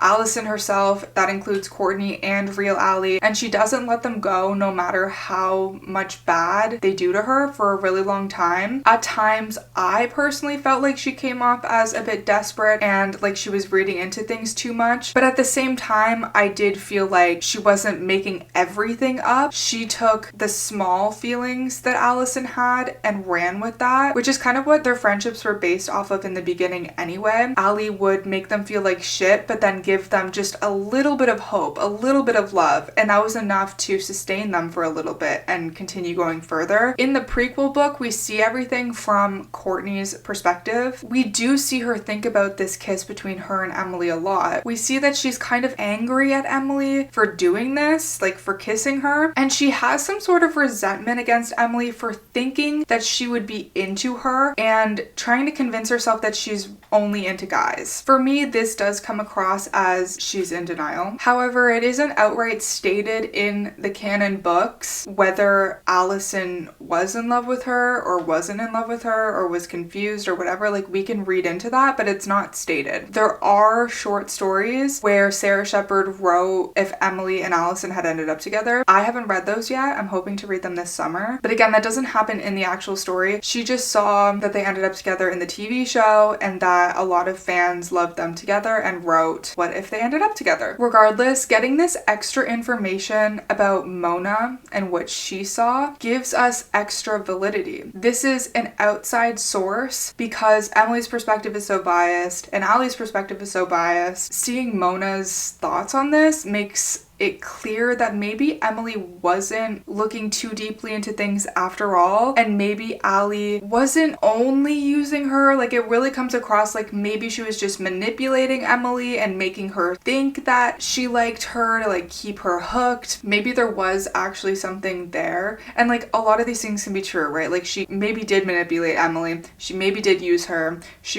herself, that includes Courtney and real Allie, and she doesn't let them go no matter how much bad they do to her for a really long time. At times, I personally felt like she came off as a bit desperate and like she was reading into things too much, but at the same time, I did feel like she wasn't making everything up. She took the small feelings that Allison had and ran with that, which is kind of what their friendships were based off of in the beginning anyway. Allie would make them feel like shit, but then give them just a little bit of hope, a little bit of love, and that was enough to sustain them for a little bit and continue going further. In the prequel book, we see everything from Courtney's perspective. We do see her think about this kiss between her and Emily a lot. We see that she's kind of angry at Emily for doing this, like for kissing her, and she has some sort of resentment against Emily for thinking that she would be into her and trying to convince herself that she's only into guys. For me, this does come across as she's in denial. However, it isn't outright stated in the canon books whether Allison was in love with her or wasn't in love with her or was confused or whatever. Like, we can read into that, but it's not stated. There are short stories where Sarah Shepard wrote if Emily and Allison had ended up together. I haven't read those yet. I'm hoping to read them this summer. But again, that doesn't happen in the actual story. She just saw that they ended up together in the TV show and that a lot of fans loved them together and wrote, what if they ended up together? Regardless, getting this extra information about Mona and what she saw gives us extra validity. This is an outside source because Emily's perspective is so biased and Allie's perspective is so biased. Seeing Mona's thoughts on this makes it clear that maybe Emily wasn't looking too deeply into things after all, and maybe Allie wasn't only using her. Like, it really comes across like maybe she was just manipulating Emily and making her think that she liked her to like keep her hooked. Maybe there was actually something there, and like a lot of these things can be true, right? Like, she maybe did manipulate Emily, she maybe did use her, she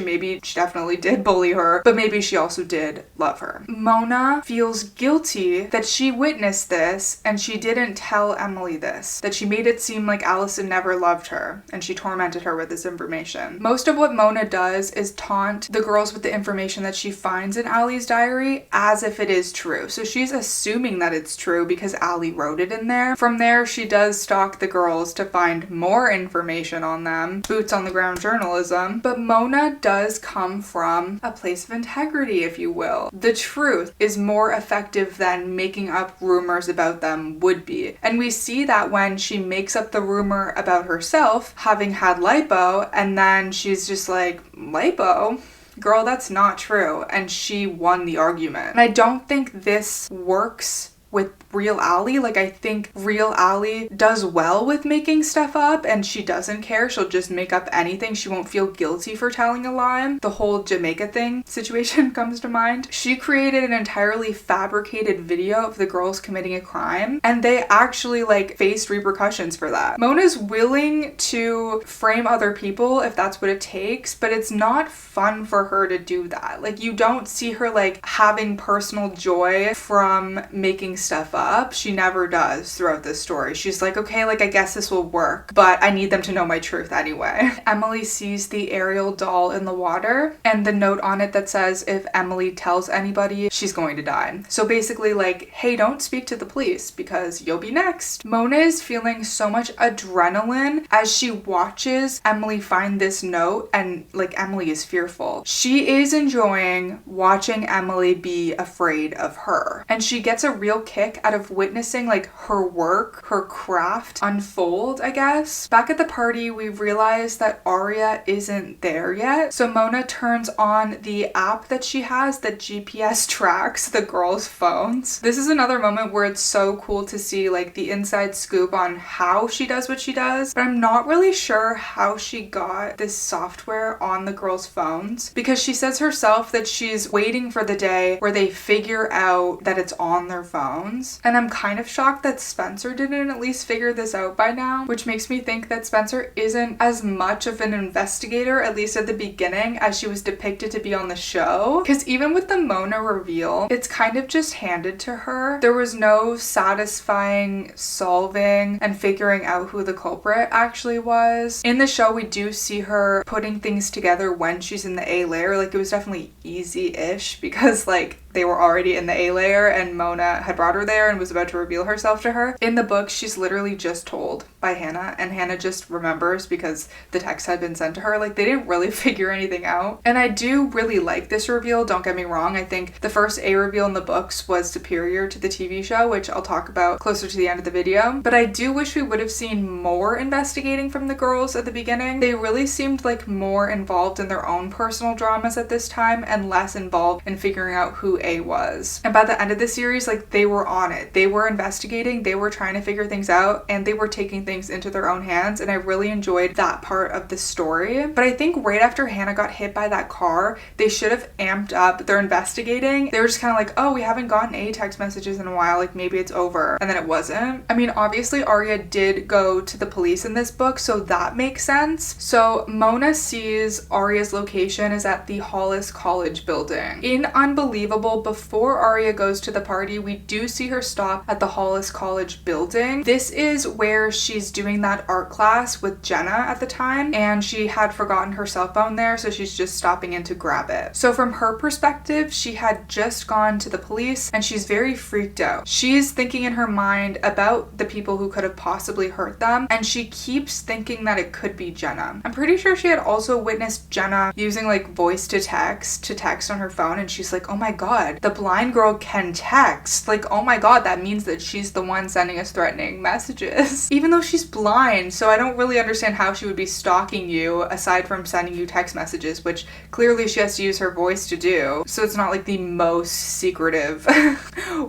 definitely did bully her, but maybe she also did love her. Mona feels guilty that she witnessed this and she didn't tell Emily this, that she made it seem like Allison never loved her and she tormented her with this information. Most of what Mona does is taunt the girls with the information that she finds in Allie's diary as if it is true. So she's assuming that it's true because Allie wrote it in there. From there, she does stalk the girls to find more information on them, boots on the ground journalism, but Mona does come from a place of integrity, if you will. The truth is more effective than making up rumors about them would be. And we see that when she makes up the rumor about herself having had lipo, and then she's just like, lipo? Girl, that's not true. And she won the argument. And I don't think this works with real Allie. Like, I think real Allie does well with making stuff up and she doesn't care. She'll just make up anything. She won't feel guilty for telling a lie. The whole Jamaica thing situation comes to mind. She created an entirely fabricated video of the girls committing a crime and they actually like faced repercussions for that. Mona's willing to frame other people if that's what it takes, but it's not fun for her to do that. Like, you don't see her like having personal joy from making stuff up. She never does throughout this story. She's like, okay, like I guess this will work, but I need them to know my truth anyway. Emily sees the Ariel doll in the water and the note on it that says if Emily tells anybody, she's going to die. So basically like, hey, don't speak to the police because you'll be next. Mona is feeling so much adrenaline as she watches Emily find this note, and like Emily is fearful. She is enjoying watching Emily be afraid of her, and she gets a real kick out of witnessing like her work, her craft unfold, I guess. Back at the party, we realize that Aria isn't there yet. So Mona turns on the app that she has that GPS tracks the girls' phones. This is another moment where it's so cool to see like the inside scoop on how she does what she does, but I'm not really sure how she got this software on the girls' phones, because she says herself that she's waiting for the day where they figure out that it's on their phones. girls. And I'm kind of shocked that Spencer didn't at least figure this out by now, which makes me think that Spencer isn't as much of an investigator, at least at the beginning, as she was depicted to be on the show. Because even with the Mona reveal, it's kind of just handed to her. There was no satisfying solving and figuring out who the culprit actually was. In the show, we do see her putting things together when she's in the A layer. Like, it was definitely easy-ish because, like, they were already in the A layer and Mona had brought her there and was about to reveal herself to her. In the book, she's literally just told by Hanna, and Hanna just remembers because the text had been sent to her. Like, they didn't really figure anything out. And I do really like this reveal, don't get me wrong. I think the first A reveal in the books was superior to the TV show, which I'll talk about closer to the end of the video. But I do wish we would have seen more investigating from the girls at the beginning. They really seemed like more involved in their own personal dramas at this time and less involved in figuring out who A was. And by the end of the series, like, they were on it. They were investigating, they were trying to figure things out, and they were taking things into their own hands, and I really enjoyed that part of the story. But I think right after Hanna got hit by that car, they should have amped up their investigating. They were just kind of like, oh, we haven't gotten A text messages in a while, like maybe it's over. And then it wasn't. I mean, obviously Arya did go to the police in this book, so that makes sense. So Mona sees Arya's location is at the Hollis College building. In Unbelievable, before Arya goes to the party, we do see her stop at the Hollis College building. This is where she's doing that art class with Jenna at the time, and she had forgotten her cell phone there, so she's just stopping in to grab it. So from her perspective, she had just gone to the police and she's very freaked out. She's thinking in her mind about the people who could have possibly hurt them, and she keeps thinking that it could be Jenna. I'm pretty sure she had also witnessed Jenna using like voice to text on her phone, and she's like, oh my god, the blind girl can text. Like, oh my god, that means that she's the one sending us threatening messages. Even though she's blind, so I don't really understand how she would be stalking you aside from sending you text messages, which clearly she has to use her voice to do. So it's not like the most secretive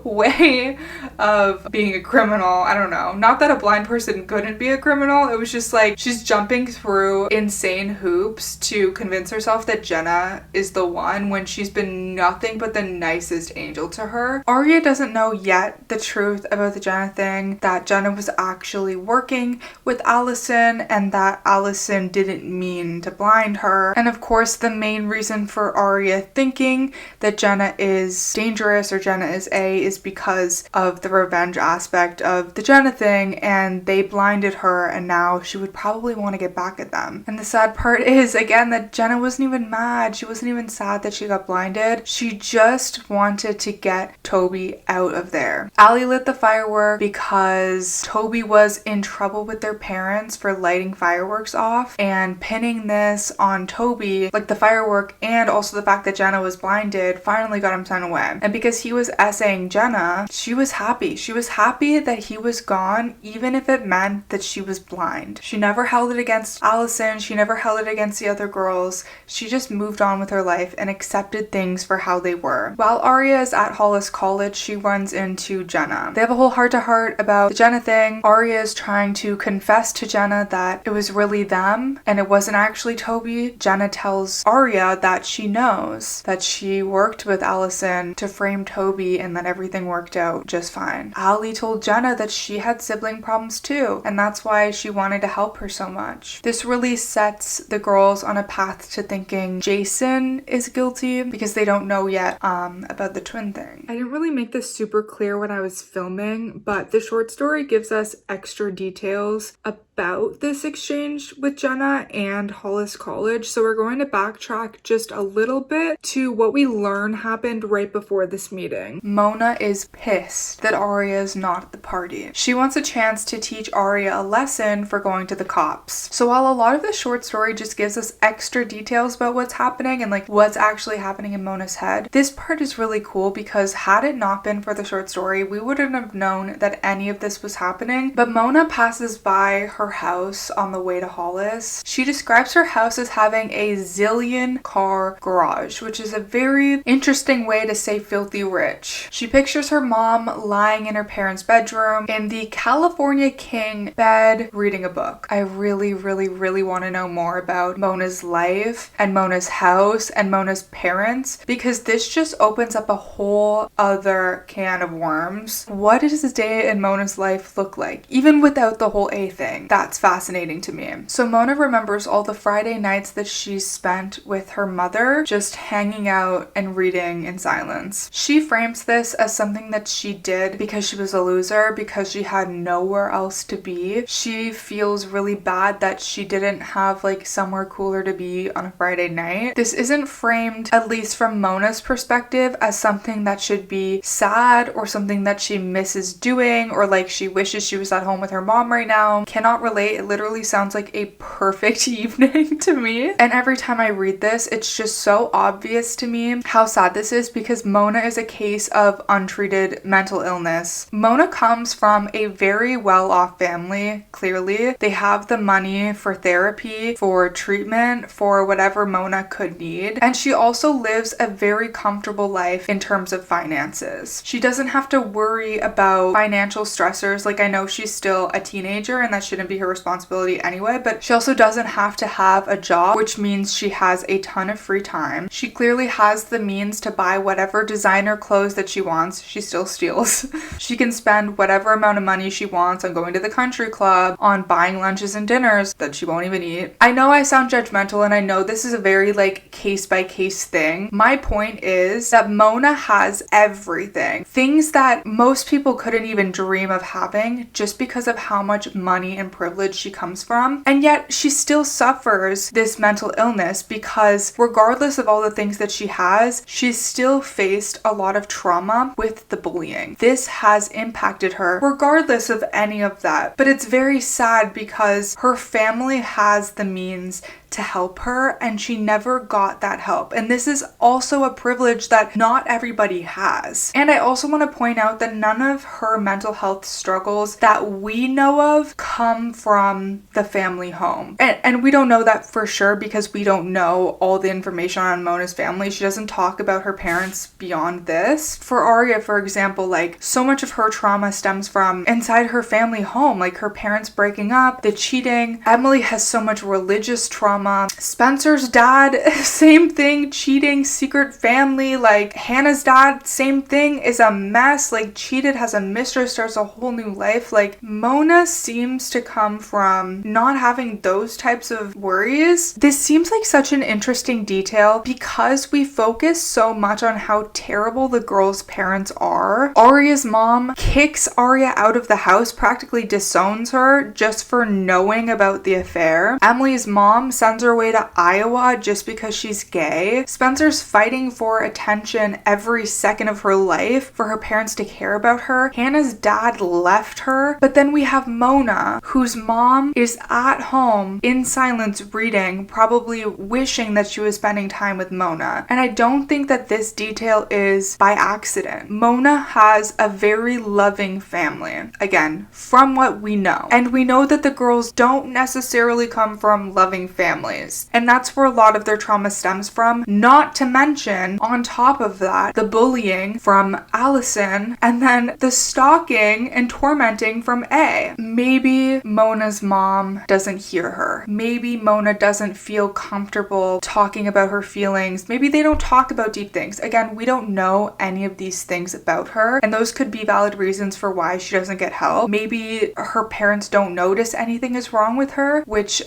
way of being a criminal. I don't know. Not that a blind person couldn't be a criminal. It was just like she's jumping through insane hoops to convince herself that Jenna is the one when she's been nothing but the nicest angel to her. Arya doesn't know yet the truth about the Jenna thing, that Jenna was actually working with Allison and that Allison didn't mean to blind her. And of course, the main reason for Arya thinking that Jenna is dangerous or Jenna is A is because of the revenge aspect of the Jenna thing, and they blinded her and now she would probably want to get back at them. And the sad part is, again, that Jenna wasn't even mad. She wasn't even sad that she got blinded. She just wanted to get Toby out of there. Allie lit the firework because Toby was in trouble with their parents for lighting fireworks off, and pinning this on Toby, like the firework and also the fact that Jenna was blinded, finally got him sent away. And because he was essaying Jenna, she was happy. She was happy that he was gone, even if it meant that she was blind. She never held it against Allison. She never held it against the other girls. She just moved on with her life and accepted things for how they were. While Arya is at Hollis College, she runs into Jenna. They have a whole heart-to-heart about the Jenna thing. Arya is trying to confess to Jenna that it was really them and it wasn't actually Toby. Jenna tells Arya that she knows that she worked with Allison to frame Toby and that everything worked out just fine. Allie told Jenna that she had sibling problems too, and that's why she wanted to help her so much. This really sets the girls on a path to thinking Jason is guilty because they don't know yet about the twin thing. I didn't really make this super clear when I was filming, but the short story gives us extra details about this exchange with Jenna and Hollis College, so we're going to backtrack just a little bit to what we learn happened right before this meeting. Mona is pissed that Arya is not at the party. She wants a chance to teach Arya a lesson for going to the cops. So while a lot of the short story just gives us extra details about what's happening and like what's actually happening in Mona's head, this part is really cool because had it not been for the short story, we wouldn't have known that any of this was happening. But Mona passes by her her house on the way to Hollis. She describes her house as having a zillion car garage, which is a very interesting way to say filthy rich. She pictures her mom lying in her parents' bedroom in the California King bed reading a book. I really want to know more about Mona's life and Mona's house and Mona's parents, because this just opens up a whole other can of worms. What does a day in Mona's life look like, even without the whole A thing? That's fascinating to me. So Mona remembers all the Friday nights that she spent with her mother, just hanging out and reading in silence. She frames this as something that she did because she was a loser, because she had nowhere else to be. She feels really bad that she didn't have like somewhere cooler to be on a Friday night. This isn't framed, at least from Mona's perspective, as something that should be sad or something that she misses doing or like she wishes she was at home with her mom right now. Cannot relate. It literally sounds like a perfect evening to me. And every time I read this, it's just so obvious to me how sad this is, because Mona is a case of untreated mental illness. Mona comes from a very well-off family, clearly. They have the money for therapy, for treatment, for whatever Mona could need. And she also lives a very comfortable life in terms of finances. She doesn't have to worry about financial stressors. Like, I know she's still a teenager and that shouldn't be her responsibility anyway, but she also doesn't have to have a job, which means she has a ton of free time. She clearly has the means to buy whatever designer clothes that she wants. She still steals. She can spend whatever amount of money she wants on going to the country club, on buying lunches and dinners that she won't even eat. I know I sound judgmental and I know this is a very like case by case thing. My point is that Mona has everything. Things that most people couldn't even dream of having just because of how much money and privilege she comes from. And yet she still suffers this mental illness because regardless of all the things that she has, she's still faced a lot of trauma with the bullying. This has impacted her regardless of any of that. But it's very sad because her family has the means to help her and she never got that help. And this is also a privilege that not everybody has. And I also want to point out that none of her mental health struggles that we know of come from the family home. And we don't know that for sure because we don't know all the information on Mona's family. She doesn't talk about her parents beyond this. For Aria, for example, like so much of her trauma stems from inside her family home, like her parents breaking up, the cheating. Emily has so much religious trauma. Spencer's dad, same thing, cheating, secret family. Like Hannah's dad, same thing, is a mess, like cheated, has a mistress, starts a whole new life. Like Mona seems to come from not having those types of worries. This seems like such an interesting detail because we focus so much on how terrible the girl's parents are. Aria's mom kicks Aria out of the house, practically disowns her just for knowing about the affair. Emily's mom sends her away to Iowa just because she's gay. Spencer's fighting for attention every second of her life for her parents to care about her. Hannah's dad left her. But then we have Mona, whose mom is at home in silence reading, probably wishing that she was spending time with Mona. And I don't think that this detail is by accident. Mona has a very loving family, again, from what we know. And we know that the girls don't necessarily come from loving families. And that's where a lot of their trauma stems from. Not to mention, on top of that, the bullying from Allison and then the stalking and tormenting from A. Maybe Mona's mom doesn't hear her. Maybe Mona doesn't feel comfortable talking about her feelings. Maybe they don't talk about deep things. Again, we don't know any of these things about her, and those could be valid reasons for why she doesn't get help. Maybe her parents don't notice anything is wrong with her, which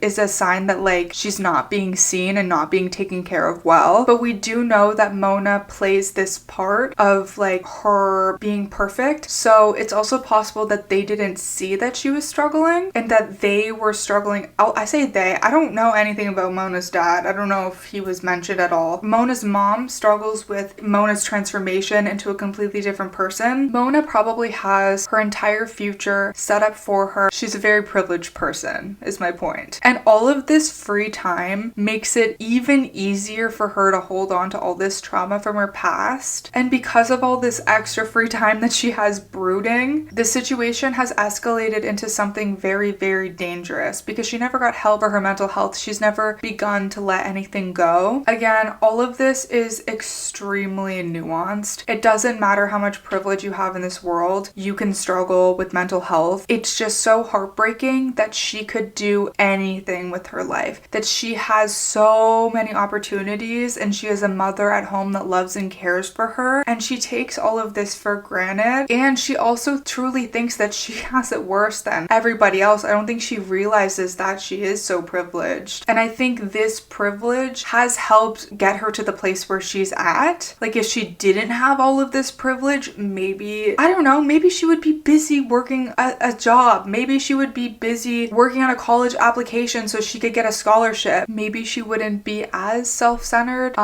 is a sign that like she's not being seen and not being taken care of well. But we do know that Mona plays this part of like her being perfect. So it's also possible that they didn't see that she was struggling and that they were struggling. I say they. I don't know anything about Mona's dad. I don't know if he was mentioned at all. Mona's mom struggles with Mona's transformation into a completely different person. Mona probably has her entire future set up for her. She's a very privileged person, is my point. And all of this free time makes it even easier for her to hold on to all this trauma from her past. And because of all this extra free time that she has brooding, the situation has escalated into something something very, very dangerous because she never got help for her mental health. She's never begun to let anything go. Again, all of this is extremely nuanced. It doesn't matter how much privilege you have in this world, you can struggle with mental health. It's just so heartbreaking that she could do anything with her life, that she has so many opportunities and she is a mother at home that loves and cares for her, and she takes all of this for granted. And she also truly thinks that she has it worse than everybody else. I don't think she realizes that she is so privileged. And I think this privilege has helped get her to the place where she's at. Like, if she didn't have all of this privilege, maybe, I don't know, maybe she would be busy working a job. Maybe she would be busy working on a college application so she could get a scholarship. Maybe she wouldn't be as self-centered.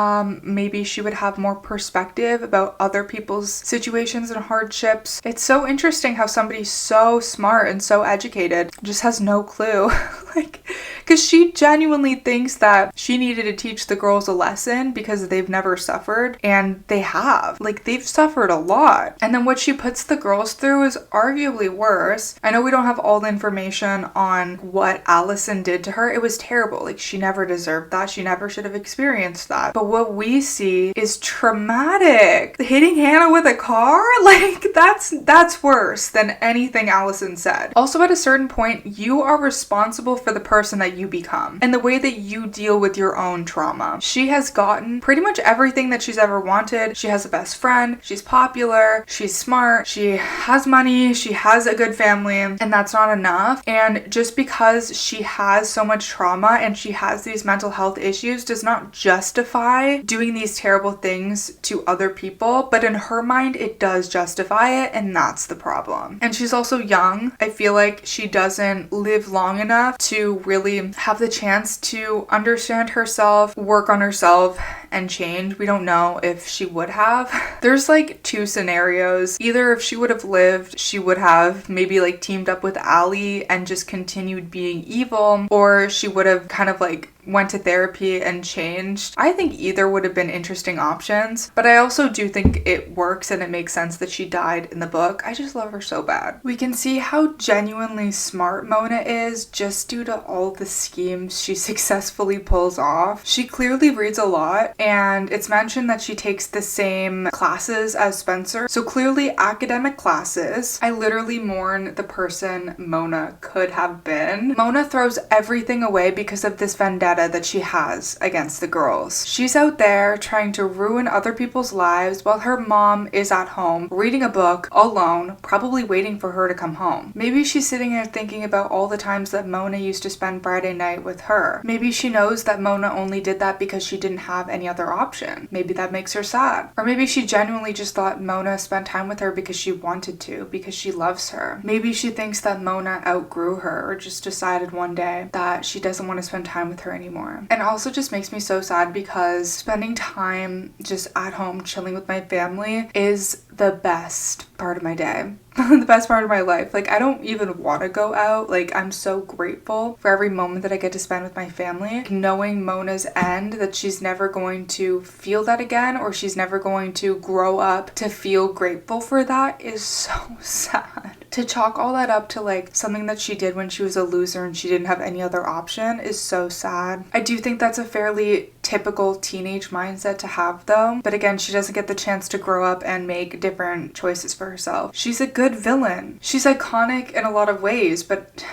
Maybe she would have more perspective about other people's situations and hardships. It's so interesting how somebody so smart and so educated just has no clue. Like, because she genuinely thinks that she needed to teach the girls a lesson because they've never suffered, and they have. Like, they've suffered a lot. And then what she puts the girls through is arguably worse. I know we don't have all the information on what Allison did to her. It was terrible. Like, she never deserved that. She never should have experienced that. But what we see is traumatic. Hitting Hanna with a car? Like, that's worse than anything Allison said. Also, at a certain point, you are responsible for the person that you become and the way that you deal with your own trauma. She has gotten pretty much everything that she's ever wanted. She has a best friend, she's popular, she's smart, she has money, she has a good family, and that's not enough. And just because she has so much trauma and she has these mental health issues does not justify doing these terrible things to other people, but in her mind it does justify it, and that's the problem. And she's also young. I feel like she doesn't live long enough to really have the chance to understand herself, work on herself, and change. We don't know if she would have. There's like two scenarios. Either if she would have lived, she would have maybe like teamed up with Allie and just continued being evil, or she would have kind of like went to therapy and changed. I think either would have been interesting options, but I also do think it works and it makes sense that she died in the book. I just love her so bad. We can see how genuinely smart Mona is just due to all the schemes she successfully pulls off. She clearly reads a lot, and it's mentioned that she takes the same classes as Spencer, so clearly academic classes. I literally mourn the person Mona could have been. Mona throws everything away because of this vendetta that she has against the girls. She's out there trying to ruin other people's lives while her mom is at home reading a book alone, probably waiting for her to come home. Maybe she's sitting there thinking about all the times that Mona used to spend Friday night with her. Maybe she knows that Mona only did that because she didn't have any other option. Maybe that makes her sad. Or maybe she genuinely just thought Mona spent time with her because she wanted to, because she loves her. Maybe she thinks that Mona outgrew her, or just decided one day that she doesn't want to spend time with her anymore. And also just makes me so sad because spending time just at home chilling with my family is the best part of my day. The best part of my life. Like, I don't even want to go out. Like, I'm so grateful for every moment that I get to spend with my family. Knowing Mona's end, that she's never going to feel that again, or she's never going to grow up to feel grateful for that, is so sad. To chalk all that up to like something that she did when she was a loser and she didn't have any other option is so sad. I do think that's a fairly typical teenage mindset to have though, but again, she doesn't get the chance to grow up and make different choices for herself. She's a good villain. She's iconic in a lot of ways, but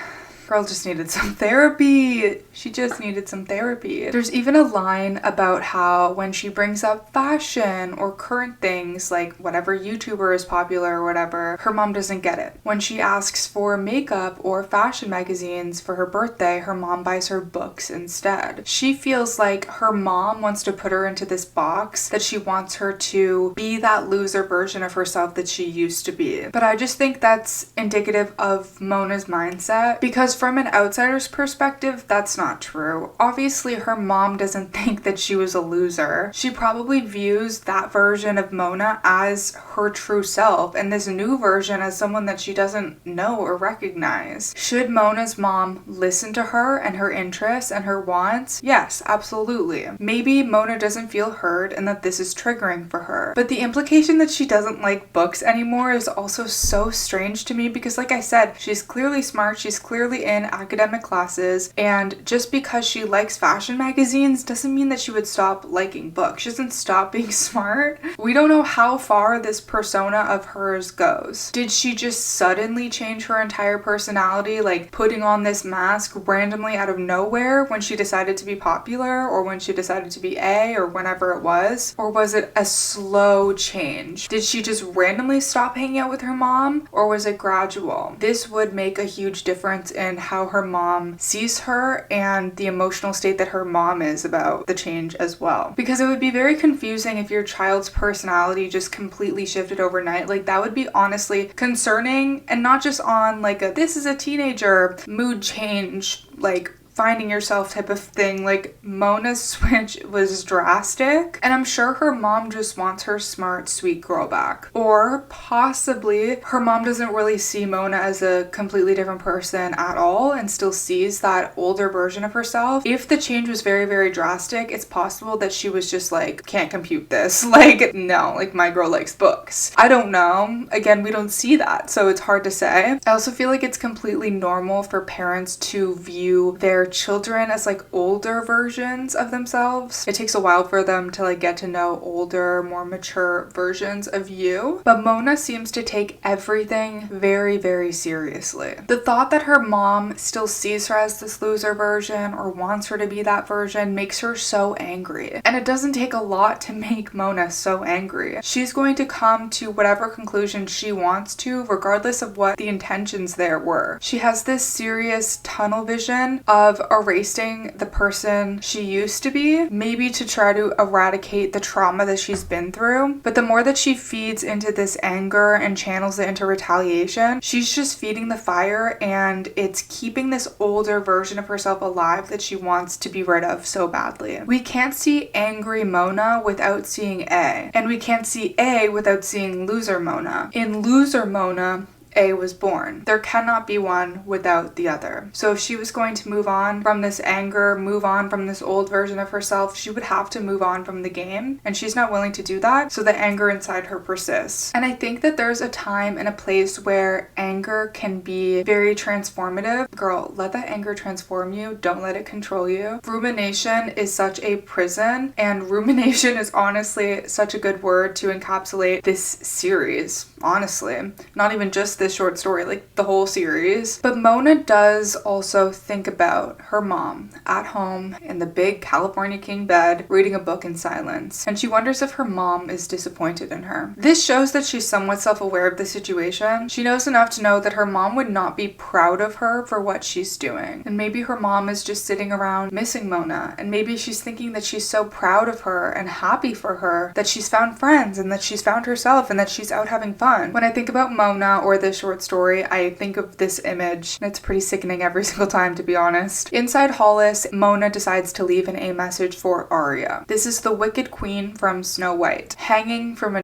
girl just needed some therapy. She just needed some therapy. There's even a line about how when she brings up fashion or current things, like whatever YouTuber is popular or whatever, her mom doesn't get it. When she asks for makeup or fashion magazines for her birthday, her mom buys her books instead. She feels like her mom wants to put her into this box, that she wants her to be that loser version of herself that she used to be. But I just think that's indicative of Mona's mindset, because Because from an outsider's perspective, that's not true. Obviously, her mom doesn't think that she was a loser. She probably views that version of Mona as her true self and this new version as someone that she doesn't know or recognize. Should Mona's mom listen to her and her interests and her wants? Yes, absolutely. Maybe Mona doesn't feel heard and that this is triggering for her. But the implication that she doesn't like books anymore is also so strange to me because, like I said, she's clearly smart, she's clearly in academic classes, and just because she likes fashion magazines doesn't mean that she would stop liking books. She doesn't stop being smart. We don't know how far this persona of hers goes. Did she just suddenly change her entire personality, like putting on this mask randomly out of nowhere when she decided to be popular or when she decided to be A or whenever it was? Or was it a slow change? Did she just randomly stop hanging out with her mom, or was it gradual? This would make a huge difference in how her mom sees her and the emotional state that her mom is about the change as well. Because it would be very confusing if your child's personality just completely shifted overnight. Like, that would be honestly concerning, and not just on like a this is a teenager mood change, like finding yourself type of thing. Like, Mona's switch was drastic, and I'm sure her mom just wants her smart, sweet girl back. Or possibly her mom doesn't really see Mona as a completely different person at all and still sees that older version of herself. If the change was very, very drastic, it's possible that she was just like, can't compute this. Like, no, like my girl likes books. I don't know. Again, we don't see that, so it's hard to say. I also feel like it's completely normal for parents to view their children as like older versions of themselves. It takes a while for them to like get to know older, more mature versions of you. But Mona seems to take everything very, very seriously. The thought that her mom still sees her as this loser version or wants her to be that version makes her so angry. And it doesn't take a lot to make Mona so angry. She's going to come to whatever conclusion she wants to, regardless of what the intentions there were. She has this serious tunnel vision of erasing the person she used to be, maybe to try to eradicate the trauma that she's been through. But the more that she feeds into this anger and channels it into retaliation, she's just feeding the fire, and it's keeping this older version of herself alive that she wants to be rid of so badly. We can't see angry Mona without seeing A, and we can't see A without seeing loser Mona. In loser Mona, A was born. There cannot be one without the other. So if she was going to move on from this anger, move on from this old version of herself, she would have to move on from the game, and she's not willing to do that, so the anger inside her persists. And I think that there's a time and a place where anger can be very transformative. Girl, let that anger transform you. Don't let it control you. Rumination is such a prison, and rumination is honestly such a good word to encapsulate this series, honestly. Not even just this short story, like the whole series. But Mona does also think about her mom at home in the big California king bed reading a book in silence, and she wonders if her mom is disappointed in her. This shows that she's somewhat self-aware of the situation. She knows enough to know that her mom would not be proud of her for what she's doing, and maybe her mom is just sitting around missing Mona, and maybe she's thinking that she's so proud of her and happy for her that she's found friends and that she's found herself and that she's out having fun. When I think about Mona or this short story, I think of this image, and it's pretty sickening every single time, to be honest. Inside Hollis, Mona decides to leave an A message for Arya. This is the Wicked Queen from Snow White, hanging from a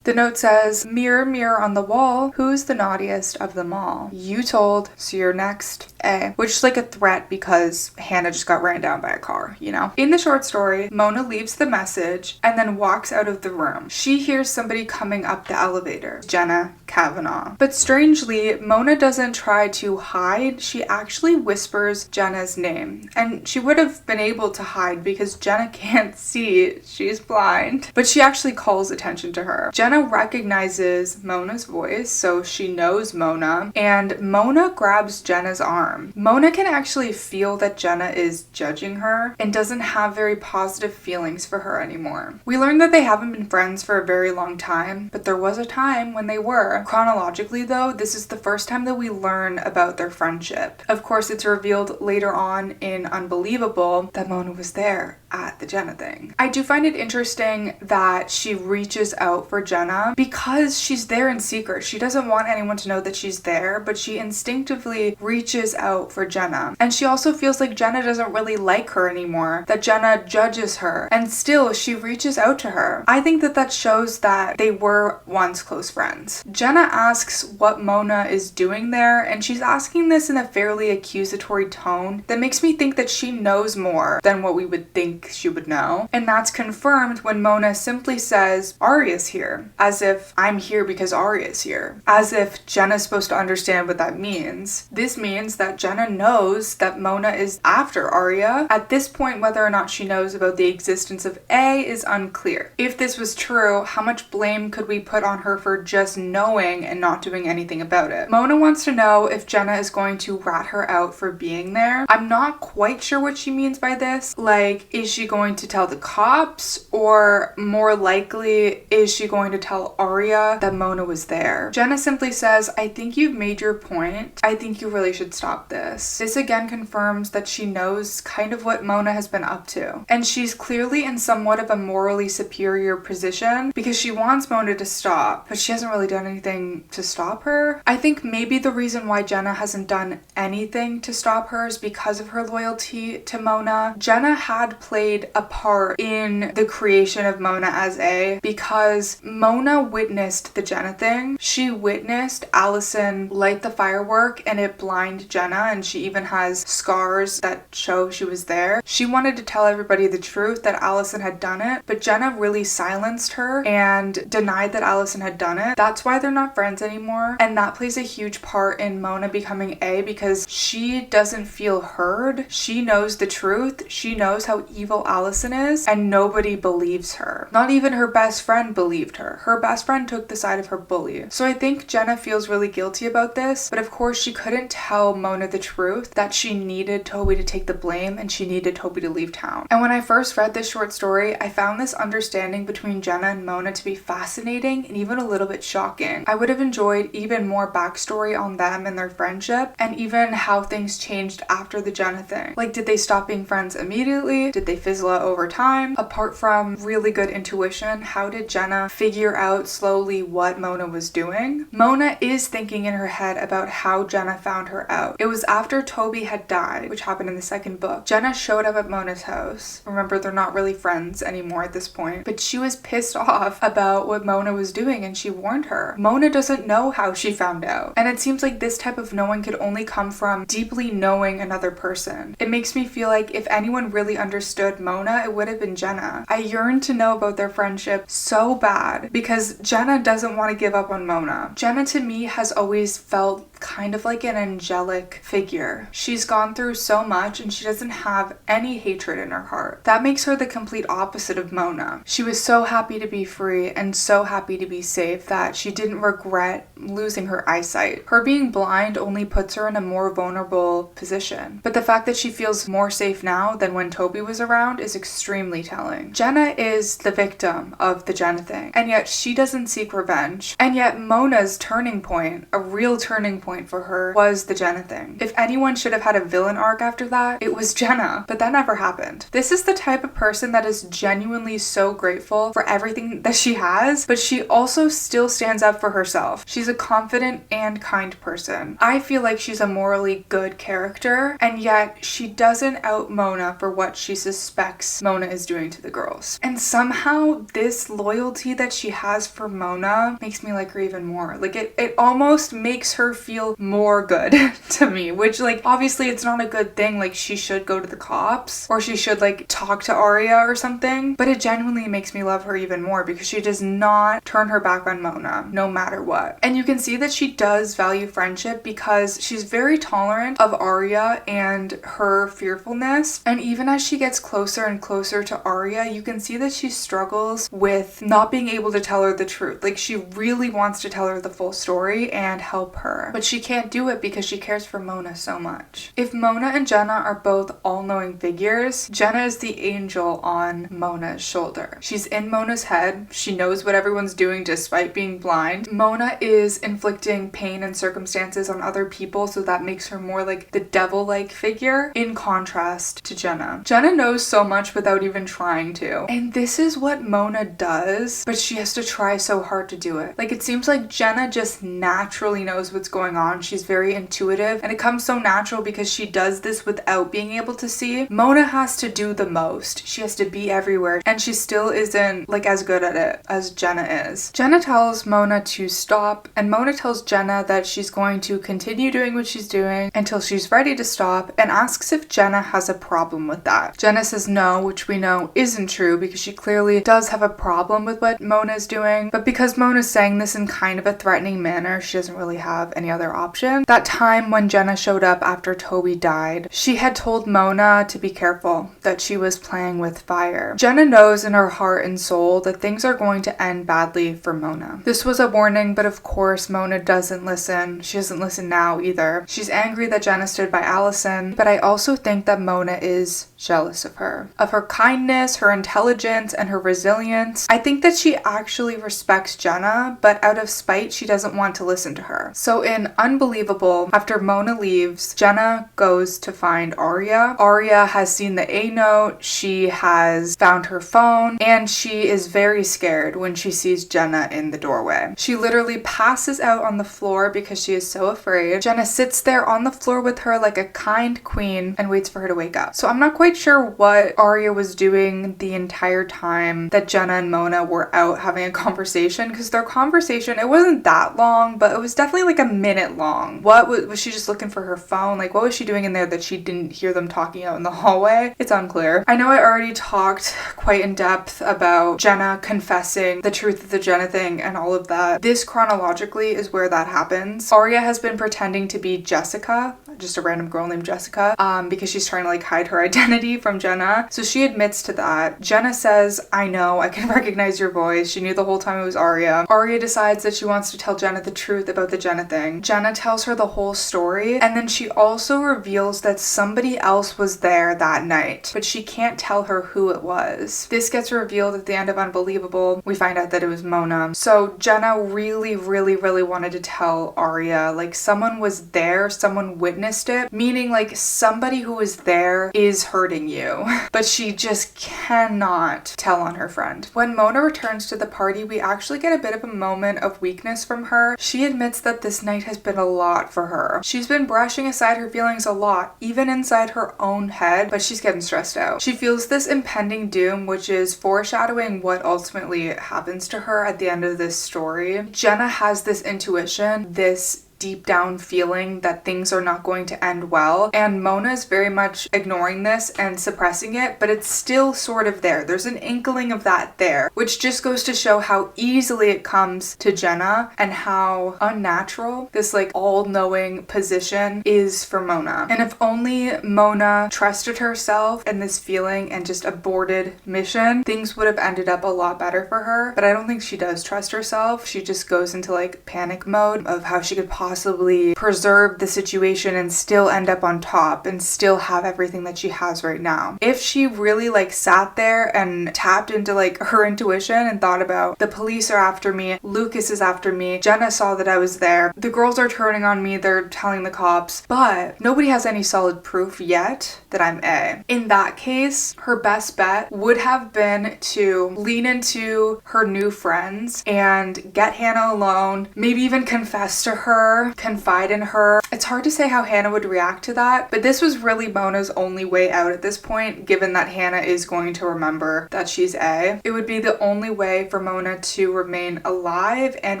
The note says, "Mirror, mirror on the wall, who's the naughtiest of them all? You told, so you're next, A." Which is like a threat because Hanna just got ran down by a car, you know? In the short story, Mona leaves the message and then walks out of the room. She hears somebody coming up the elevator, Jenna Kavanaugh. But strangely, Mona doesn't try to hide. She actually whispers Jenna's name. And she would have been able to hide because Jenna can't see. She's blind. But she actually calls attention to her. Jenna recognizes Mona's voice, so she knows Mona, and Mona grabs Jenna's arm. Mona can actually feel that Jenna is judging her and doesn't have very positive feelings for her anymore. We learned that they haven't been friends for a very long time, but there was a time when they were. Chronologically though, this is the first time that we learn about their friendship. Of course, it's revealed later on in Unbelievable that Mona was there at the Jenna thing. I do find it interesting that she reaches out for Jenna because she's there in secret. She doesn't want anyone to know that she's there, but she instinctively reaches out for Jenna. And she also feels like Jenna doesn't really like her anymore, that Jenna judges her, and still she reaches out to her. I think that shows that they were once close friends. Jenna asks what Mona is doing there, and she's asking this in a fairly accusatory tone that makes me think that she knows more than what we would think she would know. And that's confirmed when Mona simply says, Arya's here, as if I'm here because Arya's here, as if Jenna's supposed to understand what that means. This means that Jenna knows that Mona is after Arya. At this point, whether or not she knows about the existence of A is unclear. If this was true, how much blame could we put on her for just knowing and not doing anything about it? Mona wants to know if Jenna is going to rat her out for being there. I'm not quite sure what she means by this. Like, is she going to tell the cops, or more likely, is she going to tell Arya that Mona was there? Jenna simply says, I think you've made your point. I think you really should stop this. This again confirms that she knows kind of what Mona has been up to. And she's clearly in somewhat of a morally superior position because she wants Mona to stop, but she hasn't really done anything to stop her. I think maybe the reason why Jenna hasn't done anything to stop her is because of her loyalty to Mona. Jenna had played a part in the creation of Mona as A because Mona witnessed the Jenna thing. She witnessed Allison light the firework and it blinded Jenna, and she even has scars that show she was there. She wanted to tell everybody the truth that Allison had done it, but Jenna really silenced her and denied that Allison had done it. That's why they're not friends anymore, and that plays a huge part in Mona becoming A because she doesn't feel heard. She knows the truth. She knows how evil Allison is, and nobody believes her. Not even her best friend believed her. Her best friend took the side of her bully. So I think Jenna feels really guilty about this, but of course she couldn't tell Mona the truth, that she needed Toby to take the blame and she needed Toby to leave town. And when I first read this short story, I found this understanding between Jenna and Mona to be fascinating and even a little bit shocking. I would have enjoyed even more backstory on them and their friendship, and even how things changed after the Jenna thing. Like, did they stop being friends immediately? Did they fizzle out over time? Apart from really good intuition, how did Jenna figure out slowly what Mona was doing? Mona is thinking in her head about how Jenna found her out. It was after Toby had died, which happened in the second book. Jenna showed up at Mona's house. Remember, they're not really friends anymore at this point, but she was pissed off about what Mona was doing and she warned her. Mona doesn't know how she found out, and it seems like this type of knowing could only come from deeply knowing another person. It makes me feel like if anyone really understood Mona, it would have been Jenna. I yearn to know about their friendship so bad because Jenna doesn't want to give up on Mona. Jenna to me has always felt kind of like an angelic figure. She's gone through so much and she doesn't have any hatred in her heart. That makes her the complete opposite of Mona. She was so happy to be free and so happy to be safe that she didn't regret losing her eyesight. Her being blind only puts her in a more vulnerable position. But the fact that she feels more safe now than when Toby was around is extremely telling. Jenna is the victim of the Jenna thing, and yet she doesn't seek revenge. And yet Mona's turning point, a real turning point for her, was the Jenna thing. If anyone should have had a villain arc after that, it was Jenna, but that never happened. This is the type of person that is genuinely so grateful for everything that she has, but she also still stands up for herself. She's a confident and kind person. I feel like she's a morally good character, and yet she doesn't out Mona for what she suspects Mona is doing to the girls. And somehow this loyalty that she has for Mona makes me like her even more. Like it almost makes her feel more good to me, which like obviously it's not a good thing. Like she should go to the cops or she should like talk to Arya or something, but it genuinely makes me love her even more because she does not turn her back on Mona no matter what. And you can see that she does value friendship because she's very tolerant of Arya and her fearfulness, and even as she gets closer and closer to Arya, you can see that she struggles with not being able to tell her the truth. Like she really wants to tell her the full story and help her, but she can't do it because she cares for Mona so much. If Mona and Jenna are both all-knowing figures, Jenna is the angel on Mona's shoulder. She's in Mona's head. She knows what everyone's doing despite being blind. Mona is inflicting pain and circumstances on other people, so that makes her more like the devil-like figure in contrast to Jenna. Jenna knows so much without even trying to. And this is what Mona does, but she has to try so hard to do it. Like it seems like Jenna just naturally knows what's going on. She's very intuitive And it comes so natural because she does this without being able to see. Mona has to do the most. She has to be everywhere, and she still isn't like as good at it as Jenna is. Jenna tells Mona to stop, and Mona tells Jenna that she's going to continue doing what she's doing until she's ready to stop, and asks if Jenna has a problem with that. Jenna says no, which we know isn't true because she clearly does have a problem with what Mona is doing, but because Mona's saying this in kind of a threatening manner, she doesn't really have any other option. That time when Jenna showed up after Toby died, she had told Mona to be careful, that she was playing with fire. Jenna knows in her heart and soul that things are going to end badly for Mona. This was a warning, but of course Mona doesn't listen. She doesn't listen now either. She's angry that Jenna stood by Allison, but I also think that Mona is jealous of her kindness, her intelligence, and her resilience. I think that she actually respects Jenna, but out of spite, she doesn't want to listen to her. So in Unbelievable, after Mona leaves, Jenna goes to find Aria. Aria has seen the A note, she has found her phone, and she is very scared when she sees Jenna in the doorway. She literally passes out on the floor because she is so afraid. Jenna sits there on the floor with her like a kind queen and waits for her to wake up. So I'm not quite sure what Aria was doing the entire time that Jenna and Mona were out having a conversation, because their conversation, it wasn't that long, but it was definitely like a minute long. What was she just looking for her phone? Like, what was she doing in there that she didn't hear them talking out in the hallway? It's unclear. I know I already talked quite in depth about Jenna confessing the truth of the Jenna thing and all of that. This chronologically is where that happens. Aria has been pretending to be Jessica, just a random girl named Jessica, because she's trying to like hide her identity from Jenna. So she admits to that. Jenna says, I know, I can recognize your voice. She knew the whole time it was Aria. Aria decides that she wants to tell Jenna the truth about the Jenna thing. Jenna tells her the whole story, and then she also reveals that somebody else was there that night, but she can't tell her who it was. This gets revealed at the end of Unbelievable. We find out that it was Mona. So Jenna really wanted to tell Aria, like, someone was there, someone witnessed it, meaning like somebody who was there is hurting you, but she just cannot tell on her friend. When Mona returns to the party, we actually get a bit of a moment of weakness from her. She admits that this night has been a lot for her. She's been brushing aside her feelings a lot, even inside her own head, but she's getting stressed out. She feels this impending doom, which is foreshadowing what ultimately happens to her at the end of this story. Jenna has this intuition, this deep down feeling that things are not going to end well, and Mona is very much ignoring this and suppressing it, but it's still sort of there. There's an inkling of that there, which just goes to show how easily it comes to Jenna and how unnatural this like all-knowing position is for Mona. And if only Mona trusted herself and this feeling and just aborted mission, things would have ended up a lot better for her. But I don't think she does trust herself. She just goes into like panic mode of how she could possibly preserve the situation and still end up on top and still have everything that she has right now. If she really like sat there and tapped into like her intuition and thought about, the police are after me, Lucas is after me, Jenna saw that I was there, the girls are turning on me, they're telling the cops, but nobody has any solid proof yet that I'm A. In that case, her best bet would have been to lean into her new friends and get Hanna alone, maybe even confess to her, confide in her. It's hard to say how Hanna would react to that, but this was really Mona's only way out at this point, given that Hanna is going to remember that she's A. It would be the only way for Mona to remain alive and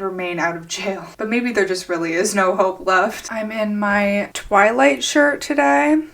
remain out of jail. But maybe there just really is no hope left. I'm in my Twilight shirt today.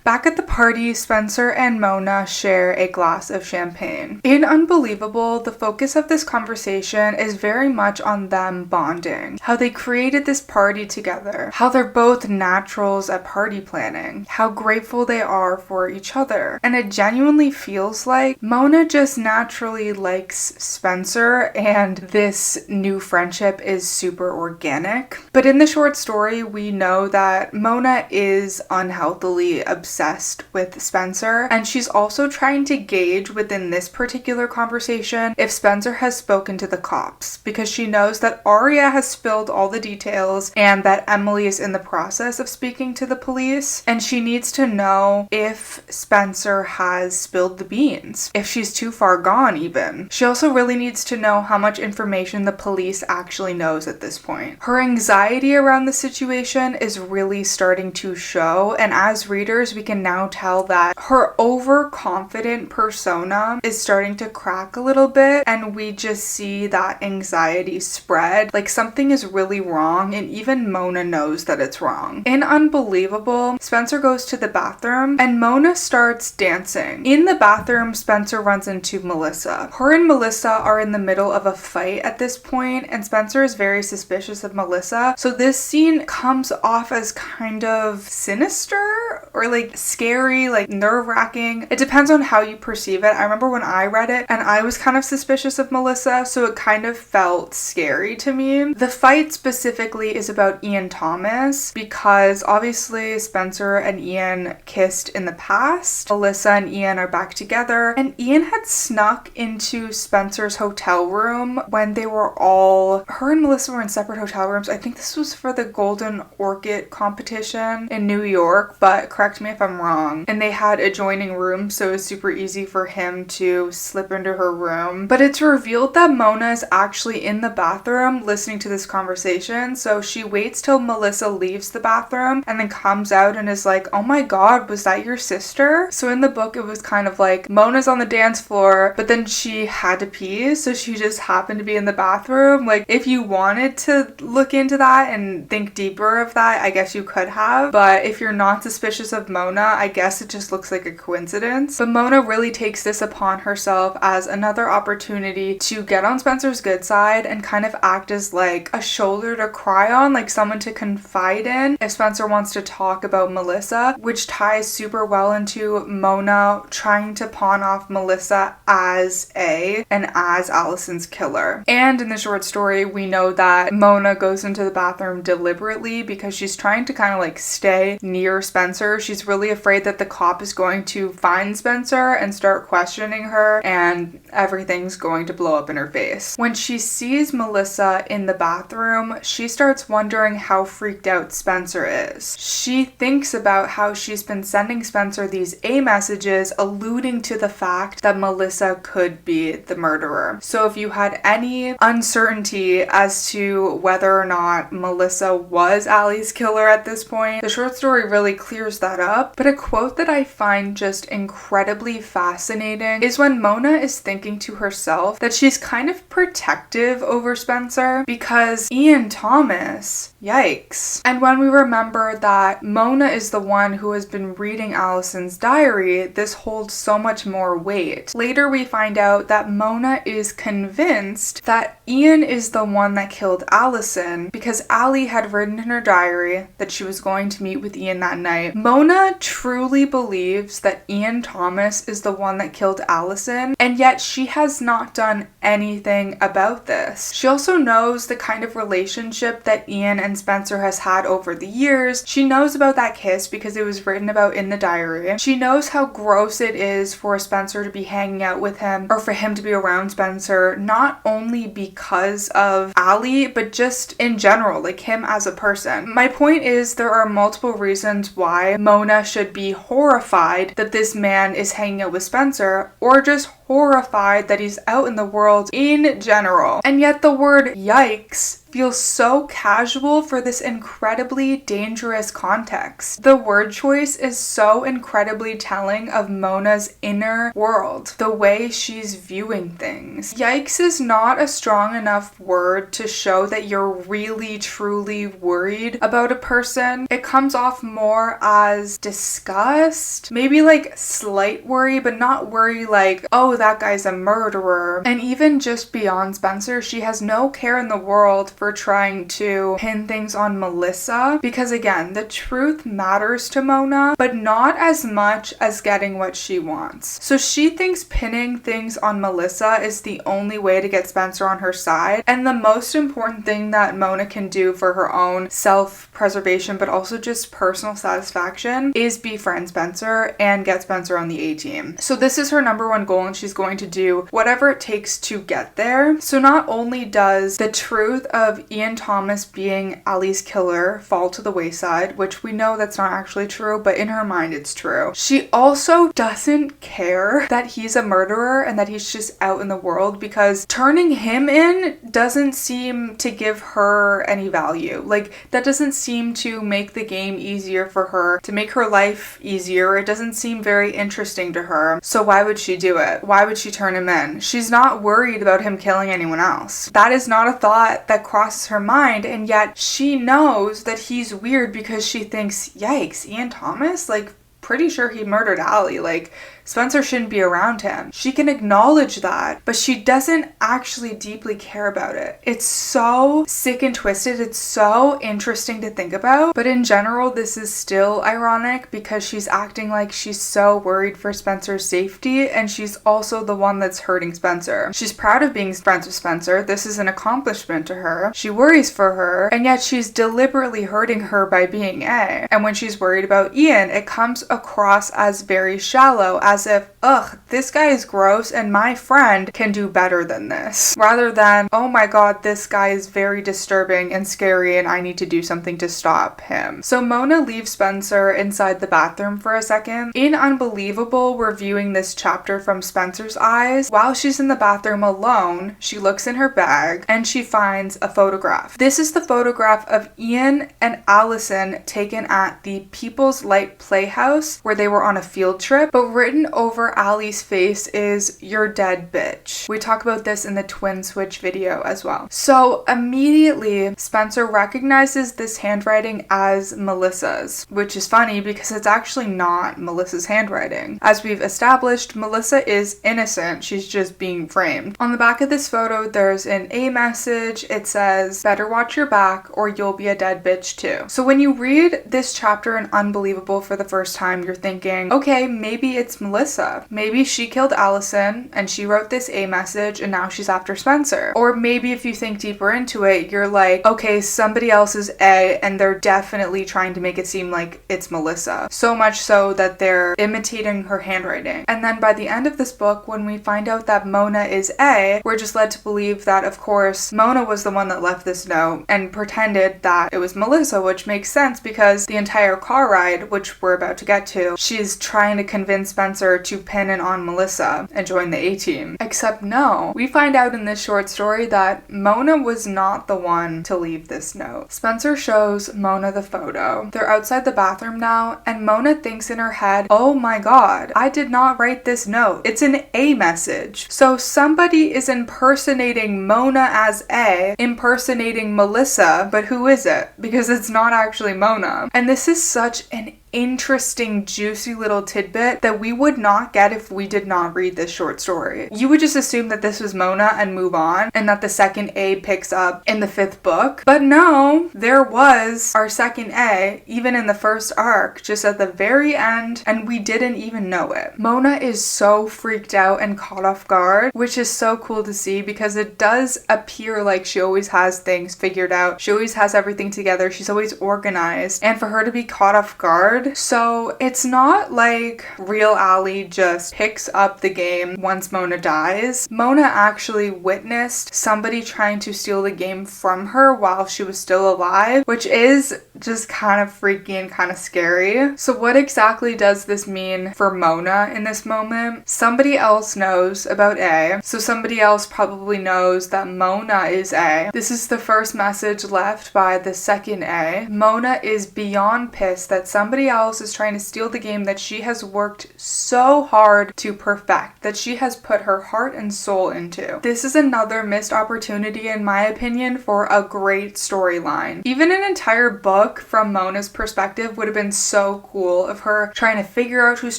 Back at the party, Spencer and Mona share a glass of champagne. In Unbelievable, the focus of this conversation is very much on them bonding, how they created this party together, how they're both naturals at party planning, how grateful they are for each other. And it genuinely feels like Mona just naturally likes Spencer and this new friendship is super organic. But in the short story, we know that Mona is unhealthily obsessed obsessed with Spencer, and she's also trying to gauge within this particular conversation if Spencer has spoken to the cops, because she knows that Aria has spilled all the details and that Emily is in the process of speaking to the police, and she needs to know if Spencer has spilled the beans, if she's too far gone even. She also really needs to know how much information the police actually knows at this point. Her anxiety around the situation is really starting to show, and as readers we can now tell that her overconfident persona is starting to crack a little bit, and we just see that anxiety spread. Like something is really wrong, and even Mona knows that it's wrong. In Unbelievable, Spencer goes to the bathroom and Mona starts dancing. In the bathroom, Spencer runs into Melissa. Her and Melissa are in the middle of a fight at this point, and Spencer is very suspicious of Melissa. So this scene comes off as kind of sinister or like scary, like nerve-wracking. It depends on how you perceive it. I remember when I read it and I was kind of suspicious of Melissa, so it kind of felt scary to me. The fight specifically is about Ian Thomas, because obviously Spencer and Ian kissed in the past. Melissa and Ian are back together, and Ian had snuck into Spencer's hotel room when they were all, her and Melissa were in separate hotel rooms. I think this was for the Golden Orchid competition in New York, but correct me if I'm wrong. And they had adjoining rooms, so it was super easy for him to slip into her room. But it's revealed that Mona is actually in the bathroom listening to this conversation, so she waits till Melissa leaves the bathroom and then comes out and is like, oh my god, was that your sister? So in the book it was kind of like Mona's on the dance floor, but then she had to pee, so she just happened to be in the bathroom. Like, if you wanted to look into that and think deeper of that, I guess you could have, but if you're not suspicious of Mona, I guess it just looks like a coincidence. But Mona really takes this upon herself as another opportunity to get on Spencer's good side and kind of act as like a shoulder to cry on, like someone to confide in if Spencer wants to talk about Melissa, which ties super well into Mona trying to pawn off Melissa as A and as Allison's killer. And in the short story, we know that Mona goes into the bathroom deliberately because she's trying to kind of like stay near Spencer. She's really afraid that the cop is going to find Spencer and start questioning her, and everything's going to blow up in her face. When she sees Melissa in the bathroom, she starts wondering how freaked out Spencer is. She thinks about how she's been sending Spencer these A messages alluding to the fact that Melissa could be the murderer. So if you had any uncertainty as to whether or not Melissa was Allie's killer at this point, the short story really clears that up. But a quote that I find just incredibly fascinating is when Mona is thinking to herself that she's kind of protective over Spencer because Ian Thomas, yikes. And when we remember that Mona is the one who has been reading Allison's diary, this holds so much more weight. Later we find out that Mona is convinced that Ian is the one that killed Allison because Allie had written in her diary that she was going to meet with Ian that night. Mona truly believes that Ian Thomas is the one that killed Allison, and yet she has not done anything about this. She also knows the kind of relationship that Ian and Spencer has had over the years. She knows about that kiss because it was written about in the diary. She knows how gross it is for Spencer to be hanging out with him or for him to be around Spencer, not only because of Allie, but just in general, like him as a person. My point is there are multiple reasons why Mona should be horrified that this man is hanging out with Spencer, or just horrified that he's out in the world in general. And yet the word yikes feels so casual for this incredibly dangerous context. The word choice is so incredibly telling of Mona's inner world, the way she's viewing things. Yikes is not a strong enough word to show that you're really truly worried about a person. It comes off more as disgust, maybe like slight worry, but not worry like, oh, oh, that guy's a murderer. And even just beyond Spencer, she has no care in the world for trying to pin things on Melissa, because again, the truth matters to Mona, but not as much as getting what she wants. So she thinks pinning things on Melissa is the only way to get Spencer on her side, and the most important thing that Mona can do for her own self-preservation, but also just personal satisfaction, is befriend Spencer and get Spencer on the A-team. So this is her number one goal, and she's going to do whatever it takes to get there. So not only does the truth of Ian Thomas being Ali's killer fall to the wayside, which we know that's not actually true, but in her mind it's true, she also doesn't care that he's a murderer and that he's just out in the world, because turning him in doesn't seem to give her any value. Like, that doesn't seem to make the game easier for her, to make her life easier. It doesn't seem very interesting to her. So why would she do it? Why would she turn him in? She's not worried about him killing anyone else. That is not a thought that crosses her mind, and yet she knows that he's weird because she thinks, yikes, Ian Thomas? Like, pretty sure he murdered Ali. Like, Spencer shouldn't be around him. She can acknowledge that, but she doesn't actually deeply care about it. It's so sick and twisted. It's so interesting to think about. But in general, this is still ironic because she's acting like she's so worried for Spencer's safety, and she's also the one that's hurting Spencer. She's proud of being friends with Spencer. This is an accomplishment to her. She worries for her, and yet she's deliberately hurting her by being A. And when she's worried about Ian, it comes across as very shallow, as if, ugh, this guy is gross and my friend can do better than this. Rather than, oh my god, this guy is very disturbing and scary and I need to do something to stop him. So Mona leaves Spencer inside the bathroom for a second. In Unbelievable, we're viewing this chapter from Spencer's eyes. While she's in the bathroom alone, she looks in her bag and she finds a photograph. This is the photograph of Ian and Allison taken at the People's Light Playhouse where they were on a field trip, but written over Ali's face is "You're dead, bitch." We talk about this in the twin switch video as well. So immediately Spencer recognizes this handwriting as Melissa's, which is funny because it's actually not Melissa's handwriting. As we've established, Melissa is innocent. She's just being framed. On the back of this photo, there's an A message. It says, "Better watch your back or you'll be a dead bitch too." So when you read this chapter in Unbelievable for the first time, you're thinking, okay, maybe it's Melissa. Maybe she killed Allison and she wrote this A message and now she's after Spencer. Or maybe if you think deeper into it, you're like, okay, somebody else is A and they're definitely trying to make it seem like it's Melissa. So much so that they're imitating her handwriting. And then by the end of this book, when we find out that Mona is A, we're just led to believe that, of course, Mona was the one that left this note and pretended that it was Melissa, which makes sense because the entire car ride, which we're about to get to, she's trying to convince Spencer to pin it on Melissa and join the A-team. Except no. We find out in this short story that Mona was not the one to leave this note. Spencer shows Mona the photo. They're outside the bathroom now, and Mona thinks in her head, oh my god, I did not write this note. It's an A message. So somebody is impersonating Mona as A, impersonating Melissa, but who is it? Because it's not actually Mona. And this is such an interesting, juicy little tidbit that we would not get if we did not read this short story. You would just assume that this was Mona and move on, and that the second A picks up in the 5th book. But no, there was our second A, even in the first arc, just at the very end, and we didn't even know it. Mona is so freaked out and caught off guard, which is so cool to see because it does appear like she always has things figured out. She always has everything together. She's always organized. And for her to be caught off guard, so it's not like real Ali just picks up the game once Mona dies. Mona actually witnessed somebody trying to steal the game from her while she was still alive, which is just kind of freaky and kind of scary. So what exactly does this mean for Mona in this moment? Somebody else knows about A, so somebody else probably knows that Mona is A. This is the first message left by the second A. Mona is beyond pissed that somebody else is trying to steal the game that she has worked so hard to perfect, that she has put her heart and soul into. This is another missed opportunity, in my opinion, for a great storyline. Even an entire book from Mona's perspective would have been so cool, of her trying to figure out who's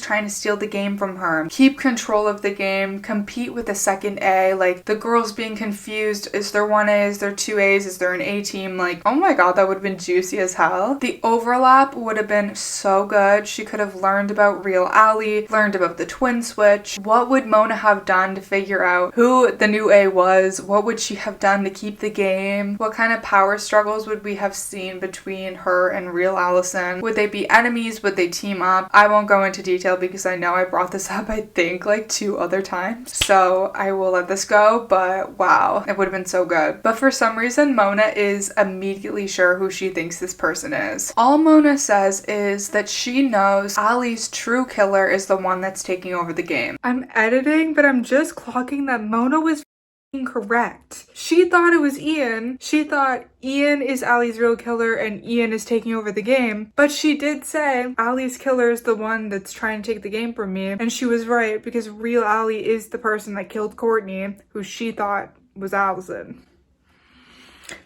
trying to steal the game from her, keep control of the game, compete with the second A, like the girls being confused. Is there one A? Is there two A's? Is there an A team? Like, oh my god, that would have been juicy as hell. The overlap would have been so good. She could have learned about real Allie, learned about the twin switch. What would Mona have done to figure out who the new A was? What would she have done to keep the game? What kind of power struggles would we have seen between her and real Allison? Would they be enemies? Would they team up? I won't go into detail because I know I brought this up, I think, like 2 other times. So I will let this go, but wow, it would have been so good. But for some reason, Mona is immediately sure who she thinks this person is. All Mona says is that she knows Allie's true killer is the one that's taking over the game. I'm editing, but I'm just clocking that Mona was incorrect. She thought it was Ian. She thought Ian is Allie's real killer and Ian is taking over the game. But she did say Allie's killer is the one that's trying to take the game from me. And she was right, because real Allie is the person that killed Courtney, who she thought was Allison.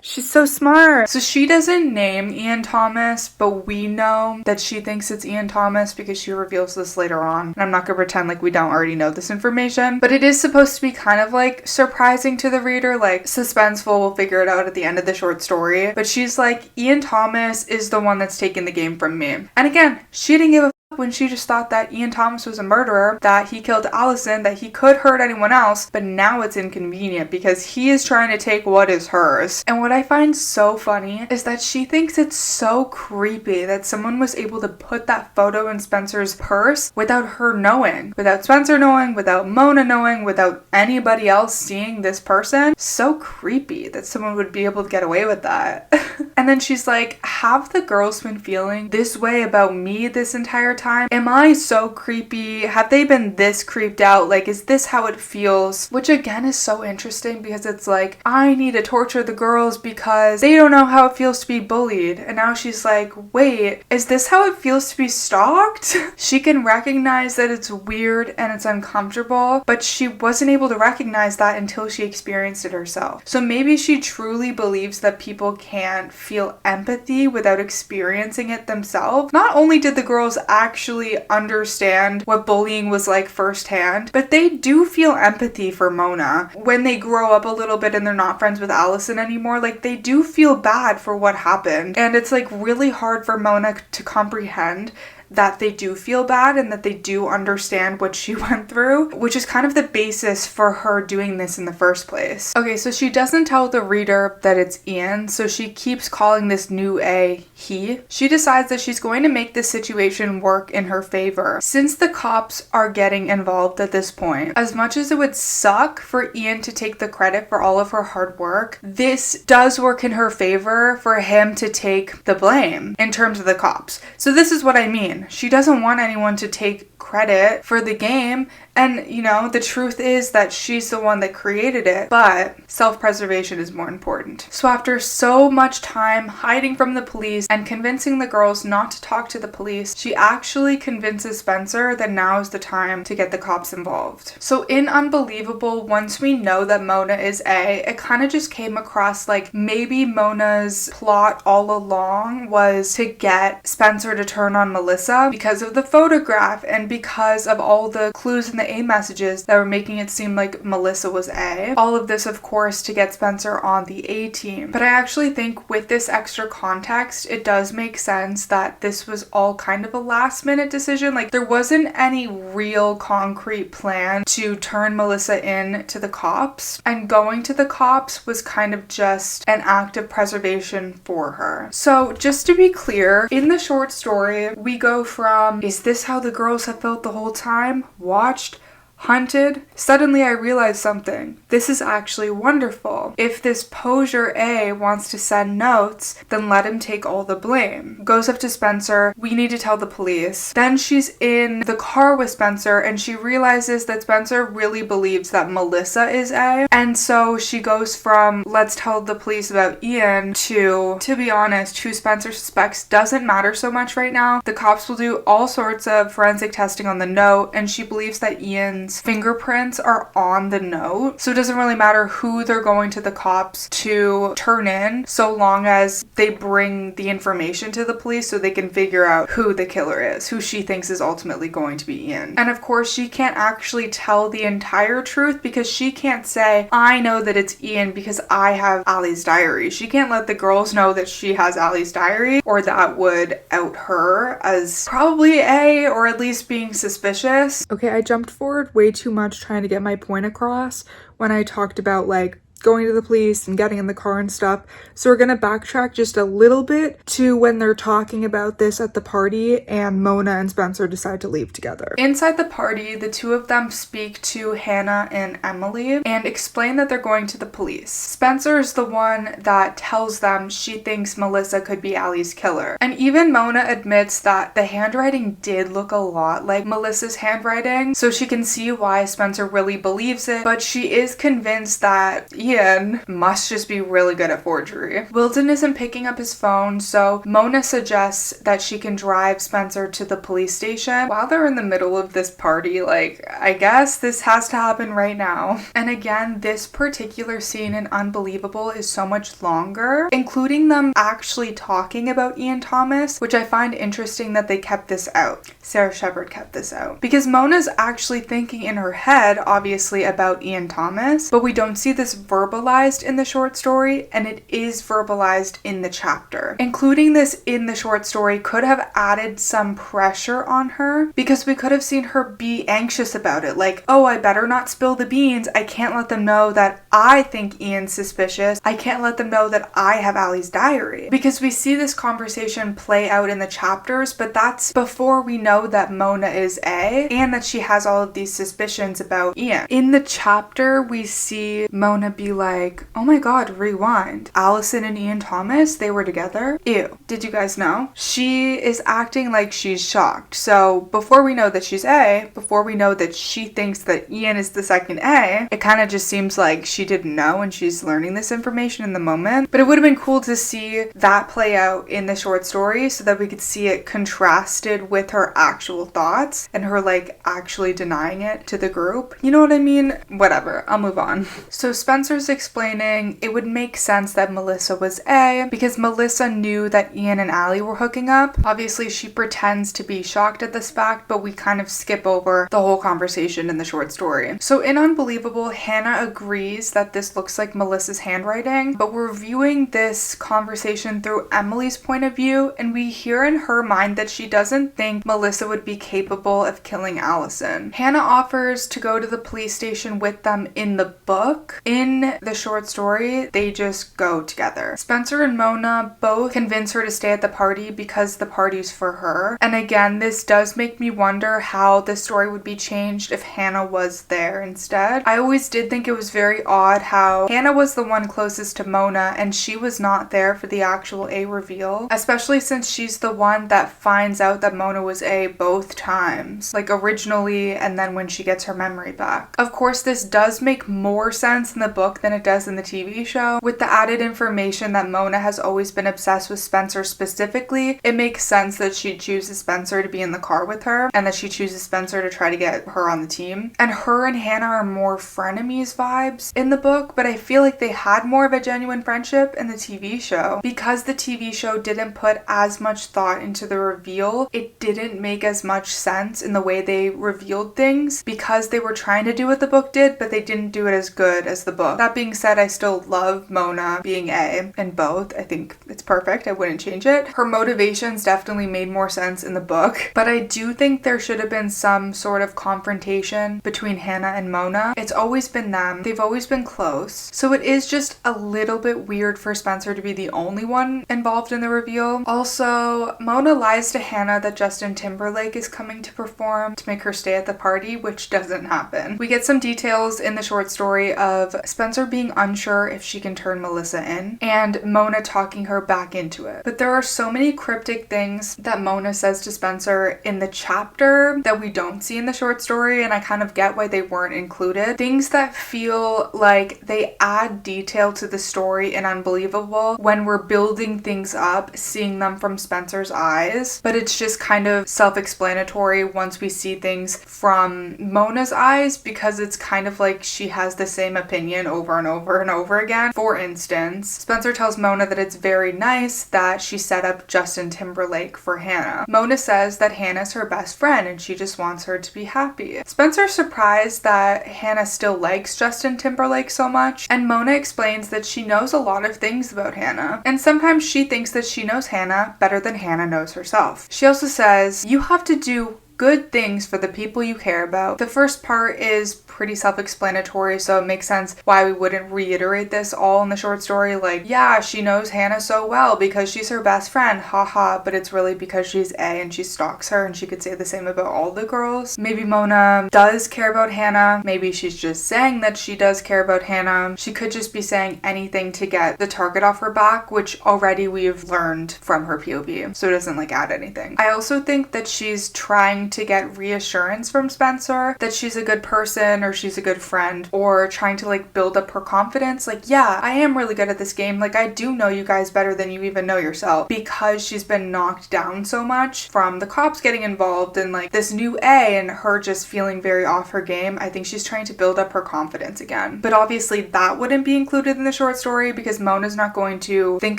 She's so smart. So she doesn't name Ian Thomas, but we know that she thinks it's Ian Thomas because she reveals this later on. And I'm not gonna pretend like we don't already know this information, but it is supposed to be kind of like surprising to the reader, like suspenseful. We'll figure it out at the end of the short story. But she's like, Ian Thomas is the one that's taking the game from me. And again, she didn't give a when she just thought that Ian Thomas was a murderer, that he killed Allison, that he could hurt anyone else, but now it's inconvenient because he is trying to take what is hers. And what I find so funny is that she thinks it's so creepy that someone was able to put that photo in Spencer's purse without her knowing, without Spencer knowing, without Mona knowing, without anybody else seeing this person. So creepy that someone would be able to get away with that. And then she's like, have the girls been feeling this way about me this entire time? Am I so creepy? Have they been this creeped out? Like, is this how it feels? Which again is so interesting because it's like, I need to torture the girls because they don't know how it feels to be bullied. And now she's like, wait, is this how it feels to be stalked? She can recognize that it's weird and it's uncomfortable, but she wasn't able to recognize that until she experienced it herself. So maybe she truly believes that people can't feel empathy without experiencing it themselves. Not only did the girls actually understand what bullying was like firsthand, but they do feel empathy for Mona. When they grow up a little bit and they're not friends with Allison anymore, like they do feel bad for what happened. And it's like really hard for Mona to comprehend that they do feel bad and that they do understand what she went through, which is kind of the basis for her doing this in the first place. Okay, so she doesn't tell the reader that it's Ian, so she keeps calling this new A he. She decides that she's going to make this situation work in her favor. Since the cops are getting involved at this point, as much as it would suck for Ian to take the credit for all of her hard work, this does work in her favor for him to take the blame in terms of the cops. So this is what I mean. She doesn't want anyone to take credit for the game, and you know, the truth is that she's the one that created it, but self-preservation is more important. So after so much time hiding from the police and convincing the girls not to talk to the police, she actually convinces Spencer that now is the time to get the cops involved. So in Unbelievable, once we know that Mona is A, it kind of just came across like maybe Mona's plot all along was to get Spencer to turn on Melissa because of the photograph and because of all the clues in the A messages that were making it seem like Melissa was A. All of this, of course, to get Spencer on the A team. But I actually think with this extra context, it does make sense that this was all kind of a last minute decision. Like there wasn't any real concrete plan to turn Melissa in to the cops, and going to the cops was kind of just an act of preservation for her. So just to be clear, in the short story, we go from, is this how the girls have felt the whole time? Watched, Hunted? Suddenly I realized something. This is actually wonderful. If this poser A wants to send notes, then let him take all the blame. Goes up to Spencer, we need to tell the police. Then she's in the car with Spencer and she realizes that Spencer really believes that Melissa is A. And so she goes from let's tell the police about Ian to be honest, who Spencer suspects doesn't matter so much right now. The cops will do all sorts of forensic testing on the note and she believes that Ian's fingerprints are on the note. So it doesn't really matter who they're going to the cops to turn in so long as they bring the information to the police so they can figure out who the killer is, who she thinks is ultimately going to be Ian. And of course, she can't actually tell the entire truth because she can't say, I know that it's Ian because I have Allie's diary. She can't let the girls know that she has Allie's diary or that would out her as probably A or at least being suspicious. Okay, I jumped forward way too much trying to get my point across when I talked about like going to the police and getting in the car and stuff. So we're gonna backtrack just a little bit to when they're talking about this at the party and Mona and Spencer decide to leave together. Inside the party, the two of them speak to Hanna and Emily and explain that they're going to the police. Spencer is the one that tells them she thinks Melissa could be Allie's killer. And even Mona admits that the handwriting did look a lot like Melissa's handwriting, so she can see why Spencer really believes it, but she is convinced that Ian must just be really good at forgery. Wilton isn't picking up his phone, so Mona suggests that she can drive Spencer to the police station while they're in the middle of this party. Like, I guess this has to happen right now. And again, this particular scene in Unbelievable is so much longer, including them actually talking about Ian Thomas, which I find interesting that they kept this out. Sarah Shepard kept this out. Because Mona's actually thinking in her head, obviously, about Ian Thomas, but we don't see this verbalized in the short story, and it is verbalized in the chapter. Including this in the short story could have added some pressure on her because we could have seen her be anxious about it. Like, oh, I better not spill the beans. I can't let them know that I think Ian's suspicious. I can't let them know that I have Allie's diary. Because we see this conversation play out in the chapters, but that's before we know that Mona is A and that she has all of these suspicions about Ian. In the chapter, we see Mona be like, oh my god, rewind. Allison and Ian Thomas, they were together? Ew. Did you guys know? She is acting like she's shocked. So before we know that she's A, before we know that she thinks that Ian is the second A, it kind of just seems like she didn't know and she's learning this information in the moment. But it would have been cool to see that play out in the short story so that we could see it contrasted with her actual thoughts and her like actually denying it to the group. You know what I mean? Whatever. I'll move on. So Spencer's explaining it would make sense that Melissa was A because Melissa knew that Ian and Allie were hooking up. Obviously, she pretends to be shocked at this fact, but we kind of skip over the whole conversation in the short story. So in Unbelievable, Hanna agrees that this looks like Melissa's handwriting, but we're viewing this conversation through Emily's point of view, and we hear in her mind that she doesn't think Melissa would be capable of killing Allison. Hanna offers to go to the police station with them in the book. In the short story, they just go together. Spencer and Mona both convince her to stay at the party because the party's for her. And again, this does make me wonder how the story would be changed if Hanna was there instead. I always did think it was very odd how Hanna was the one closest to Mona and she was not there for the actual A reveal, especially since she's the one that finds out that Mona was A both times, like originally and then when she gets her memory back. Of course, this does make more sense in the book than it does in the TV show. With the added information that Mona has always been obsessed with Spencer specifically, it makes sense that she chooses Spencer to be in the car with her and that she chooses Spencer to try to get her on the team. And her and Hanna are more frenemies vibes in the book, but I feel like they had more of a genuine friendship in the TV show. Because the TV show didn't put as much thought into the reveal, it didn't make as much sense in the way they revealed things because they were trying to do what the book did, but they didn't do it as good as the book. That being said, I still love Mona being A in both. I think it's perfect. I wouldn't change it. Her motivations definitely made more sense in the book, but I do think there should have been some sort of confrontation between Hanna and Mona. It's always been them. They've always been close. So it is just a little bit weird for Spencer to be the only one involved in the reveal. Also, Mona lies to Hanna that Justin Timberlake is coming to perform to make her stay at the party, which doesn't happen. We get some details in the short story of Spencer being unsure if she can turn Melissa in, and Mona talking her back into it. But there are so many cryptic things that Mona says to Spencer in the chapter that we don't see in the short story, and I kind of get why they weren't included. Things that feel like they add detail to the story and unbelievable when we're building things up, seeing them from Spencer's eyes, but it's just kind of self-explanatory once we see things from Mona's eyes, because it's kind of like she has the same opinion over and over and over again. For instance, Spencer tells Mona that it's very nice that she set up Justin Timberlake for Hanna. Mona says that Hanna's her best friend and she just wants her to be happy. Spencer's surprised that Hanna still likes Justin Timberlake so much, and Mona explains that she knows a lot of things about Hanna, and sometimes she thinks that she knows Hanna better than Hanna knows herself. She also says, "You have to do good things for the people you care about." The first part is pretty self-explanatory, so it makes sense why we wouldn't reiterate this all in the short story. Like, yeah, she knows Hanna so well because she's her best friend, haha, but it's really because she's A and she stalks her, and she could say the same about all the girls. Maybe Mona does care about Hanna. Maybe she's just saying that she does care about Hanna. She could just be saying anything to get the target off her back, which already we've learned from her POV, so it doesn't like add anything. I also think that she's trying to get reassurance from Spencer that she's a good person or she's a good friend, or trying to like build up her confidence. Like, yeah, I am really good at this game. Like, I do know you guys better than you even know yourself, because she's been knocked down so much from the cops getting involved and like this new A and her just feeling very off her game. I think she's trying to build up her confidence again. But obviously that wouldn't be included in the short story because Mona's not going to think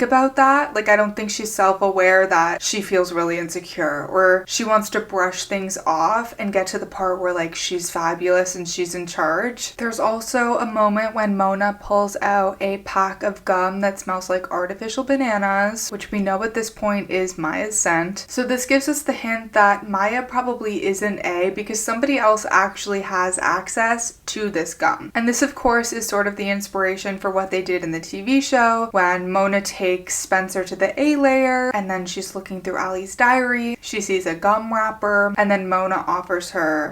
about that. Like, I don't think she's self-aware that she feels really insecure or she wants to brush things off and get to the part where like she's fabulous and she's in charge. There's also a moment when Mona pulls out a pack of gum that smells like artificial bananas, which we know at this point is Maya's scent. So this gives us the hint that Maya probably isn't A because somebody else actually has access to this gum. And this of course is sort of the inspiration for what they did in the TV show when Mona takes Spencer to the A layer and then she's looking through Ali's diary. She sees a gum wrapper and then Mona offers her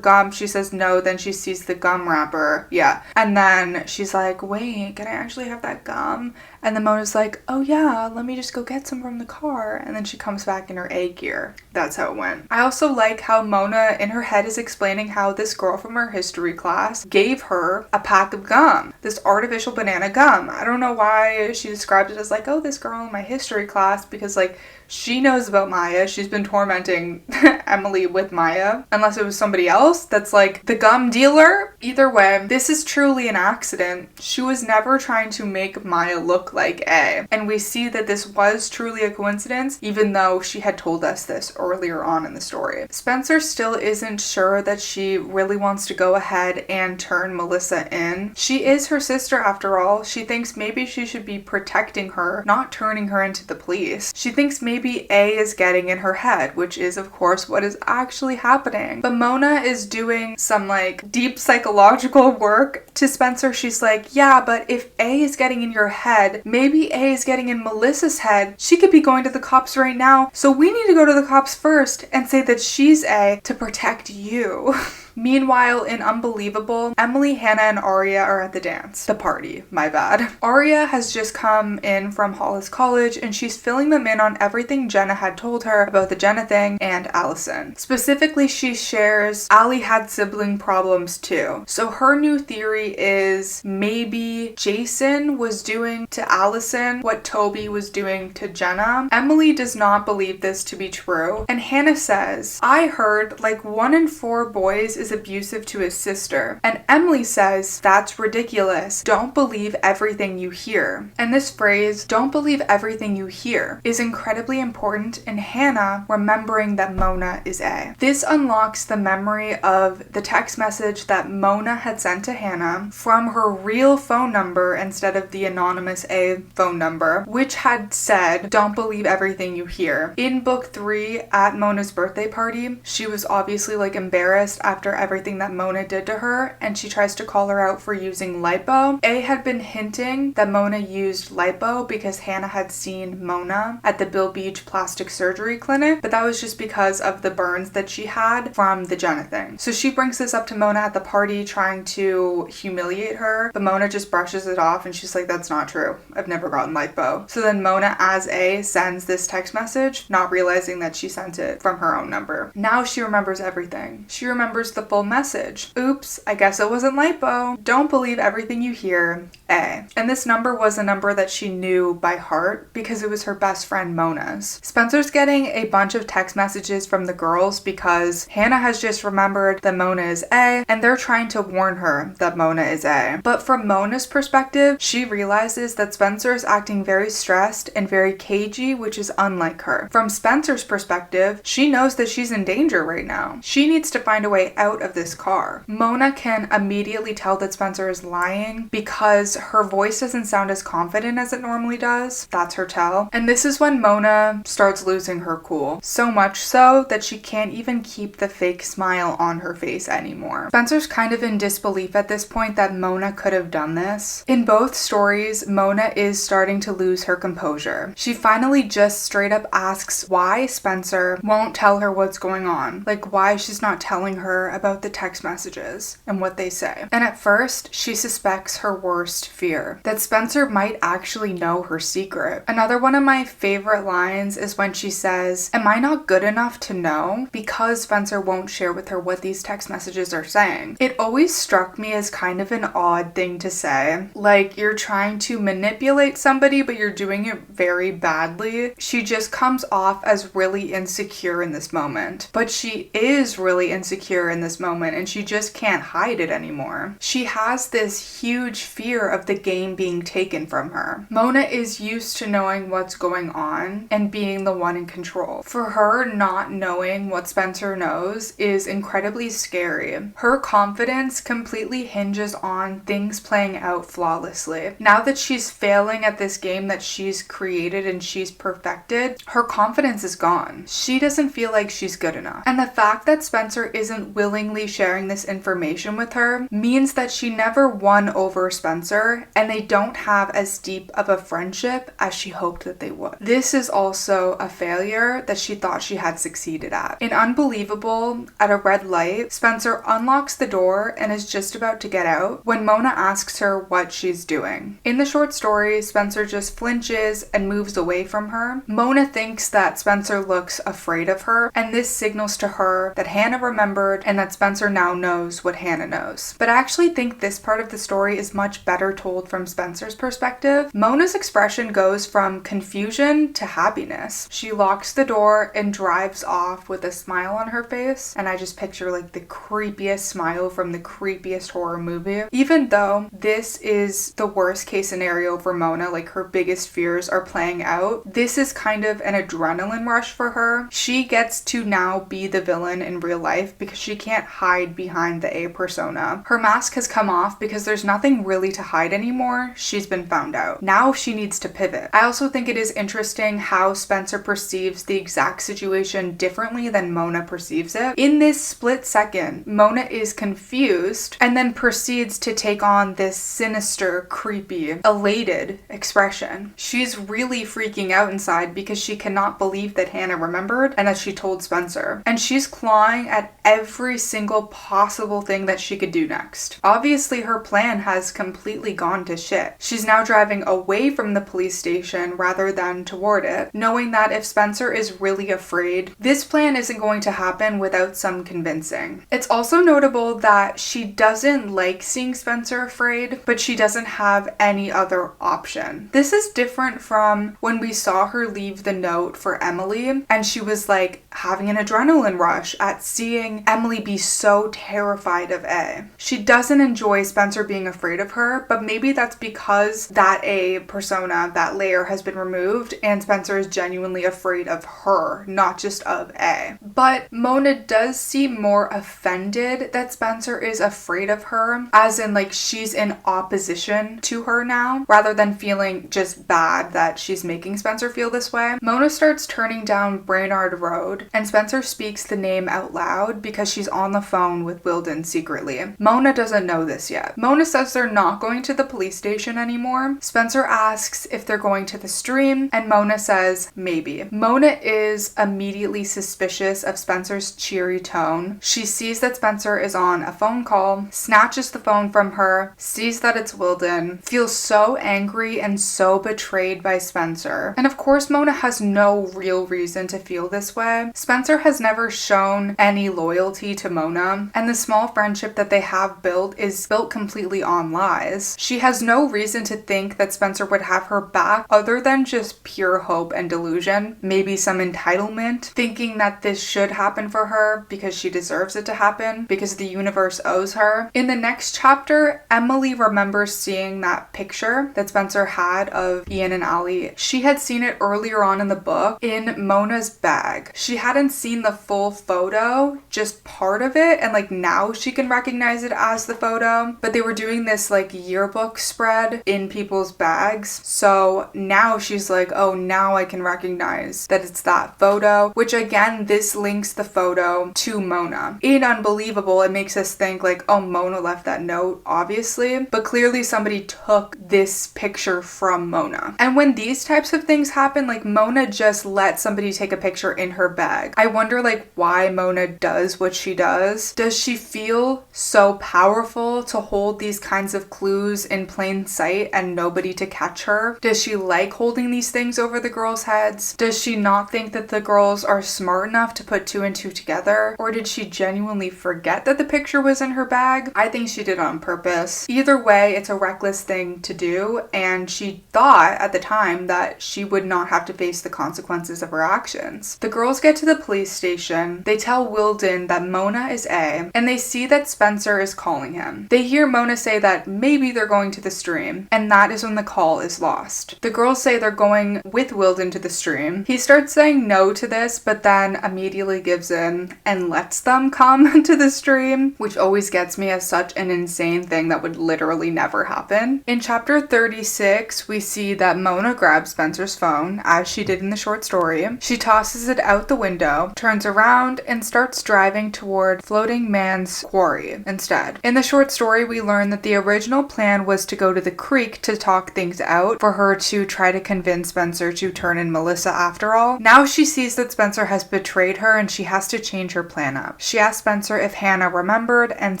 gum. She says no, then she sees the gum wrapper. Yeah. And then she's like, wait, can I actually have that gum? And then Mona's like, oh yeah, let me just go get some from the car. And then she comes back in her A gear. That's how it went. I also like how Mona in her head is explaining how this girl from her history class gave her a pack of gum, this artificial banana gum. I don't know why she described it as like, oh, this girl in my history class, because like she knows about Maya. She's been tormenting Emily with Maya, unless it was somebody else that's like the gum dealer. Either way, this is truly an accident. She was never trying to make Maya look like A. And we see that this was truly a coincidence, even though she had told us this earlier on in the story. Spencer still isn't sure that she really wants to go ahead and turn Melissa in. She is her sister after all. She thinks maybe she should be protecting her, not turning her into the police. She thinks maybe A is getting in her head, which is of course what is actually happening. But Mona is doing some like deep psychological work to Spencer. She's like, yeah, but if A is getting in your head, maybe A is getting in Melissa's head. She could be going to the cops right now. So we need to go to the cops first and say that she's A to protect you. Meanwhile, in Unbelievable, Emily, Hanna, and Aria are at the dance. The party, my bad. Aria has just come in from Hollis College and she's filling them in on everything Jenna had told her about the Jenna thing and Allison. Specifically, she shares Ali had sibling problems too. So her new theory is maybe Jason was doing to Allison what Toby was doing to Jenna. Emily does not believe this to be true. And Hanna says, I heard like 1 in 4 boys is is abusive to his sister. And Emily says, that's ridiculous. Don't believe everything you hear. And this phrase, don't believe everything you hear, is incredibly important in Hanna remembering that Mona is A. This unlocks the memory of the text message that Mona had sent to Hanna from her real phone number instead of the anonymous A phone number, which had said, don't believe everything you hear. In book 3, at Mona's birthday party, she was obviously like embarrassed after everything that Mona did to her, and she tries to call her out for using lipo. A had been hinting that Mona used lipo because Hanna had seen Mona at the Bill Beach plastic surgery clinic, but that was just because of the burns that she had from the Jenna thing. So she brings this up to Mona at the party, trying to humiliate her, but Mona just brushes it off and she's like, that's not true. I've never gotten lipo. So then Mona, as A, sends this text message, not realizing that she sent it from her own number. Now she remembers everything. She remembers the full message. Oops, I guess it wasn't lipo. Don't believe everything you hear, A. And this number was a number that she knew by heart because it was her best friend Mona's. Spencer's getting a bunch of text messages from the girls because Hanna has just remembered that Mona is A, and they're trying to warn her that Mona is A. But from Mona's perspective, she realizes that Spencer is acting very stressed and very cagey, which is unlike her. From Spencer's perspective, she knows that she's in danger right now. She needs to find a way out of this car. Mona can immediately tell that Spencer is lying because her voice doesn't sound as confident as it normally does. That's her tell. And this is when Mona starts losing her cool. So much so that she can't even keep the fake smile on her face anymore. Spencer's kind of in disbelief at this point that Mona could have done this. In both stories, Mona is starting to lose her composure. She finally just straight up asks why Spencer won't tell her what's going on. Like why she's not telling her about the text messages and what they say. And at first, she suspects her worst fear, that Spencer might actually know her secret. Another one of my favorite lines is when she says, am I not good enough to know? Because Spencer won't share with her what these text messages are saying. It always struck me as kind of an odd thing to say. Like you're trying to manipulate somebody, but you're doing it very badly. She just comes off as really insecure in this moment. But she is really insecure in this moment, and she just can't hide it anymore. She has this huge fear of the game being taken from her. Mona is used to knowing what's going on and being the one in control. For her, not knowing what Spencer knows is incredibly scary. Her confidence completely hinges on things playing out flawlessly. Now that she's failing at this game that she's created and she's perfected, her confidence is gone. She doesn't feel like she's good enough. And the fact that Spencer isn't willingly sharing this information with her means that she never won over Spencer, and they don't have as deep of a friendship as she hoped that they would. This is also a failure that she thought she had succeeded at. In Unbelievable, at a red light, Spencer unlocks the door and is just about to get out when Mona asks her what she's doing. In the short story, Spencer just flinches and moves away from her. Mona thinks that Spencer looks afraid of her, and this signals to her that Hanna remembered and that Spencer now knows what Hanna knows. But I actually think this part of the story is much better told from Spencer's perspective. Mona's expression goes from confusion to happiness. She locks the door and drives off with a smile on her face, and I just picture like the creepiest smile from the creepiest horror movie. Even though this is the worst case scenario for Mona, like her biggest fears are playing out, this is kind of an adrenaline rush for her. She gets to now be the villain in real life because she can't hide behind the A persona. Her mask has come off because there's nothing really to hide anymore. She's been found out. Now she needs to pivot. I also think it is interesting how Spencer perceives the exact situation differently than Mona perceives it. In this split second, Mona is confused and then proceeds to take on this sinister, creepy, elated expression. She's really freaking out inside because she cannot believe that Hanna remembered and that she told Spencer. And she's clawing at every single possible thing that she could do next. Obviously, her plan has completely gone to shit. She's now driving away from the police station rather than toward it, knowing that if Spencer is really afraid, this plan isn't going to happen without some convincing. It's also notable that she doesn't like seeing Spencer afraid, but she doesn't have any other option. This is different from when we saw her leave the note for Emily and she was like having an adrenaline rush at seeing Emily be so terrified of A. She doesn't enjoy Spencer being afraid of her, but maybe that's because that A persona, that layer has been removed and Spencer is genuinely afraid of her, not just of A. But Mona does seem more offended that Spencer is afraid of her, as in like she's in opposition to her now, rather than feeling just bad that she's making Spencer feel this way. Mona starts turning down Brainard Road and Spencer speaks the name out loud because she's on the phone with Wilden secretly. Mona doesn't know this yet. Mona says they're not going to the police station anymore. Spencer asks if they're going to the stream and Mona says maybe. Mona is immediately suspicious of Spencer's cheery tone. She sees that Spencer is on a phone call, snatches the phone from her, sees that it's Wilden, feels so angry and so betrayed by Spencer. And of course Mona has no real reason to feel this way. Spencer has never shown any loyalty to Mona, and the small friendship that they have built is built completely on lies. She has no reason to think that Spencer would have her back other than just pure hope and delusion, maybe some entitlement, thinking that this should happen for her because she deserves it to happen, because the universe owes her. In the next chapter, Emily remembers seeing that picture that Spencer had of Ian and Ali. She had seen it earlier on in the book in Mona's bag. She hadn't seen the full photo, just part of it, and like now she can recognize it as the photo, but they were doing this like yearbook spread in people's bags. So now she's like, oh, now I can recognize that it's that photo, which again, this links the photo to Mona. Ain't unbelievable. It makes us think like, oh, Mona left that note, obviously, but clearly somebody took this picture from Mona. And when these types of things happen, like Mona just let somebody take a picture in her bag. I wonder like why Mona does what she does. Does she feel so powerful to hold these kinds of clues in plain sight and nobody to catch her? Does she like holding these things over the girls' heads? Does she not think that the girls are smart enough to put two and two together? Or did she genuinely forget that the picture was in her bag? I think she did it on purpose. Either way, it's a reckless thing to do, and she thought at the time that she would not have to face the consequences of her actions. The girls get to the police station. They tell Wilden that Mona is A, and they see that Spencer is calling him. They hear Mona say that maybe they're going to the stream, and that is when the call is lost. The girls say they're going with Wilden to the stream. He starts saying no to this, but then immediately gives in and lets them come to the stream, which always gets me as such an insane thing that would literally never happen. In chapter 36, we see that Mona grabs Spencer's phone, as she did in the short story. She tosses it out the window, turns around, and starts driving toward Floating Man's quarry instead. In the short story, we learn that the original plan was to go to the creek to talk things out, for her to try to convince Spencer to turn in Melissa after all. Now she sees that Spencer has betrayed her and she has to change her plan up. She asks Spencer if Hanna remembered, and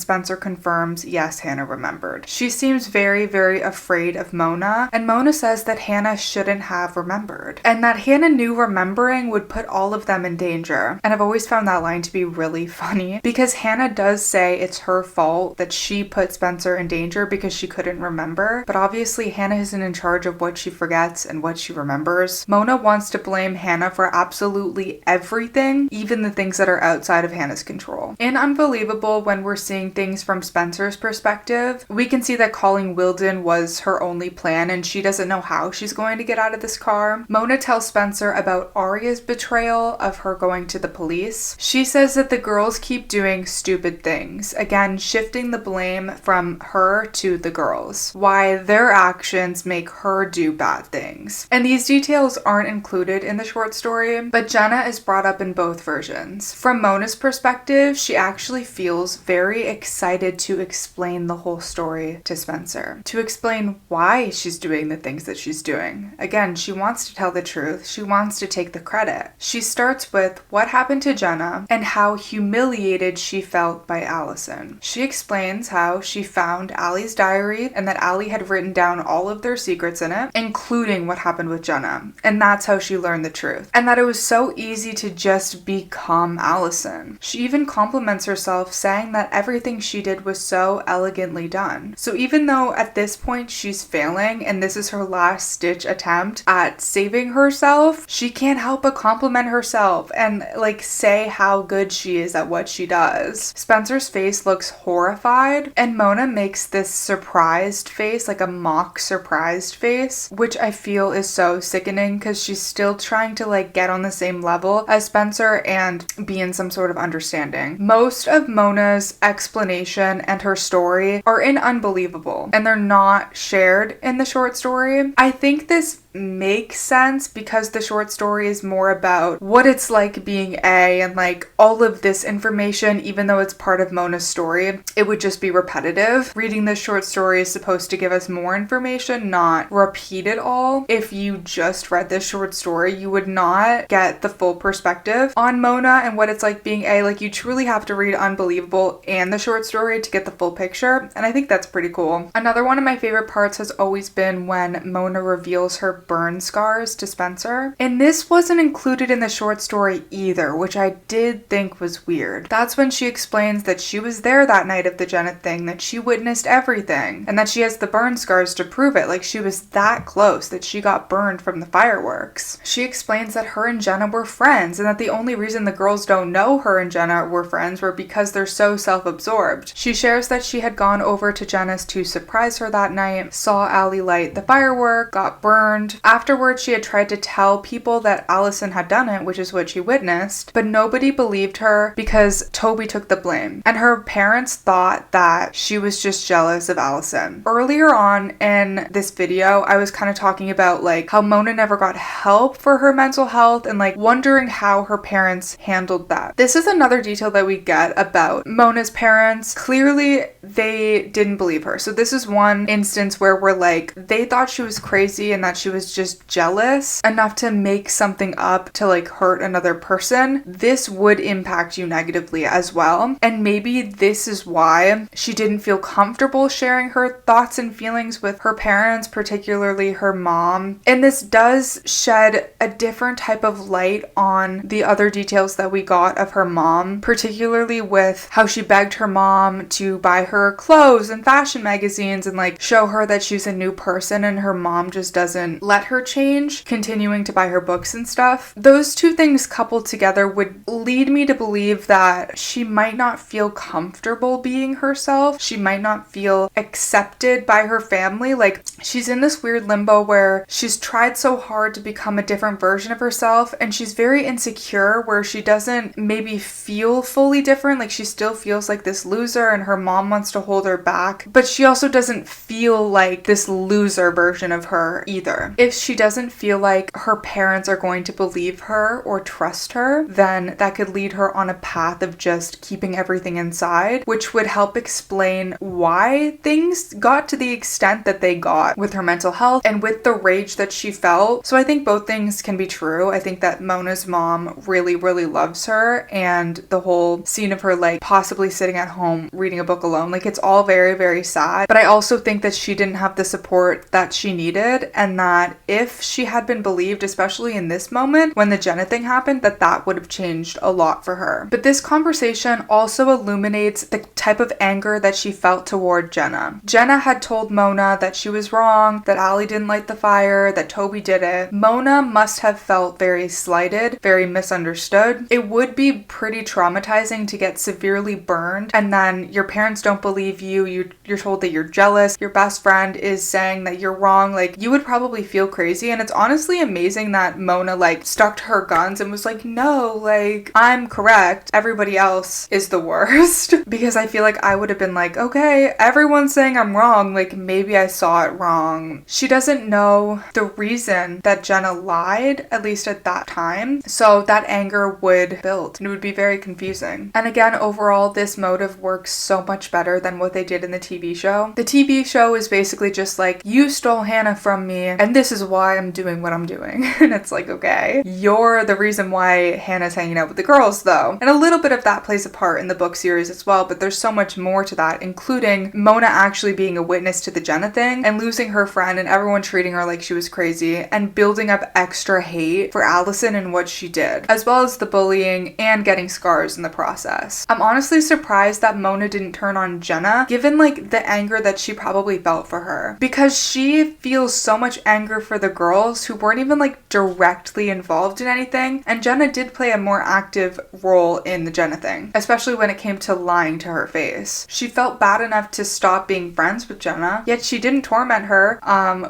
Spencer confirms yes, Hanna remembered. She seems very, very afraid of Mona, and Mona says that Hanna shouldn't have remembered, and that Hanna knew remembering would put all of them in danger. And I've always found that line to be really funny, because Hanna does say it's her fault that she put Spencer in danger because she couldn't remember, but obviously Hanna isn't in charge of what she forgets and what she remembers. Mona wants to blame Hanna for absolutely everything, even the things that are outside of Hanna's control. In Unbelievable, when we're seeing things from Spencer's perspective, we can see that calling Wilden was her only plan and she doesn't know how she's going to get out of this car. Mona tells Spencer about Arya's betrayal of her going to the police. She says that the girls keep doing stupid things, again shifting the blame from her to the girls, why their actions make her do bad things. And these details aren't included in the short story, but Jenna is brought up in both versions. From Mona's perspective, she actually feels very excited to explain the whole story to Spencer, to explain why she's doing the things that she's doing. Again, she wants to tell the truth. She wants to take the credit. She starts with what happened to Jenna and how humiliated she felt by Allison. She explains how she found Allie's diary and that Allie had written down all of their secrets in it, including what happened with Jenna. And that's how she learned the truth. And that it was so easy to just become Allison. She even compliments herself, saying that everything she did was so elegantly done. So even though at this point she's failing and this is her last ditch attempt at saving herself, she can't help but compliment herself. herself and like say how good she is at what she does. Spencer's face looks horrified, and Mona makes this surprised face, like a mock surprised face, which I feel is so sickening because she's still trying to like get on the same level as Spencer and be in some sort of understanding. Most of Mona's explanation and her story are in Unbelievable, and they're not shared in the short story. I think this makes sense because the short story is more about what it's like being A, and like all of this information, even though it's part of Mona's story, it would just be repetitive. Reading this short story is supposed to give us more information, not repeat it all. If you just read this short story, you would not get the full perspective on Mona and what it's like being A. Like, you truly have to read Unbelievable and the short story to get the full picture, and I think that's pretty cool. Another one of my favorite parts has always been when Mona reveals her burn scars to Spencer. And this wasn't included in the short story either, which I did think was weird. That's when she explains that she was there that night of the Jenna thing, that she witnessed everything, and that she has the burn scars to prove it. Like, she was that close, that she got burned from the fireworks. She explains that her and Jenna were friends, and that the only reason the girls don't know her and Jenna were friends were because they're so self-absorbed. She shares that she had gone over to Jenna's to surprise her that night, saw Allie light the firework, got burned. Afterwards, she had tried to tell people that Allison had done it, which is what she witnessed, but nobody believed her because Toby took the blame. And her parents thought that she was just jealous of Allison. Earlier on in this video, I was kind of talking about like how Mona never got help for her mental health and like wondering how her parents handled that. This is another detail that we get about Mona's parents. Clearly, they didn't believe her. So this is one instance where we're like, they thought she was crazy and that she was just jealous enough to make something up to like hurt another person. This would impact you negatively as well. And maybe this is why she didn't feel comfortable sharing her thoughts and feelings with her parents, particularly her mom. And this does shed a different type of light on the other details that we got of her mom, particularly with how she begged her mom to buy her clothes and fashion magazines and like show her that she's a new person, and her mom just doesn't let her change, continuing to buy her books and stuff. Those two things coupled together would lead me to believe that she might not feel comfortable being herself. She might not feel accepted by her family. Like, she's in this weird limbo where she's tried so hard to become a different version of herself, and she's very insecure where she doesn't maybe feel fully different. Like, she still feels like this loser and her mom wants to hold her back, but she also doesn't feel like this loser version of her either. If she doesn't feel like her parents are going to believe her or trust her, then that could lead her on a path of just keeping everything inside, which would help explain why things got to the extent that they got with her mental health and with the rage that she felt. So I think both things can be true. I think that Mona's mom really, really loves her, and the whole scene of her like possibly sitting at home reading a book alone, like, it's all very, very sad. But I also think that she didn't have the support that she needed, and that if she had been believed, especially in this moment when the Jenna thing happened, that would have changed a lot for her. But this conversation also illuminates the type of anger that she felt toward Jenna. Jenna had told Mona that she was wrong, that Allie didn't light the fire, that Toby did it. Mona must have felt very slighted, very misunderstood. It would be pretty traumatizing to get severely burned, and then your parents don't believe you, you're told that you're jealous, your best friend is saying that you're wrong. Like, you would probably feel crazy. And it's honestly amazing that Mona like stuck to her guns and was like, no, like, I'm correct, everybody else is the worst. Because I feel like I would have been like, okay, everyone's saying I'm wrong, like, maybe I saw it wrong. She doesn't know the reason that Jenna lied, at least at that time, so that anger would build and it would be very confusing. And again, overall, this motive works so much better than what they did in the TV show. The TV show is basically just like, you stole Hanna from me and this is why I'm doing what I'm doing. And it's like, okay, you're the reason why Hanna's hanging out with the girls though. And a little bit of that plays a part in the book series as well, but there's so much more to that, including Mona actually being a witness to the Jenna thing and losing her friend and everyone treating her like she was crazy and building up extra hate for Allison and what she did, as well as the bullying and getting scars in the process. I'm honestly surprised that Mona didn't turn on Jenna, given like the anger that she probably felt for her, because she feels so much anger favor for the girls who weren't even like directly involved in anything, and Jenna did play a more active role in the Jenna thing, especially when it came to lying to her face. She felt bad enough to stop being friends with Jenna, yet she didn't torment her,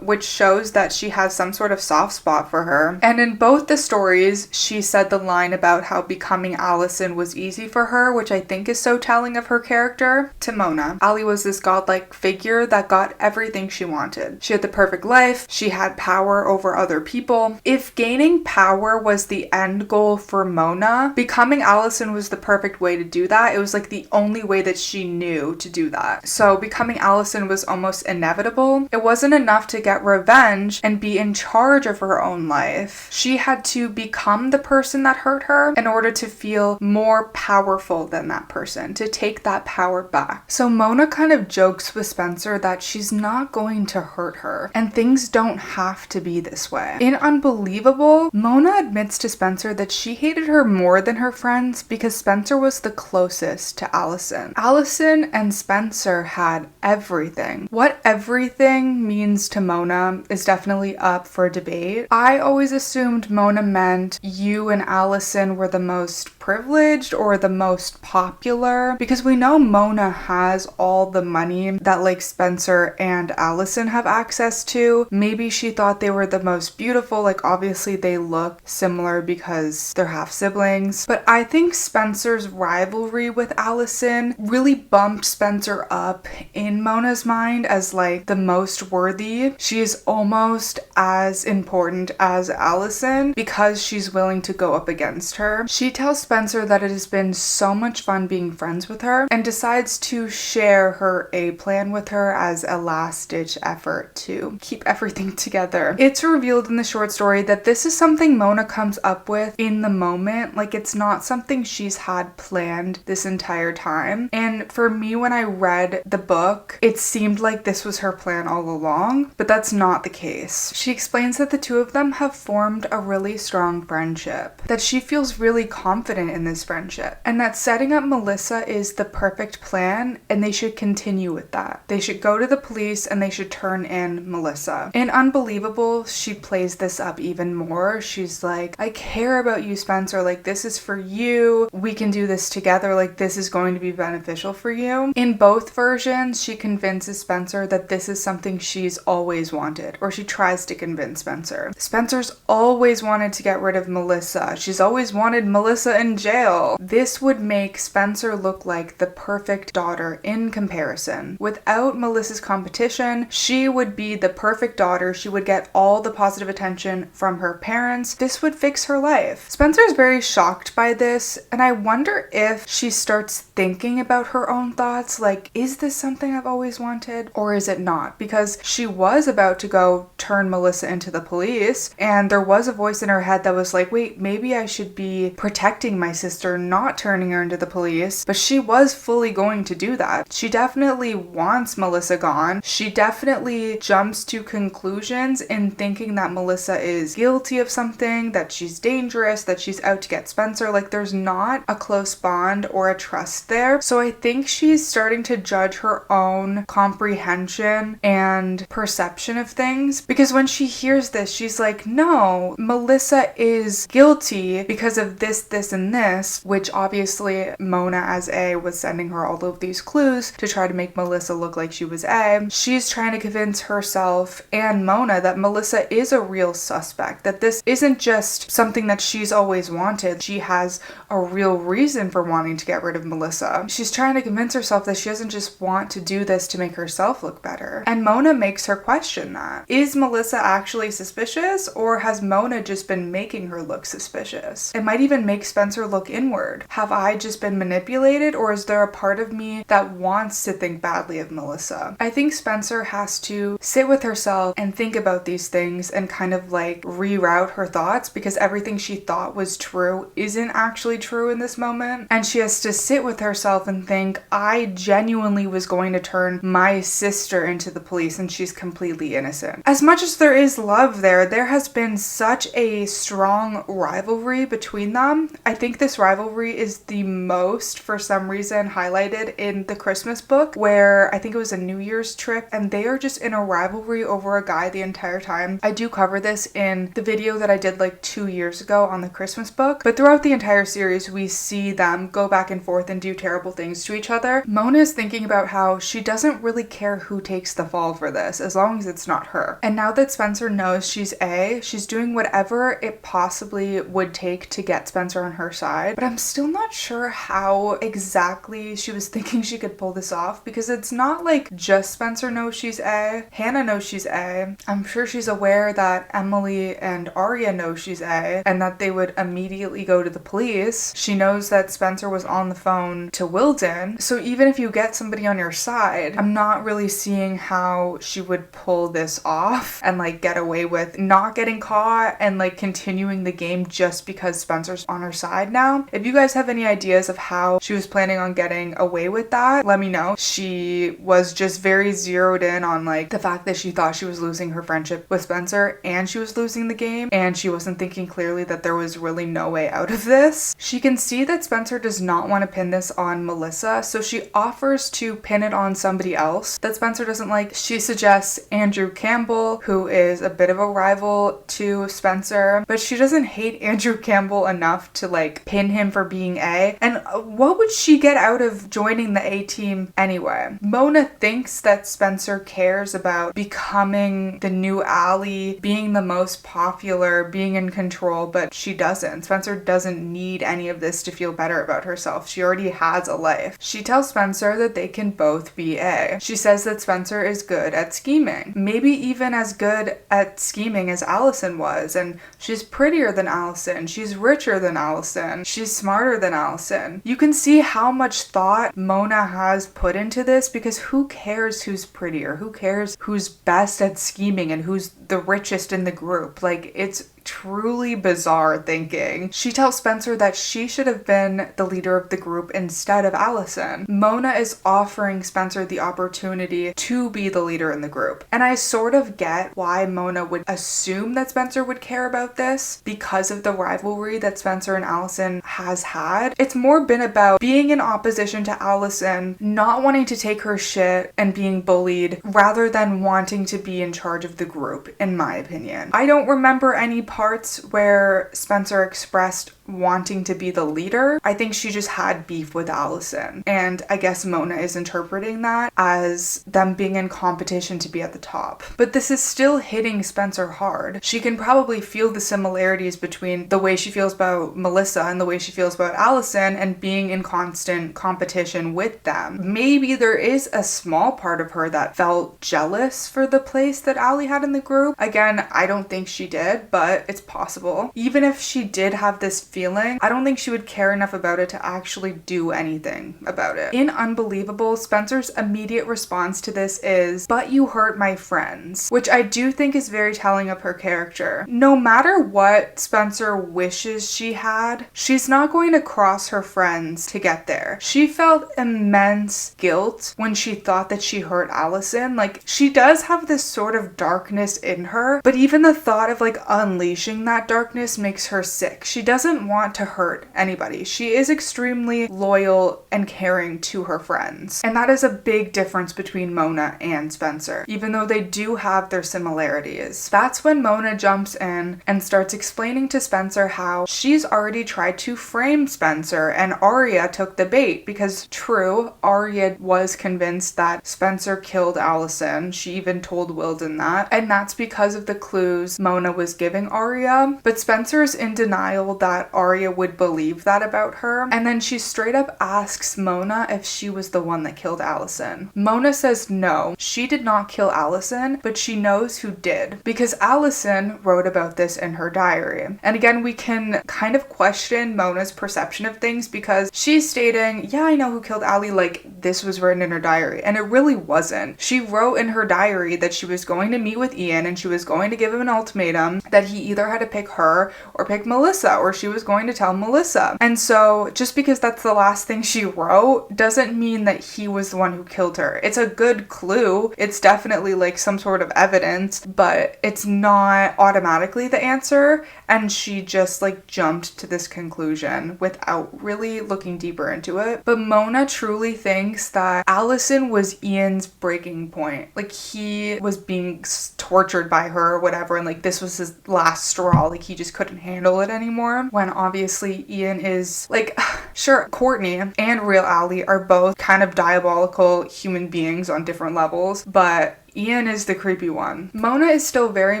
which shows that she has some sort of soft spot for her. And in both the stories, she said the line about how becoming Allison was easy for her, which I think is so telling of her character. To Mona, Allie was this godlike figure that got everything she wanted. She had the perfect life, she had power over other people. If gaining power was the end goal for Mona, becoming Allison was the perfect way to do that. It was like the only way that she knew to do that. So becoming Allison was almost inevitable. It wasn't enough to get revenge and be in charge of her own life. She had to become the person that hurt her in order to feel more powerful than that person, to take that power back. So Mona kind of jokes with Spencer that she's not going to hurt her, and things don't have to be this way. In Unbelievable, Mona admits to Spencer that she hated her more than her friends because Spencer was the closest to Allison. Allison and Spencer had everything. What everything means to Mona is definitely up for debate. I always assumed Mona meant you and Allison were the most privileged or the most popular, because we know Mona has all the money that like Spencer and Allison have access to. Maybe she thought they were the most beautiful, like obviously they look similar because they're half siblings, but I think Spencer's rivalry with Allison really bumped Spencer up in Mona's mind as like the most worthy. She is almost as important as Allison because she's willing to go up against her. She tells Spencer that it has been so much fun being friends with her and decides to share her A plan with her as a last-ditch effort to keep everything together. It's revealed in the short story that this is something Mona comes up with in the moment, like it's not something she's had planned this entire time. And for me, when I read the book, it seemed like this was her plan all along, but that's not the case. She explains that the two of them have formed a really strong friendship, that she feels really confident in this friendship, and that setting up Melissa is the perfect plan and they should continue with that. They should go to the police and they should turn in Melissa. In Unbelievable, she plays this up even more. She's like, I care about you, Spencer, like this is for you, we can do this together, like this is going to be beneficial for you. In both versions, she convinces Spencer that this is something she's always wanted, or she tries to convince Spencer. Spencer's always wanted to get rid of Melissa. She's always wanted Melissa in jail. This would make Spencer look like the perfect daughter in comparison. Without Melissa's competition, she would be the perfect daughter. She would get all the positive attention from her parents. This would fix her life. Spencer's very shocked by this, and I wonder if she starts thinking about her own thoughts, like, is this something I've always wanted, or is it not? Because she was about to go turn Melissa into the police, and there was a voice in her head that was like, wait, maybe I should be protecting my sister, not turning her into the police. But she was fully going to do that. She definitely wants Melissa gone. She definitely jumps to conclusions in thinking that Melissa is guilty of something, that she's dangerous, that she's out to get Spencer. Like, there's not a close bond or a trust there. So I think she's starting to judge her own comprehension and perception of things, because when she hears this, she's like, no, Melissa is guilty because of this, and this, which obviously Mona as A was sending her all of these clues to try to make Melissa look like she was A. She's trying to convince herself and Mona that Melissa is a real suspect, that this isn't just something that she's always wanted. She has a real reason for wanting to get rid of Melissa. She's trying to convince herself that she doesn't just want to do this to make herself look better. And Mona makes her question that. Is Melissa actually suspicious, or has Mona just been making her look suspicious? It might even make Spencer look inward. Have I just been manipulated, or is there a part of me that wants to think badly of Melissa? I think Spencer has to sit with herself and think about these things and kind of like reroute her thoughts, because everything she thought was true isn't actually true in this moment. And she has to sit with herself and think, I genuinely was going to turn my sister into the police and she's completely innocent. As much as there is love there has been such a strong rivalry between them. I think think this rivalry is the most, for some reason, highlighted in the Christmas book, where I think it was a New Year's trip, and they are just in a rivalry over a guy the entire time. I do cover this in the video that I did like 2 years ago on the Christmas book, but throughout the entire series, we see them go back and forth and do terrible things to each other. Mona is thinking about how she doesn't really care who takes the fall for this, as long as it's not her. And now that Spencer knows she's A, she's doing whatever it possibly would take to get Spencer on her side, but I'm still not sure how exactly she was thinking she could pull this off, because it's not like just Spencer knows she's A. Hannah knows she's A. I'm sure she's aware that Emily and Arya know she's A, and that they would immediately go to the police. She knows that Spencer was on the phone to Wilden, so even if you get somebody on your side, I'm not really seeing how she would pull this off and like get away with not getting caught and like continuing the game just because Spencer's on her side now. If you guys have any ideas of how she was planning on getting away with that, let me know. She was just very zeroed in on like the fact that she thought she was losing her friendship with Spencer and she was losing the game, and she wasn't thinking clearly that there was really no way out of this. She can see that Spencer does not want to pin this on Melissa, so she offers to pin it on somebody else that Spencer doesn't like. She suggests Andrew Campbell, who is a bit of a rival to Spencer, but she doesn't hate Andrew Campbell enough to like pin him for being A. And what would she get out of joining the A team anyway? Mona thinks that Spencer cares about becoming the new ally, being the most popular, being in control, but she doesn't. Spencer doesn't need any of this to feel better about herself. She already has a life. She tells Spencer that they can both be A. She says that Spencer is good at scheming, maybe even as good at scheming as Allison was, and she's prettier than Allison, she's richer than Allison, she's smarter than Allison. You can see how much thought Mona has put into this, because who cares who's prettier? Who cares who's best at scheming and who's the richest in the group? Like, it's truly bizarre thinking. She tells Spencer that she should have been the leader of the group instead of Allison. Mona is offering Spencer the opportunity to be the leader in the group. And I sort of get why Mona would assume that Spencer would care about this because of the rivalry that Spencer and Allison has had. It's more been about being in opposition to Allison, not wanting to take her shit and being bullied, rather than wanting to be in charge of the group, in my opinion. I don't remember any parts where Spencer expressed wanting to be the leader. I think she just had beef with Allison, and I guess Mona is interpreting that as them being in competition to be at the top. But this is still hitting Spencer hard. She can probably feel the similarities between the way she feels about Melissa and the way she feels about Allison, and being in constant competition with them. Maybe there is a small part of her that felt jealous for the place that Allie had in the group. Again, I don't think she did, but it's possible. Even if she did have this feeling, I don't think she would care enough about it to actually do anything about it. In Unbelievable, Spencer's immediate response to this is, "But you hurt my friends," which I do think is very telling of her character. No matter what Spencer wishes she had, she's not going to cross her friends to get there. She felt immense guilt when she thought that she hurt Allison. Like, she does have this sort of darkness in her, but even the thought of like unleashing that darkness makes her sick. She doesn't want to hurt anybody. She is extremely loyal and caring to her friends. And that is a big difference between Mona and Spencer, even though they do have their similarities. That's when Mona jumps in and starts explaining to Spencer how she's already tried to frame Spencer and Arya took the bait, because true, Arya was convinced that Spencer killed Allison. She even told Wilden that, and that's because of the clues Mona was giving Arya. But Spencer's in denial that Arya would believe that about her, and then she straight up asks Mona if she was the one that killed Allison. Mona says no, she did not kill Allison, but she knows who did, because Allison wrote about this in her diary. And again, we can kind of question Mona's perception of things, because she's stating, yeah, I know who killed Allie, like this was written in her diary, and it really wasn't. She wrote in her diary that she was going to meet with Ian and she was going to give him an ultimatum that he either had to pick her or pick Melissa, or she was was going to tell Melissa. And so just because that's the last thing she wrote doesn't mean that he was the one who killed her. It's a good clue. It's definitely like some sort of evidence, but it's not automatically the answer. And she just like jumped to this conclusion without really looking deeper into it. But Mona truly thinks that Allison was Ian's breaking point. Like he was being tortured by her or whatever, and like this was his last straw. Like he just couldn't handle it anymore. When obviously Ian is like, sure, Courtney and real Allie are both kind of diabolical human beings on different levels, but Ian is the creepy one. Mona is still very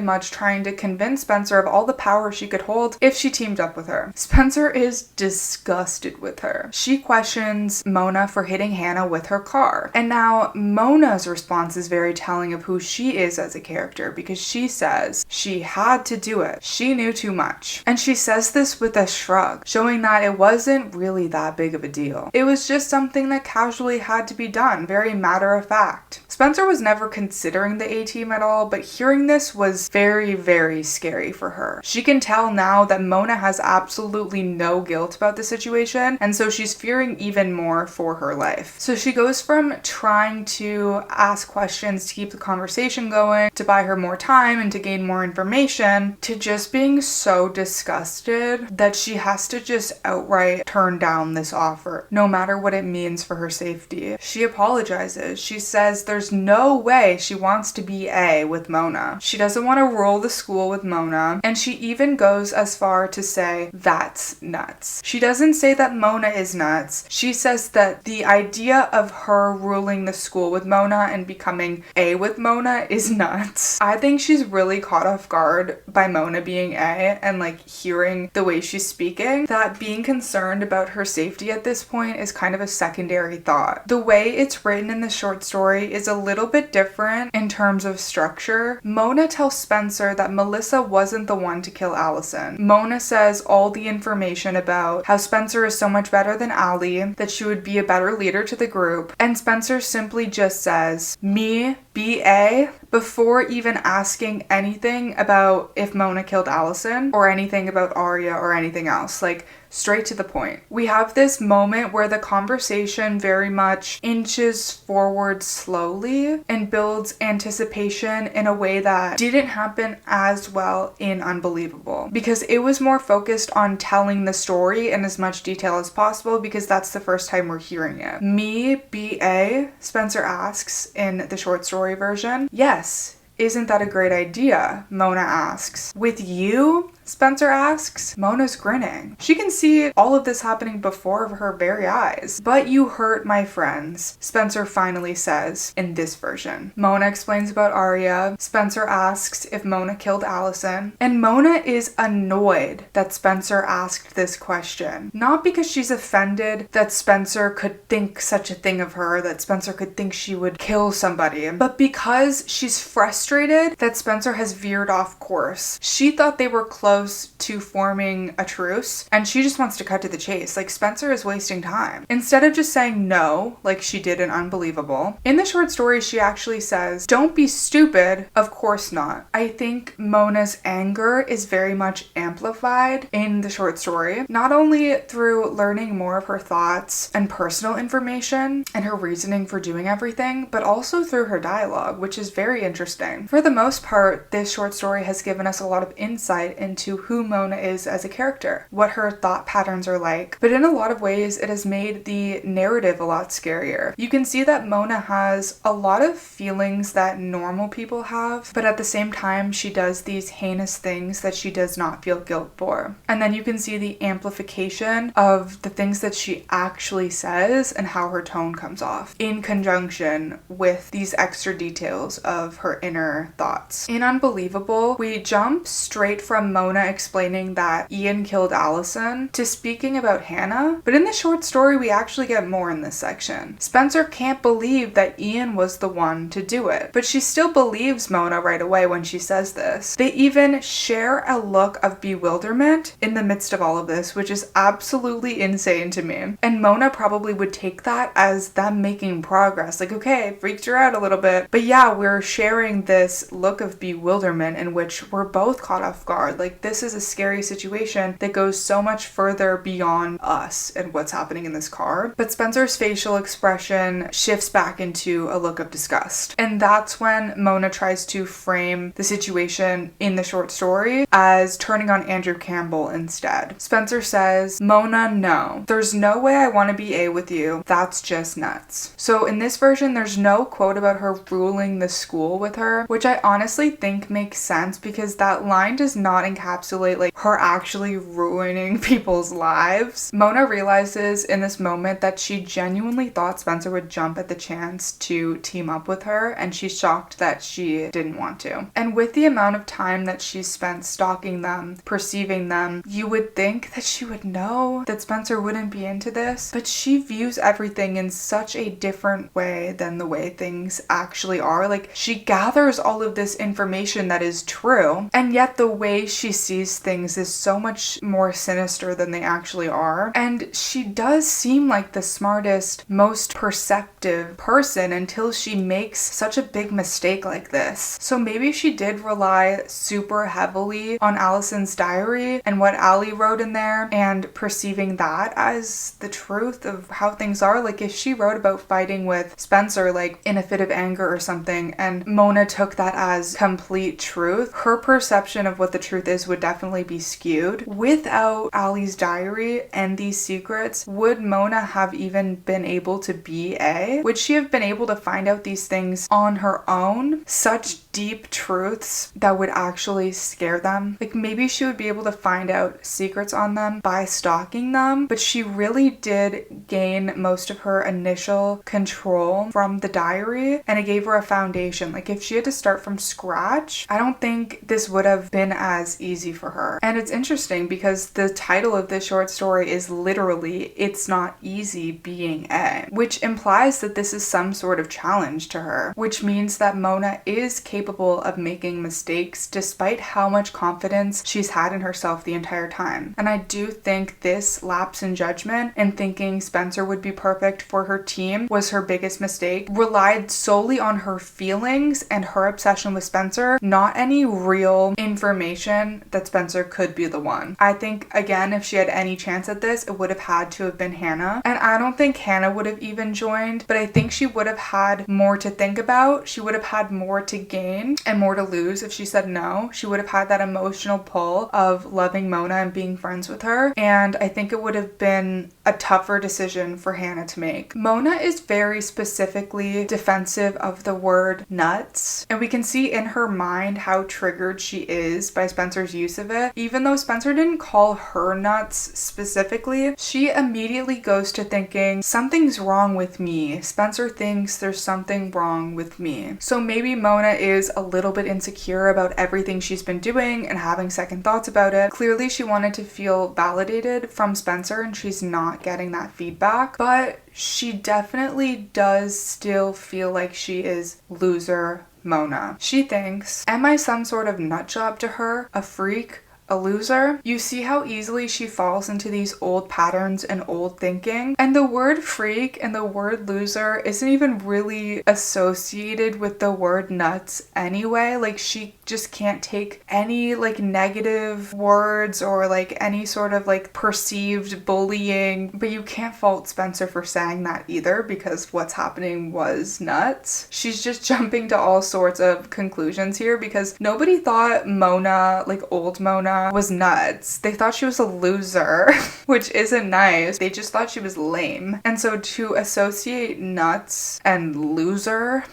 much trying to convince Spencer of all the power she could hold if she teamed up with her. Spencer is disgusted with her. She questions Mona for hitting Hanna with her car. And now Mona's response is very telling of who she is as a character, because she says she had to do it. She knew too much. And she says this with a shrug, showing that it wasn't really that big of a deal. It was just something that casually had to be done, very matter of fact. Spencer was never considering the A-team at all, but hearing this was very, very scary for her. She can tell now that Mona has absolutely no guilt about the situation, and so she's fearing even more for her life. So she goes from trying to ask questions to keep the conversation going, to buy her more time and to gain more information, to just being so disgusted that she has to just outright turn down this offer, no matter what it means for her safety. She apologizes. She says there's no way she wants to be A with Mona. She doesn't want to rule the school with Mona, and she even goes as far to say that's nuts. She doesn't say that Mona is nuts. She says that the idea of her ruling the school with Mona and becoming A with Mona is nuts. I think she's really caught off guard by Mona being A and like hearing the way she's speaking, that being concerned about her safety at this point is kind of a secondary thought. The way it's written in the short story is a little bit different in terms of structure. Mona tells Spencer that Melissa wasn't the one to kill Allison. Mona says all the information about how Spencer is so much better than Allie, that she would be a better leader to the group, and Spencer simply just says, me, B.A., before even asking anything about if Mona killed Allison or anything about Arya or anything else. Like, straight to the point. We have this moment where the conversation very much inches forward slowly and builds anticipation in a way that didn't happen as well in Unbelievable, because it was more focused on telling the story in as much detail as possible, because that's the first time we're hearing it. Me, B.A., Spencer asks in the short story version. Yes. Isn't that a great idea? Mona asks. With you? Spencer asks. Mona's grinning. She can see all of this happening before her very eyes. But you hurt my friends, Spencer finally says in this version. Mona explains about Arya. Spencer asks if Mona killed Allison. And Mona is annoyed that Spencer asked this question. Not because she's offended that Spencer could think such a thing of her, that Spencer could think she would kill somebody, but because she's frustrated that Spencer has veered off course. She thought they were close to forming a truce, and she just wants to cut to the chase. Like, Spencer is wasting time. Instead of just saying no, like she did in Unbelievable, in the short story, she actually says, don't be stupid. Of course not. I think Mona's anger is very much amplified in the short story, not only through learning more of her thoughts and personal information and her reasoning for doing everything, but also through her dialogue, which is very interesting. For the most part, this short story has given us a lot of insight into who Mona is as a character, what her thought patterns are like, but in a lot of ways it has made the narrative a lot scarier. You can see that Mona has a lot of feelings that normal people have, but at the same time she does these heinous things that she does not feel guilt for. And then you can see the amplification of the things that she actually says and how her tone comes off in conjunction with these extra details of her inner thoughts. In Unbelievable, we jump straight from Mona explaining that Ian killed Allison to speaking about Hanna, but in the short story we actually get more in this section. Spencer can't believe that Ian was the one to do it, but she still believes Mona right away when she says this. They even share a look of bewilderment in the midst of all of this, which is absolutely insane to me. And Mona probably would take that as them making progress. Like, okay, freaked her out a little bit, but yeah, we're sharing this look of bewilderment in which we're both caught off guard. Like, this is a scary situation that goes so much further beyond us and what's happening in this car. But Spencer's facial expression shifts back into a look of disgust. And that's when Mona tries to frame the situation in the short story as turning on Andrew Campbell instead. Spencer says, "Mona, no. There's no way I want to be A with you. That's just nuts." So in this version, there's no quote about her ruling the school with her, which I honestly think makes sense because that line does not encapsulate like her actually ruining people's lives. Mona realizes in this moment that she genuinely thought Spencer would jump at the chance to team up with her, and she's shocked that she didn't want to. And with the amount of time that she's spent stalking them, perceiving them, you would think that she would know that Spencer wouldn't be into this, but she views everything in such a different way than the way things actually are. Like, she gathers all of this information that is true, and yet the way she sees things is so much more sinister than they actually are. And she does seem like the smartest, most perceptive person until she makes such a big mistake like this. So maybe she did rely super heavily on Allison's diary and what Allie wrote in there and perceiving that as the truth of how things are. Like, if she wrote about fighting with Spencer like in a fit of anger or something and Mona took that as complete truth, her perception of what the truth is would definitely be skewed. Without Allie's diary and these secrets, would Mona have even been able to be A? Would she have been able to find out these things on her own? Such deep truths that would actually scare them. Like, maybe she would be able to find out secrets on them by stalking them, but she really did gain most of her initial control from the diary, and it gave her a foundation. Like, if she had to start from scratch, I don't think this would have been as easy for her. And it's interesting because the title of this short story is literally "It's Not Easy Being A," which implies that this is some sort of challenge to her, which means that Mona is capable of making mistakes despite how much confidence she's had in herself the entire time. And I do think this lapse in judgment and thinking Spencer would be perfect for her team was her biggest mistake. Relied solely on her feelings and her obsession with Spencer, not any real information that Spencer could be the one. I think, again, if she had any chance at this, it would have had to have been Hanna. And I don't think Hanna would have even joined, but I think she would have had more to think about. She would have had more to gain and more to lose if she said no. She would have had that emotional pull of loving Mona and being friends with her. And I think it would have been a tougher decision for Hanna to make. Mona is very specifically defensive of the word nuts, and we can see in her mind how triggered she is by Spencer's use of it. Even though Spencer didn't call her nuts specifically, she immediately goes to thinking something's wrong with me. Spencer thinks there's something wrong with me. So maybe Mona is a little bit insecure about everything she's been doing and having second thoughts about it. Clearly she wanted to feel validated from Spencer and she's not getting that feedback, but she definitely does still feel like she is loser Mona. She thinks, am I some sort of nut job to her? A freak? A loser? You see how easily she falls into these old patterns and old thinking. And the word freak and the word loser isn't even really associated with the word nuts anyway. Like, she just can't take any like negative words or like any sort of like perceived bullying. But you can't fault Spencer for saying that either, because what's happening was nuts. She's just jumping to all sorts of conclusions here because nobody thought Mona, like old Mona, was nuts. They thought she was a loser, which isn't nice. They just thought she was lame. And so to associate nuts and loser,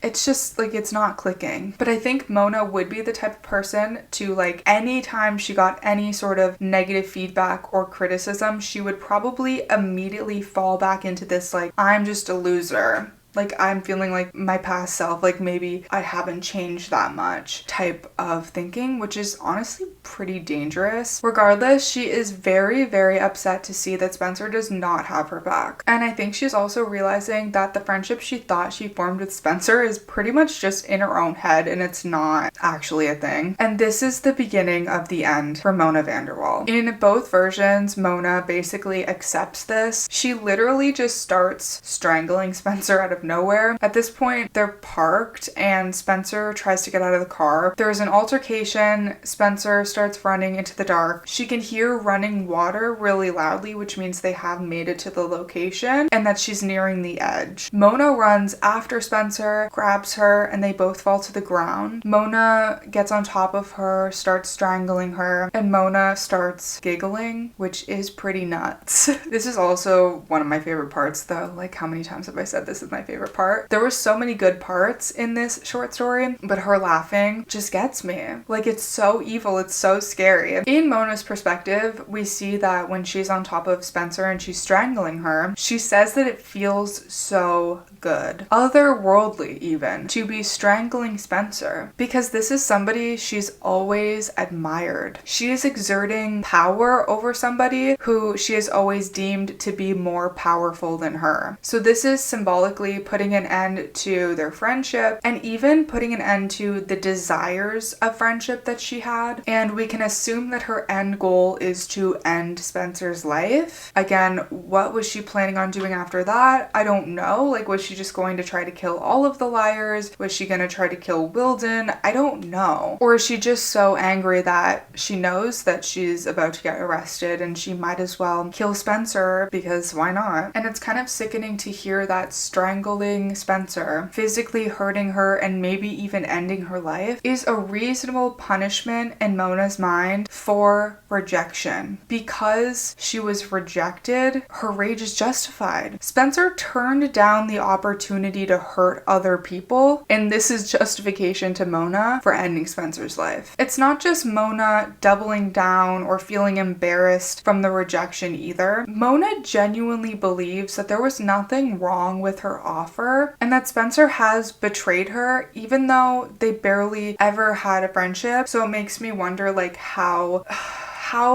it's just like, it's not clicking. But I think Mona would be the type of person to, like, anytime she got any sort of negative feedback or criticism, she would probably immediately fall back into this like, I'm just a loser. Like, I'm feeling like my past self, like maybe I haven't changed that much type of thinking, which is honestly pretty dangerous. Regardless, she is very, very upset to see that Spencer does not have her back. And I think she's also realizing that the friendship she thought she formed with Spencer is pretty much just in her own head and it's not actually a thing. And this is the beginning of the end for Mona Vanderwaal. In both versions, Mona basically accepts this. She literally just starts strangling Spencer out of nowhere. At this point, they're parked and Spencer tries to get out of the car. There's an altercation. Spencer starts running into the dark. She can hear running water really loudly, which means they have made it to the location and that she's nearing the edge. Mona runs after Spencer, grabs her, and they both fall to the ground. Mona gets on top of her, starts strangling her, and Mona starts giggling, which is pretty nuts. This is also one of my favorite parts though. Like, how many times have I said this is my favorite part? There were so many good parts in this short story, but her laughing just gets me. Like, it's so evil, it's so scary. In Mona's perspective, we see that when she's on top of Spencer and she's strangling her, she says that it feels so good, otherworldly even, to be strangling Spencer, because this is somebody she's always admired. She is exerting power over somebody who she has always deemed to be more powerful than her. So this is symbolically putting an end to their friendship and even putting an end to the desires of friendship that she had. And we can assume that her end goal is to end Spencer's life. Again, what was she planning on doing after that? I don't know. Like, was she just going to try to kill all of the liars? Was she going to try to kill Wilden? I don't know. Or is she just so angry that she knows that she's about to get arrested and she might as well kill Spencer, because why not? And it's kind of sickening to hear that strangling Spencer, physically hurting her and maybe even ending her life, is a reasonable punishment in Mona's mind for rejection. Because she was rejected, her rage is justified. Spencer turned down the opportunity to hurt other people, and this is justification to Mona for ending Spencer's life. It's not just Mona doubling down or feeling embarrassed from the rejection either. Mona genuinely believes that there was nothing wrong with her offer and that Spencer has betrayed her, even though they barely ever had a friendship. So it makes me wonder, like, how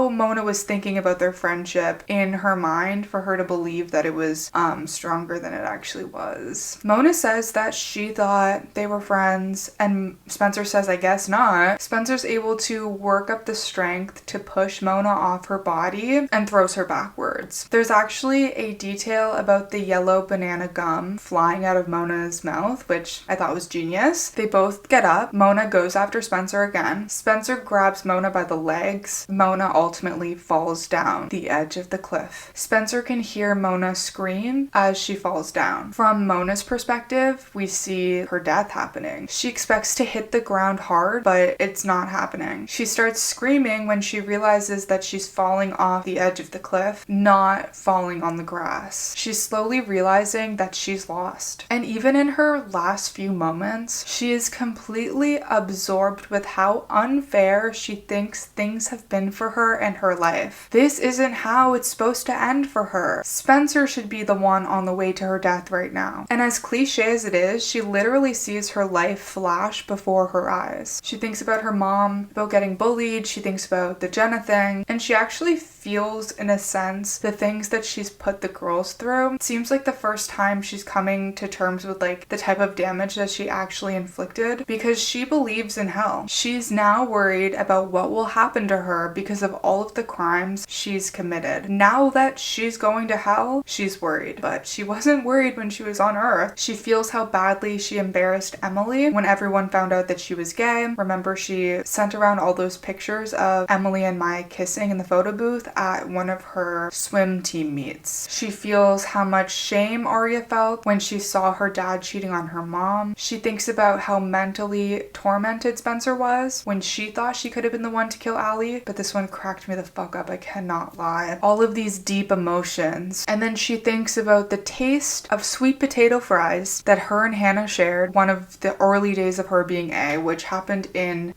Mona was thinking about their friendship in her mind for her to believe that it was stronger than it actually was. Mona says that she thought they were friends, and Spencer says, I guess not. Spencer's able to work up the strength to push Mona off her body and throws her backwards. There's actually a detail about the yellow banana gum flying out of Mona's mouth, which I thought was genius. They both get up. Mona goes after Spencer again. Spencer grabs Mona by the legs. Mona ultimately falls down the edge of the cliff. Spencer can hear Mona scream as she falls down. From Mona's perspective, we see her death happening. She expects to hit the ground hard, but it's not happening. She starts screaming when she realizes that she's falling off the edge of the cliff, not falling on the grass. She's slowly realizing that she's lost. And even in her last few moments, she is completely absorbed with how unfair she thinks things have been for her and her life. This isn't how it's supposed to end for her. Spencer should be the one on the way to her death right now. And as cliche as it is, she literally sees her life flash before her eyes. She thinks about her mom, about getting bullied, she thinks about the Jenna thing, and she actually feels, in a sense, the things that she's put the girls through. It seems like the first time she's coming to terms with, like, the type of damage that she actually inflicted, because she believes in hell. She's now worried about what will happen to her because of all of the crimes she's committed. Now that she's going to hell, she's worried. But she wasn't worried when she was on Earth. She feels how badly she embarrassed Emily when everyone found out that she was gay. Remember, she sent around all those pictures of Emily and Maya kissing in the photo booth at one of her swim team meets. She feels how much shame Arya felt when she saw her dad cheating on her mom. She thinks about how mentally tormented Spencer was when she thought she could have been the one to kill Allie, but this one cracked me the fuck up, I cannot lie. All of these deep emotions. And then she thinks about the taste of sweet potato fries that her and Hanna shared one of the early days of her being A, which happened in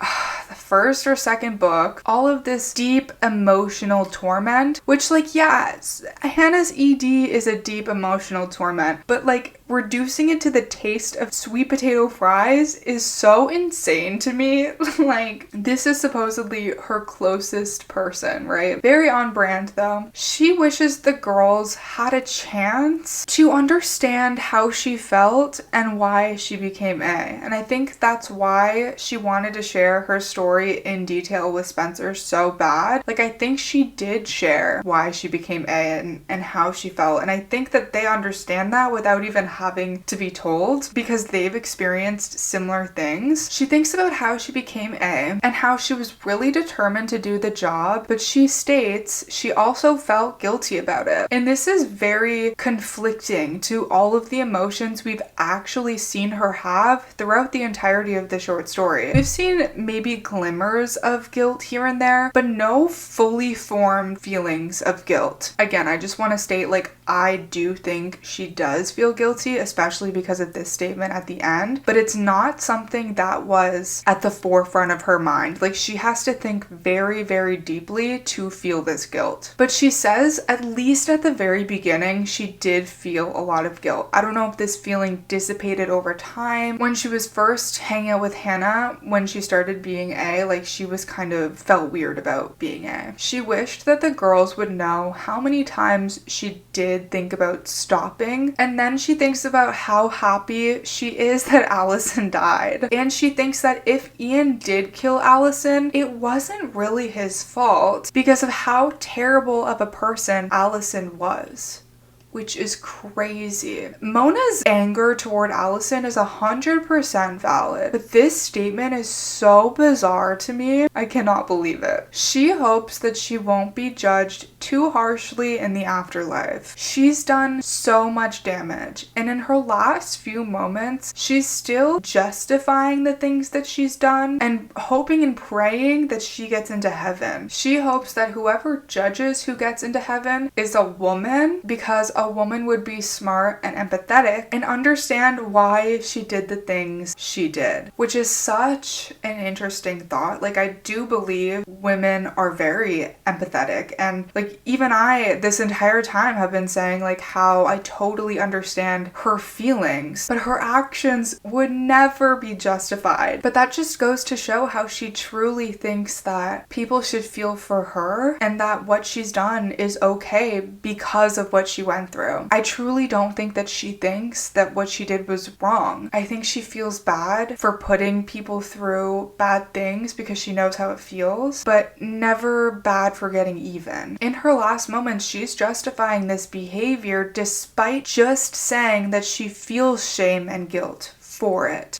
the first or second book. All of this deep emotional torment, which, like, yeah, Hannah's ED is a deep emotional torment, but, like, reducing it to the taste of sweet potato fries is so insane to me. Like, this is supposedly her closest person, right? Very on brand though. She wishes the girls had a chance to understand how she felt and why she became A. And I think that's why she wanted to share her story in detail with Spencer so bad. Like, I think she did share why she became A and how she felt. And I think that they understand that without even having to be told because they've experienced similar things. She thinks about how she became A and how she was really determined to do the job, but she states she also felt guilty about it. And this is very conflicting to all of the emotions we've actually seen her have throughout the entirety of the short story. We've seen maybe glimmers of guilt here and there, but no fully formed feelings of guilt. Again, I just want to state, like, I do think she does feel guilty, especially because of this statement at the end, but it's not something that was at the forefront of her mind. Like, she has to think very, very deeply to feel this guilt. But she says, at least at the very beginning, she did feel a lot of guilt. I don't know if this feeling dissipated over time. When she was first hanging out with Hanna, when she started being A, like, she was kind of felt weird about being A. She wished that the girls would know how many times she did think about stopping, and then she thinks about how happy she is that Allison died. And she thinks that if Ian did kill Allison, it wasn't really his fault because of how terrible of a person Allison was. Which is crazy. Mona's anger toward Allison is 100% valid, but this statement is so bizarre to me. I cannot believe it. She hopes that she won't be judged too harshly in the afterlife. She's done so much damage, and in her last few moments, she's still justifying the things that she's done and hoping and praying that she gets into heaven. She hopes that whoever judges who gets into heaven is a woman, because a woman would be smart and empathetic and understand why she did the things she did, which is such an interesting thought. Like, I do believe women are very empathetic, and like, even I this entire time have been saying like how I totally understand her feelings, but her actions would never be justified. But that just goes to show how she truly thinks that people should feel for her and that what she's done is okay because of what she went through. I truly don't think that she thinks that what she did was wrong. I think she feels bad for putting people through bad things because she knows how it feels, but never bad for getting even. In her last moments, she's justifying this behavior despite just saying that she feels shame and guilt for it.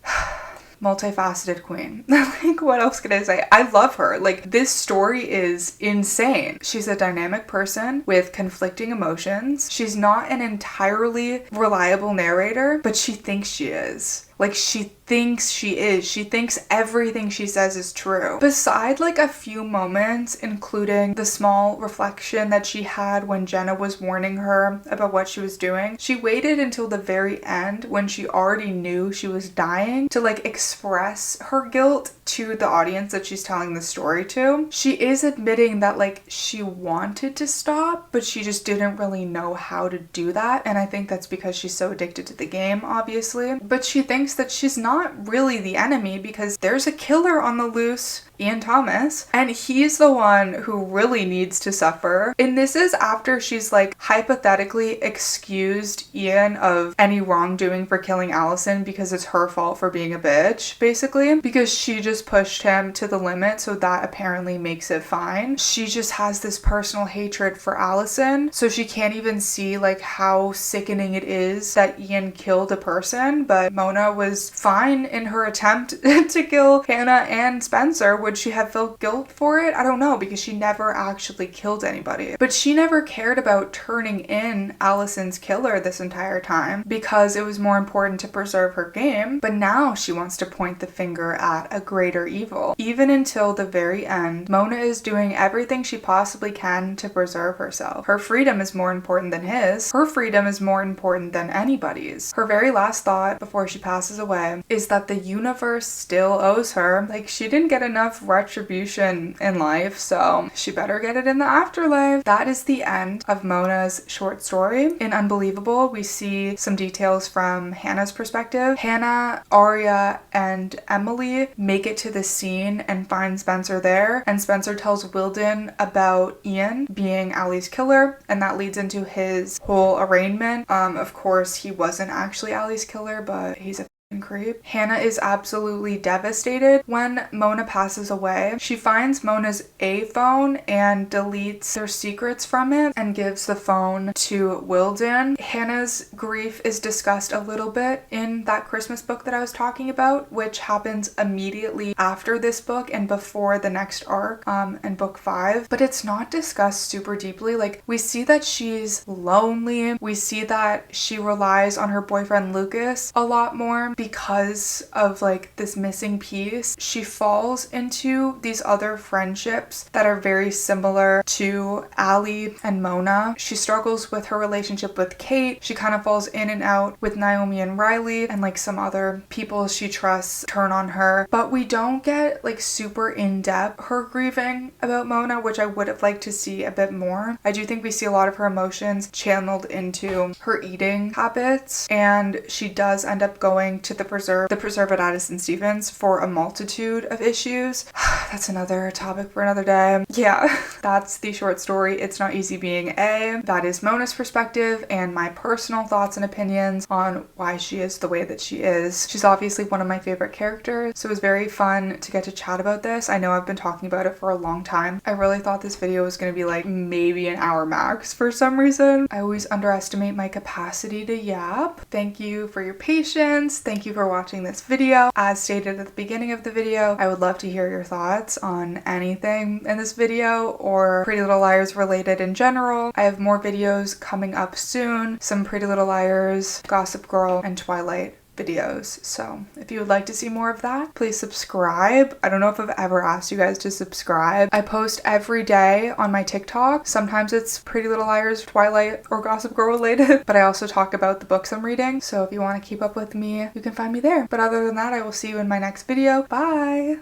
Multifaceted queen. Like, what else can I say? I love her. Like, this story is insane. She's a dynamic person with conflicting emotions. She's not an entirely reliable narrator, but she thinks she is. Like, she thinks she is. She thinks everything she says is true. Beside like a few moments, including the small reflection that she had when Jenna was warning her about what she was doing, she waited until the very end when she already knew she was dying to like express her guilt to the audience that she's telling the story to. She is admitting that like she wanted to stop, but she just didn't really know how to do that. And I think that's because she's so addicted to the game, obviously. But she thinks that she's not really the enemy because there's a killer on the loose, Ian Thomas, and he's the one who really needs to suffer. And this is after she's like hypothetically excused Ian of any wrongdoing for killing Allison because it's her fault for being a bitch, basically, because she just pushed him to the limit, so that apparently makes it fine. She just has this personal hatred for Allison, so she can't even see like how sickening it is that Ian killed a person. But Mona was fine in her attempt to kill Hanna and Spencer. Would she have felt guilt for it? I don't know, because she never actually killed anybody. But she never cared about turning in Allison's killer this entire time because it was more important to preserve her game. But now she wants to point the finger at a greater evil. Even until the very end, Mona is doing everything she possibly can to preserve herself. Her freedom is more important than his. Her freedom is more important than anybody's. Her very last thought before she passes away is that the universe still owes her. Like, she didn't get enough retribution in life, so she better get it in the afterlife. That is the end of Mona's short story. In Unbelievable, we see some details from Hannah's perspective. Hanna, Arya, and Emily make it to the scene and find Spencer there, and Spencer tells Wilden about Ian being Allie's killer, and that leads into his whole arraignment. Of course, he wasn't actually Allie's killer, but he's a creep. Hanna is absolutely devastated when Mona passes away. She finds Mona's A phone and deletes their secrets from it and gives the phone to Wilden. Hanna's grief is discussed a little bit in that Christmas book that I was talking about, which happens immediately after this book and before the next arc in book 5, but it's not discussed super deeply. Like, we see that she's lonely. We see that she relies on her boyfriend Lucas a lot more because of like this missing piece. She falls into these other friendships that are very similar to Allie and Mona. She struggles with her relationship with Kate. She kind of falls in and out with Naomi and Riley, and like some other people she trusts turn on her. But we don't get like super in-depth her grieving about Mona, which I would have liked to see a bit more. I do think we see a lot of her emotions channeled into her eating habits, and she does end up going to the preserve at Addison Stevens for a multitude of issues. That's another topic for another day. Yeah, that's the short story. It's Not Easy Being A. That is Mona's perspective and my personal thoughts and opinions on why she is the way that she is. She's obviously one of my favorite characters, so it was very fun to get to chat about this. I know I've been talking about it for a long time. I really thought this video was going to be like maybe an hour max for some reason. I always underestimate my capacity to yap. Thank you for your patience. Thank you for watching this video. As stated at the beginning of the video, I would love to hear your thoughts on anything in this video or Pretty Little Liars related in general. I have more videos coming up soon. Some Pretty Little Liars, Gossip Girl, and Twilight videos. So if you would like to see more of that, please subscribe. I don't know if I've ever asked you guys to subscribe. I post every day on my TikTok. Sometimes it's Pretty Little Liars, Twilight, or Gossip Girl related, but I also talk about the books I'm reading. So if you want to keep up with me, you can find me there. But other than that, I will see you in my next video. Bye!